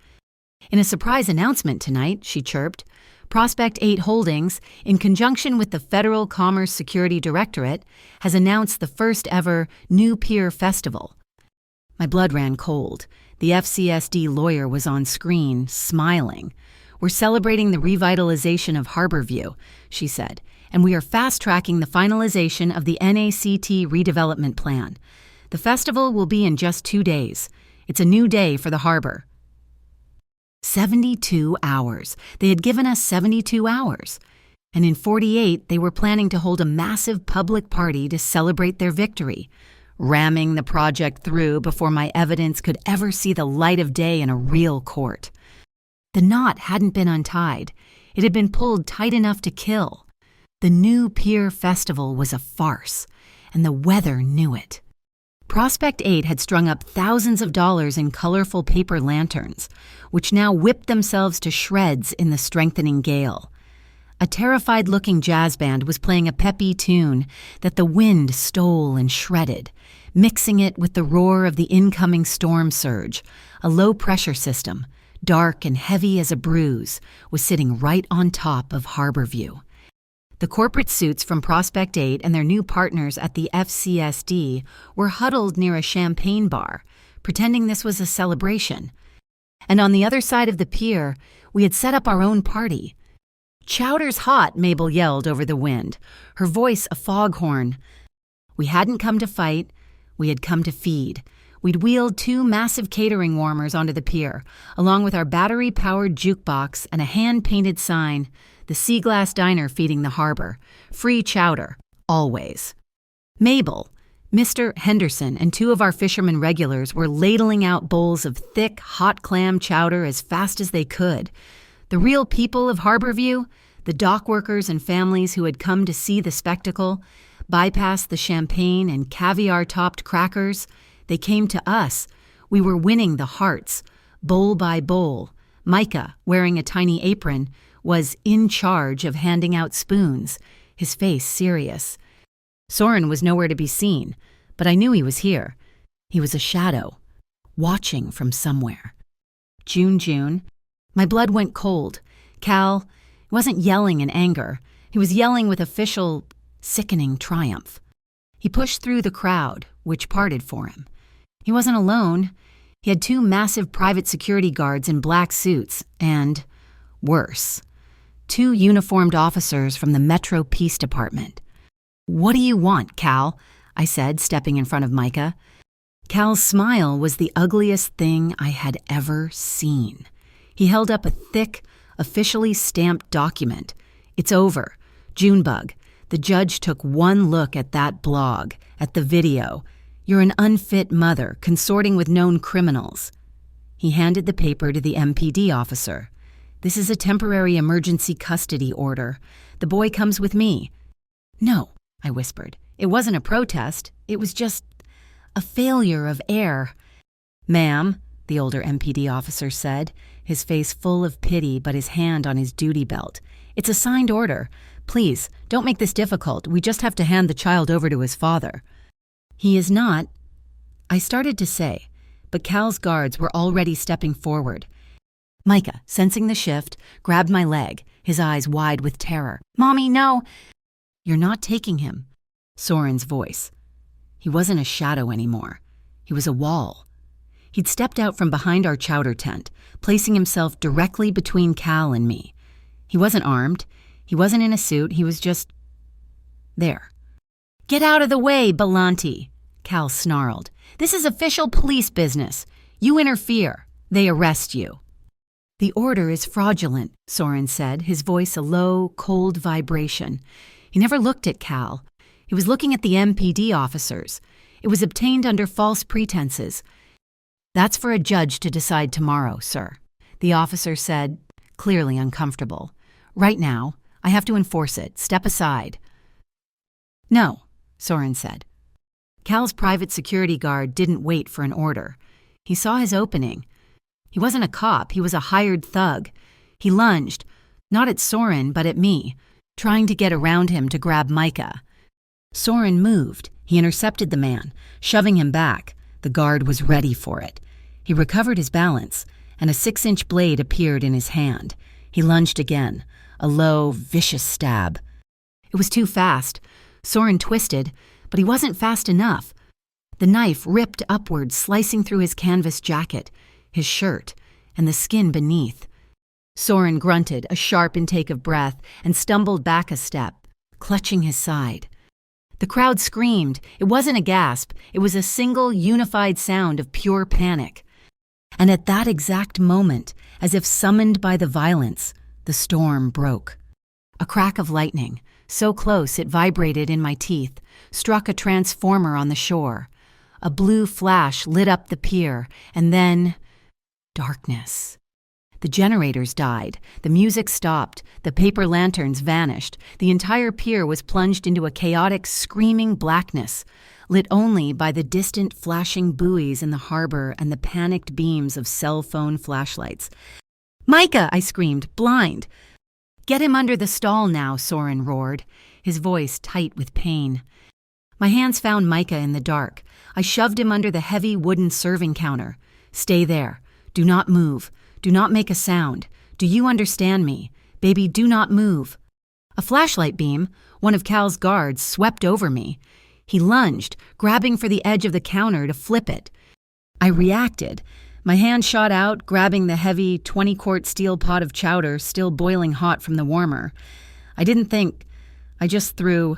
In a surprise announcement tonight, she chirped, Prospect 8 Holdings, in conjunction with the Federal Commerce Security Directorate, has announced the first ever New Pier Festival. My blood ran cold. The FCSD lawyer was on screen, smiling. We're celebrating the revitalization of Harborview, she said, and we are fast-tracking the finalization of the NACT redevelopment plan. The festival will be in just 2 days. It's a new day for the harbor. 72 hours. They had given us 72 hours. And in 48, they were planning to hold a massive public party to celebrate their victory, ramming the project through before my evidence could ever see the light of day in a real court. The knot hadn't been untied. It had been pulled tight enough to kill. The New Pier Festival was a farce, and the weather knew it. Prospect 8 had strung up thousands of dollars in colorful paper lanterns, which now whipped themselves to shreds in the strengthening gale. A terrified-looking jazz band was playing a peppy tune that the wind stole and shredded, mixing it with the roar of the incoming storm surge. A low-pressure system, dark and heavy as a bruise, was sitting right on top of Harborview. The corporate suits from Prospect 8 and their new partners at the FCSD were huddled near a champagne bar, pretending this was a celebration. And on the other side of the pier, we had set up our own party. "Chowder's hot," Mabel yelled over the wind, her voice a foghorn. We hadn't come to fight, we had come to feed. We'd wheeled 2 massive catering warmers onto the pier, along with our battery-powered jukebox and a hand-painted sign, the Sea Glass Diner feeding the harbor. Free chowder, always. Mabel, Mr. Henderson, and 2 of our fishermen regulars were ladling out bowls of thick, hot clam chowder as fast as they could. The real people of Harborview, the dock workers and families who had come to see the spectacle, bypassed the champagne and caviar-topped crackers. They came to us. We were winning the hearts, bowl by bowl. Micah, wearing a tiny apron, was in charge of handing out spoons, his face serious. Soren was nowhere to be seen, but I knew he was here. He was a shadow, watching from somewhere. June. My blood went cold. Cal wasn't yelling in anger. He was yelling with official, sickening triumph. He pushed through the crowd, which parted for him. He wasn't alone. He had 2 massive private security guards in black suits and, Worse. 2 uniformed officers from the Metro Peace Department. "What do you want, Cal?" I said, stepping in front of Micah. Cal's smile was the ugliest thing I had ever seen. He held up a thick, officially stamped document. "It's over. Junebug. The judge took one look at that blog, at the video. You're an unfit mother, consorting with known criminals." He handed the paper to the MPD officer. "This is a temporary emergency custody order. The boy comes with me." "No," I whispered. "It wasn't a protest. It was just a failure of air." "Ma'am," the older MPD officer said, his face full of pity but his hand on his duty belt. "It's a signed order. Please, don't make this difficult. We just have to hand the child over to his father." "He is not," I started to say, but Cal's guards were already stepping forward. Micah, sensing the shift, grabbed my leg, his eyes wide with terror. "Mommy, no!" "You're not taking him," Soren's voice. He wasn't a shadow anymore. He was a wall. He'd stepped out from behind our chowder tent, placing himself directly between Cal and me. He wasn't armed. He wasn't in a suit. He was just there. "Get out of the way, Belanti," Cal snarled. "This is official police business. You interfere. They arrest you." "The order is fraudulent," Soren said, his voice a low, cold vibration. He never looked at Cal. He was looking at the MPD officers. It was obtained under false pretenses. "That's for a judge to decide tomorrow, sir," the officer said, clearly uncomfortable. "Right now, I have to enforce it. Step aside." "No," Soren said. Cal's private security guard didn't wait for an order. He saw his opening. He wasn't a cop, he was a hired thug. He lunged, not at Soren, but at me, trying to get around him to grab Micah. Soren moved. He intercepted the man, shoving him back. The guard was ready for it. He recovered his balance, and a 6-inch blade appeared in his hand. He lunged again, a low, vicious stab. It was too fast. Soren twisted, but he wasn't fast enough. The knife ripped upward, slicing through his canvas jacket, his shirt, and the skin beneath. Soren grunted, a sharp intake of breath, and stumbled back a step, clutching his side. The crowd screamed. It wasn't a gasp. It was a single, unified sound of pure panic. And at that exact moment, as if summoned by the violence, the storm broke. A crack of lightning, so close it vibrated in my teeth, struck a transformer on the shore. A blue flash lit up the pier, and then darkness. The generators died, the music stopped, the paper lanterns vanished, the entire pier was plunged into a chaotic, screaming blackness, lit only by the distant flashing buoys in the harbor and the panicked beams of cell phone flashlights. "Micah!" I screamed, blind. "Get him under the stall now," Soren roared, his voice tight with pain. My hands found Micah in the dark. I shoved him under the heavy wooden serving counter. "Stay there. Do not move. Do not make a sound. Do you understand me? Baby, do not move." A flashlight beam, one of Cal's guards, swept over me. He lunged, grabbing for the edge of the counter to flip it. I reacted. My hand shot out, grabbing the heavy 20-quart steel pot of chowder still boiling hot from the warmer. I didn't think. I just threw.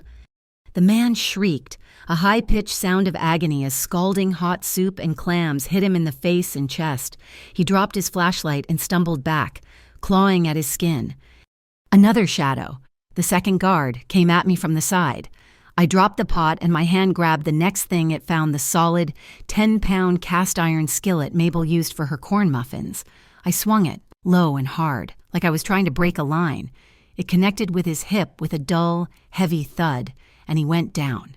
The man shrieked, a high-pitched sound of agony as scalding hot soup and clams hit him in the face and chest. He dropped his flashlight and stumbled back, clawing at his skin. Another shadow, the second guard, came at me from the side. I dropped the pot and my hand grabbed the next thing it found, the solid, 10-pound cast-iron skillet Mabel used for her corn muffins. I swung it, low and hard, like I was trying to break a line. It connected with his hip with a dull, heavy thud, and he went down.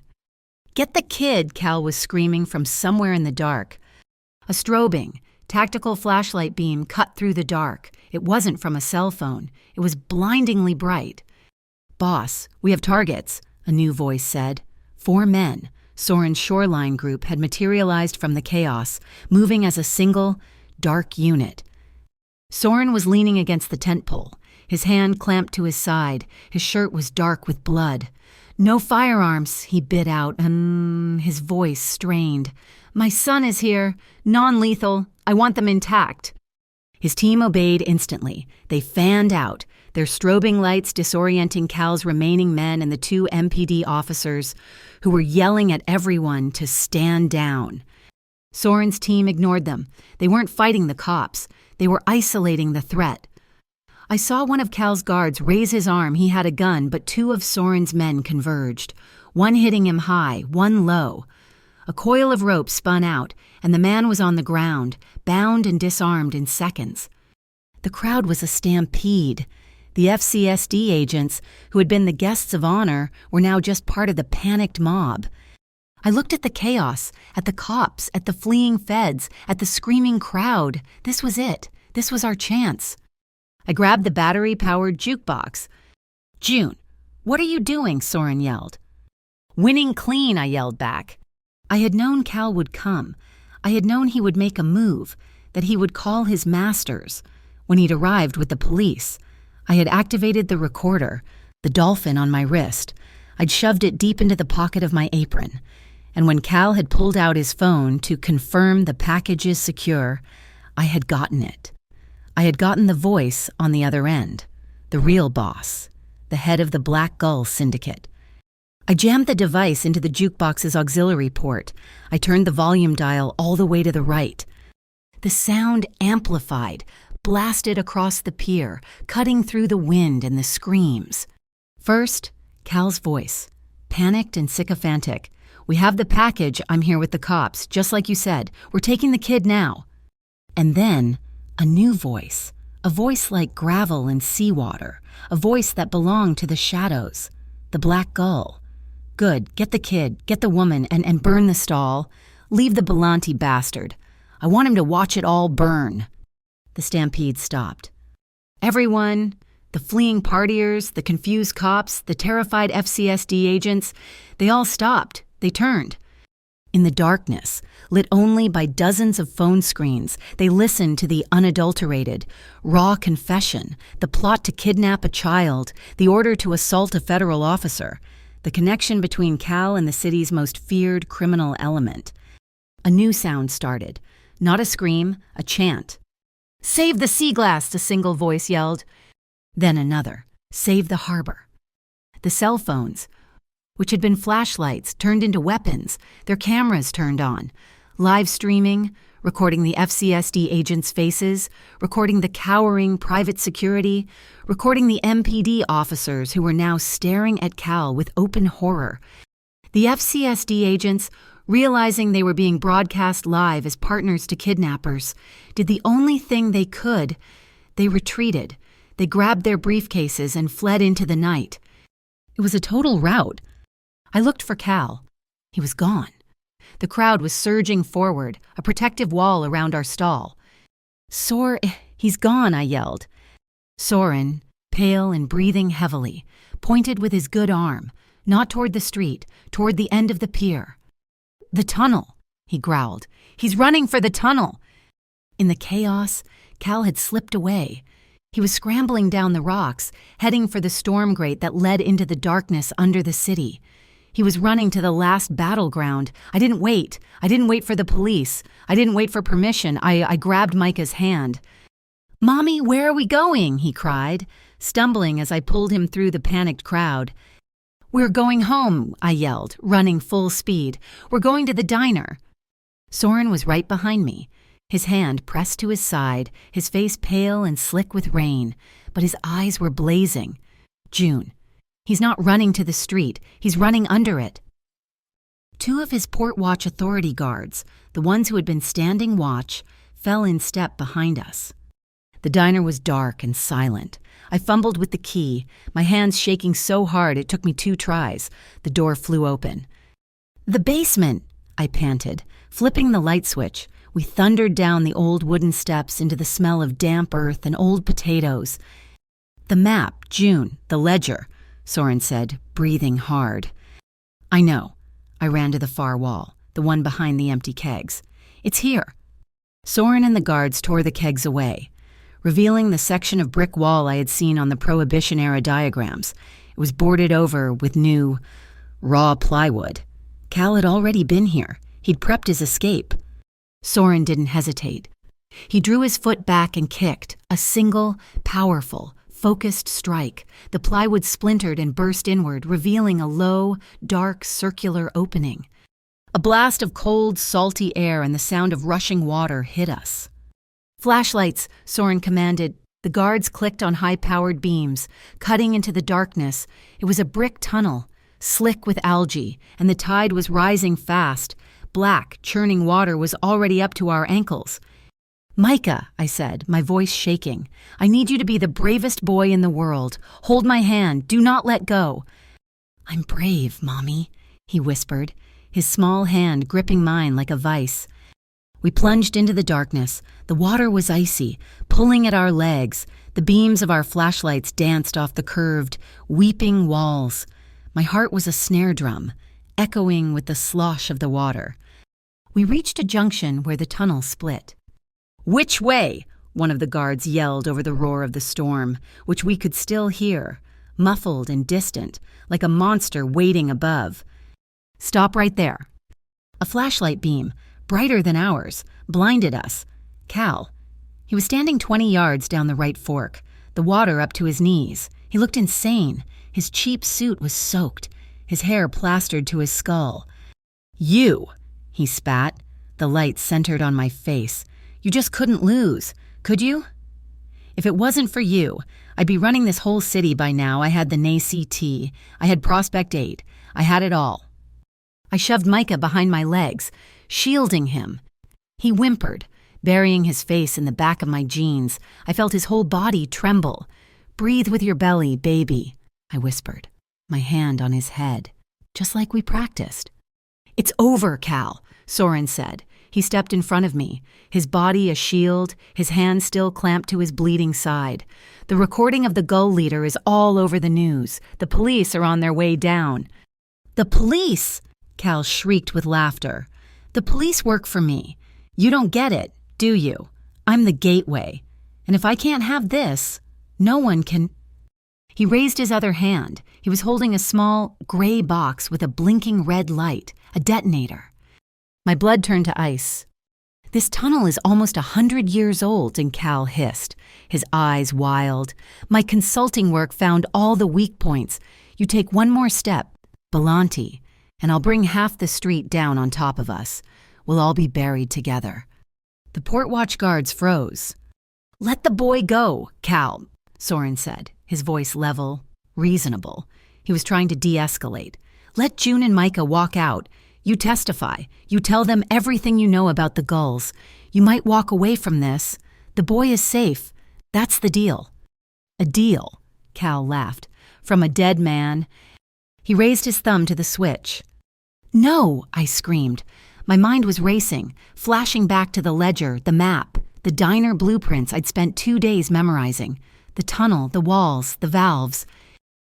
"Get the kid," Cal was screaming from somewhere in the dark. A strobing, tactical flashlight beam cut through the dark. It wasn't from a cell phone. It was blindingly bright. "Boss, we have targets," a new voice said. 4 men, Soren's shoreline group, had materialized from the chaos, moving as a single, dark unit. Soren was leaning against the tent pole, his hand clamped to his side. His shirt was dark with blood. "No firearms," he bit out, his voice strained. "My son is here. Non-lethal. I want them intact." His team obeyed instantly. They fanned out, their strobing lights disorienting Cal's remaining men and the 2 MPD officers who were yelling at everyone to stand down. Soren's team ignored them. They weren't fighting the cops. They were isolating the threat. I saw one of Cal's guards raise his arm. He had a gun, but 2 of Soren's men converged, one hitting him high, one low. A coil of rope spun out, and the man was on the ground, bound and disarmed in seconds. The crowd was a stampede. The FCSD agents, who had been the guests of honor, were now just part of the panicked mob. I looked at the chaos, at the cops, at the fleeing feds, at the screaming crowd. This was it. This was our chance. I grabbed the battery-powered jukebox. "June, what are you doing?" Soren yelled. "Winning clean," I yelled back. I had known Cal would come. I had known he would make a move, that he would call his masters. When he'd arrived with the police, I had activated the recorder, the dolphin on my wrist. I'd shoved it deep into the pocket of my apron. And when Cal had pulled out his phone to confirm the package is secure, I had gotten it. I had gotten the voice on the other end, the real boss, the head of the Black Gull Syndicate. I jammed the device into the jukebox's auxiliary port. I turned the volume dial all the way to the right. The sound amplified, blasted across the pier, cutting through the wind and the screams. First, Cal's voice, panicked and sycophantic. "We have the package. I'm here with the cops, just like you said. We're taking the kid now." And then, a new voice, a voice like gravel and seawater, a voice that belonged to the shadows, the Black Gull. "Good, get the kid, get the woman, and burn the stall. Leave the Belanti bastard. I want him to watch it all burn." The stampede stopped. Everyone, the fleeing partiers, the confused cops, the terrified FCSD agents, they all stopped. They turned. In the darkness, lit only by dozens of phone screens, they listened to the unadulterated, raw confession, the plot to kidnap a child, the order to assault a federal officer, the connection between Cal and the city's most feared criminal element. A new sound started. Not a scream, a chant. "Save the sea glass," a single voice yelled. Then another. "Save the harbor." The cell phones, which had been flashlights, turned into weapons, their cameras turned on. Live streaming, recording the FCSD agents' faces, recording the cowering private security, recording the MPD officers who were now staring at Cal with open horror. The FCSD agents, realizing they were being broadcast live as partners to kidnappers, did the only thing they could. They retreated. They grabbed their briefcases and fled into the night. It was a total rout. I looked for Cal. He was gone. The crowd was surging forward, a protective wall around our stall. He's gone," I yelled. Soren, pale and breathing heavily, pointed with his good arm, not toward the street, toward the end of the pier. "The tunnel," he growled. "He's running for the tunnel." In the chaos, Cal had slipped away. He was scrambling down the rocks, heading for the storm grate that led into the darkness under the city. He was running to the last battleground. I didn't wait. I didn't wait for the police. I didn't wait for permission. I grabbed Micah's hand. "Mommy, where are we going?" he cried, stumbling as I pulled him through the panicked crowd. "We're going home," I yelled, running full speed. "We're going to the diner." Soren was right behind me, his hand pressed to his side, his face pale and slick with rain, but his eyes were blazing. "June, he's not running to the street. He's running under it." 2 of his port watch authority guards, the ones who had been standing watch, fell in step behind us. The diner was dark and silent. I fumbled with the key, my hands shaking so hard it took me 2 tries. The door flew open. "The basement," I panted, flipping the light switch. We thundered down the old wooden steps into the smell of damp earth and old potatoes. "The map, June, the ledger," Soren said, breathing hard. "I know." I ran to the far wall, the one behind the empty kegs. "It's here." Soren and the guards tore the kegs away, revealing the section of brick wall I had seen on the Prohibition-era diagrams. It was boarded over with new, raw plywood. Cal had already been here. He'd prepped his escape. Soren didn't hesitate. He drew his foot back and kicked, a single, powerful, focused strike. The plywood splintered and burst inward, revealing a low, dark, circular opening. A blast of cold, salty air and the sound of rushing water hit us. "Flashlights," Soren commanded. The guards clicked on high-powered beams, cutting into the darkness. It was a brick tunnel, slick with algae, and the tide was rising fast. Black, churning water was already up to our ankles. "Micah," I said, my voice shaking, "I need you to be the bravest boy in the world. Hold my hand. Do not let go." "I'm brave, Mommy," he whispered, his small hand gripping mine like a vice. We plunged into the darkness. The water was icy, pulling at our legs. The beams of our flashlights danced off the curved, weeping walls. My heart was a snare drum, echoing with the slosh of the water. We reached a junction where the tunnel split. "Which way?" one of the guards yelled over the roar of the storm, which we could still hear, muffled and distant, like a monster waiting above. "Stop right there." A flashlight beam, brighter than ours, blinded us. Cal. He was standing 20 yards down the right fork, the water up to his knees. He looked insane. His cheap suit was soaked, his hair plastered to his skull. "You," he spat, the light centered on my face. "You just couldn't lose, could you? If it wasn't for you, I'd be running this whole city by now. I had the NACT. I had Prospect 8. I had it all." I shoved Micah behind my legs, shielding him. He whimpered, burying his face in the back of my jeans. I felt his whole body tremble. "Breathe with your belly, baby," I whispered, my hand on his head, just like we practiced. "It's over, Cal," Soren said. He stepped in front of me, his body a shield, his hand still clamped to his bleeding side. "The recording of the gull leader is all over the news. The police are on their way down." "The police!" Cal shrieked with laughter. "The police work for me. You don't get it, do you? I'm the gateway. And if I can't have this, no one can." He raised his other hand. He was holding a small, gray box with a blinking red light, a detonator. My blood turned to ice. "This tunnel is almost 100 years old," and Cal hissed, his eyes wild. "My consulting work found all the weak points. You take one more step, Belanti, and I'll bring half the street down on top of us. We'll all be buried together." The port watch guards froze. "Let the boy go, Cal," Soren said, his voice level, reasonable. He was trying to de-escalate. "Let June and Micah walk out. You testify. You tell them everything you know about the gulls. You might walk away from this. The boy is safe. That's the deal." "A deal," Cal laughed. "From a dead man." He raised his thumb to the switch. "No," I screamed. My mind was racing, flashing back to the ledger, the map, the diner blueprints I'd spent 2 days memorizing. The tunnel, the walls, the valves.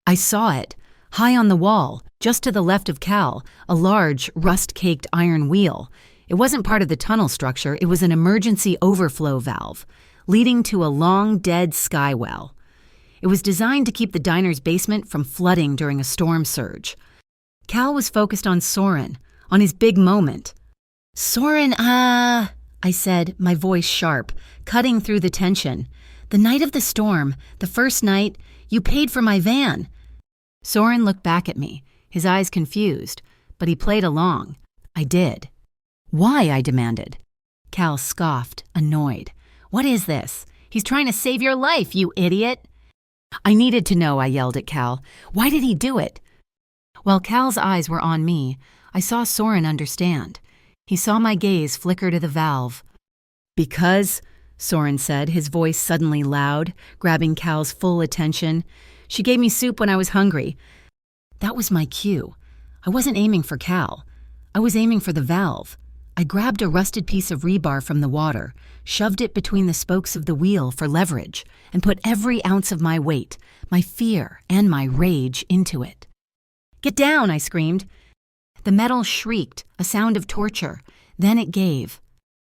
I saw it, high on the wall, just to the left of Cal, a large, rust-caked iron wheel. It wasn't part of the tunnel structure, it was an emergency overflow valve, leading to a long, dead skywell. It was designed to keep the diner's basement from flooding during a storm surge. Cal was focused on Soren, on his big moment. "Soren, I said, my voice sharp, cutting through the tension. "The night of the storm, the first night, you paid for my van." Soren looked back at me, his eyes confused, but he played along. I did. "Why?" I demanded. Cal scoffed, annoyed. "What is this? He's trying to save your life, you idiot." "I needed to know," I yelled at Cal. "Why did he do it?" While Cal's eyes were on me, I saw Soren understand. He saw my gaze flicker to the valve. "Because," Soren said, his voice suddenly loud, grabbing Cal's full attention, "she gave me soup when I was hungry." That was my cue. I wasn't aiming for Cal. I was aiming for the valve. I grabbed a rusted piece of rebar from the water, shoved it between the spokes of the wheel for leverage, and put every ounce of my weight, my fear, and my rage into it. "Get down!" I screamed. The metal shrieked, a sound of torture. Then it gave.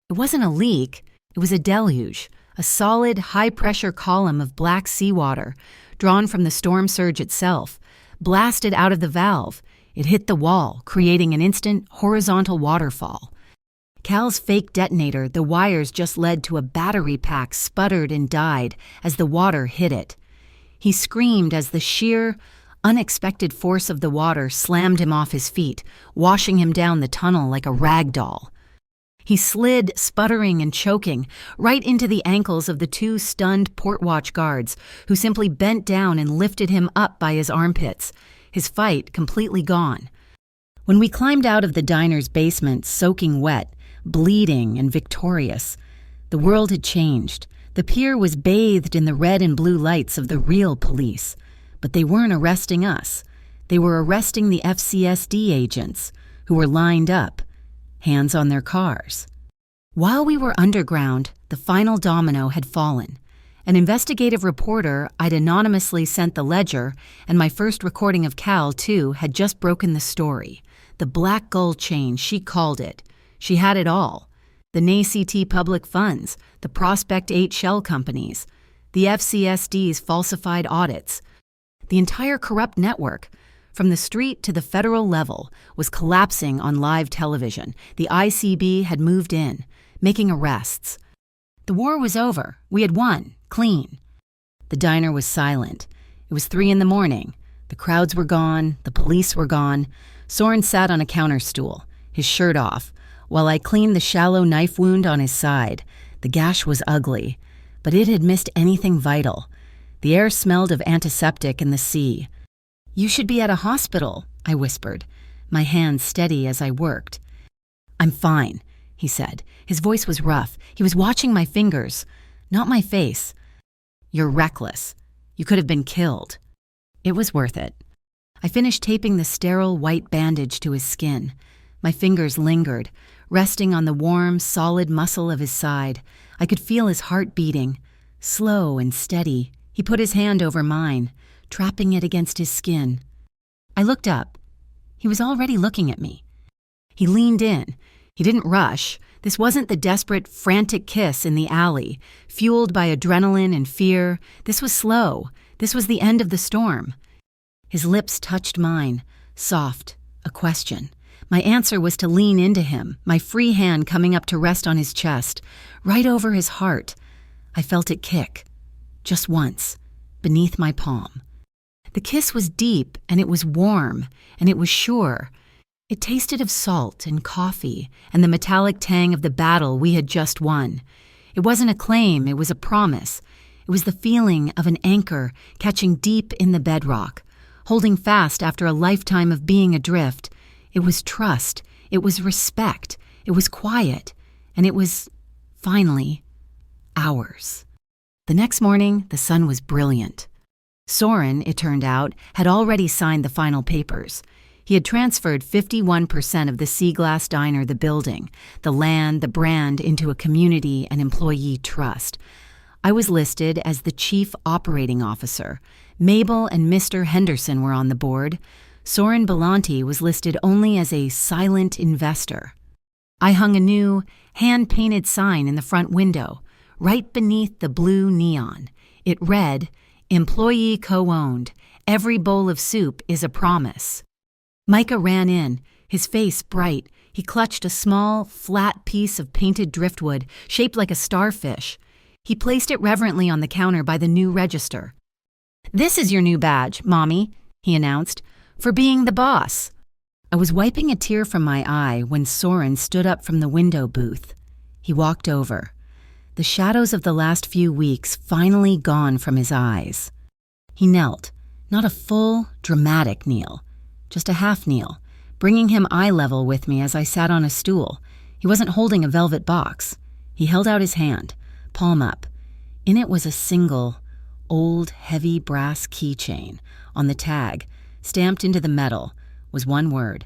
It wasn't a leak. It was a deluge, a solid, high-pressure column of black seawater, drawn from the storm surge itself, blasted out of the valve. It hit the wall, creating an instant, horizontal waterfall. Cal's fake detonator, the wires just led to a battery pack, sputtered and died as the water hit it. He screamed as the sheer, unexpected force of the water slammed him off his feet, washing him down the tunnel like a rag doll. He slid, sputtering and choking, right into the ankles of the two stunned portwatch guards, who simply bent down and lifted him up by his armpits, his fight completely gone. When we climbed out of the diner's basement, soaking wet, bleeding and victorious, the world had changed. The pier was bathed in the red and blue lights of the real police, but they weren't arresting us. They were arresting the FCSD agents, who were lined up, hands on their cars. While we were underground, the final domino had fallen. An investigative reporter I'd anonymously sent the ledger, and my first recording of Cal, too, had just broken the story. The Black Gull chain, she called it. She had it all. The NACT public funds, the Prospect 8 shell companies, the FCSD's falsified audits. The entire corrupt network, from the street to the federal level, was collapsing on live television. The ICB had moved in, making arrests. The war was over. We had won, clean. The diner was silent. It was 3 a.m. The crowds were gone. The police were gone. Soren sat on a counter stool, his shirt off, while I cleaned the shallow knife wound on his side. The gash was ugly, but it had missed anything vital. The air smelled of antiseptic and the sea. "You should be at a hospital," I whispered, my hands steady as I worked. "I'm fine," he said. His voice was rough. He was watching my fingers, not my face. "You're reckless. You could have been killed." It was worth it. I finished taping the sterile white bandage to his skin. My fingers lingered, resting on the warm, solid muscle of his side. I could feel his heart beating, slow and steady. He put his hand over mine, trapping it against his skin. I looked up. He was already looking at me. He leaned in. He didn't rush. This wasn't the desperate, frantic kiss in the alley, fueled by adrenaline and fear. This was slow. This was the end of the storm. His lips touched mine, soft, a question. My answer was to lean into him, my free hand coming up to rest on his chest, right over his heart. I felt it kick, just once, beneath my palm. The kiss was deep, and it was warm, and it was sure. It tasted of salt and coffee and the metallic tang of the battle we had just won. It wasn't a claim, it was a promise. It was the feeling of an anchor catching deep in the bedrock, holding fast after a lifetime of being adrift. It was trust, it was respect, it was quiet, and it was, finally, ours. The next morning, the sun was brilliant. Soren, it turned out, had already signed the final papers. He had transferred 51% of the Sea Glass Diner, the building, the land, the brand, into a community and employee trust. I was listed as the Chief Operating Officer. Mabel and Mr. Henderson were on the board. Soren Belanti was listed only as a silent investor. I hung a new, hand-painted sign in the front window, right beneath the blue neon. It read, "Employee co-owned. Every bowl of soup is a promise." Micah ran in, his face bright. He clutched a small, flat piece of painted driftwood, shaped like a starfish. He placed it reverently on the counter by the new register. "This is your new badge, Mommy," he announced, "for being the boss." I was wiping a tear from my eye when Soren stood up from the window booth. He walked over. The shadows of the last few weeks finally gone from his eyes. He knelt, not a full, dramatic kneel, just a half kneel, bringing him eye level with me as I sat on a stool. He wasn't holding a velvet box. He held out his hand, palm up. In it was a single, old, heavy brass keychain. On the tag, stamped into the metal, was one word.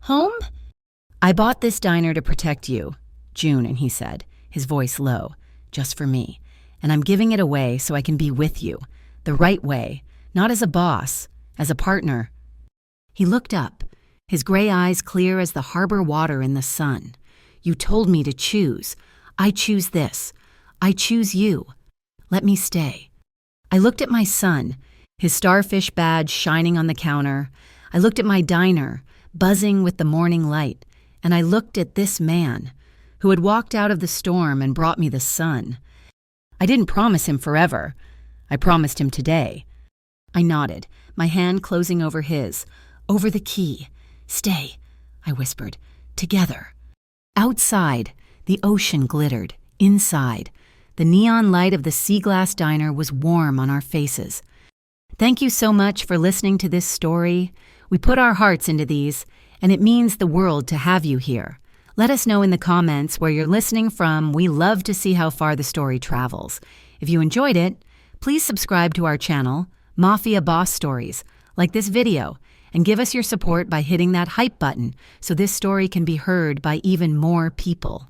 "Home?" "I bought this diner to protect you, June," and he said, his voice low, "just for me. And I'm giving it away so I can be with you, the right way, not as a boss, as a partner." He looked up, his gray eyes clear as the harbor water in the sun. "You told me to choose. I choose this. I choose you. Let me stay." I looked at my son, his starfish badge shining on the counter. I looked at my diner, buzzing with the morning light. And I looked at this man, who had walked out of the storm and brought me the sun. I didn't promise him forever. I promised him today. I nodded, my hand closing over his, over the key. "Stay," I whispered. "Together." Outside, the ocean glittered. Inside, the neon light of the Sea Glass Diner was warm on our faces. Thank you so much for listening to this story. We put our hearts into these, and it means the world to have you here. Let us know in the comments where you're listening from. We love to see how far the story travels. If you enjoyed it, please subscribe to our channel, Mafia Boss Stories, like this video, and give us your support by hitting that hype button so this story can be heard by even more people.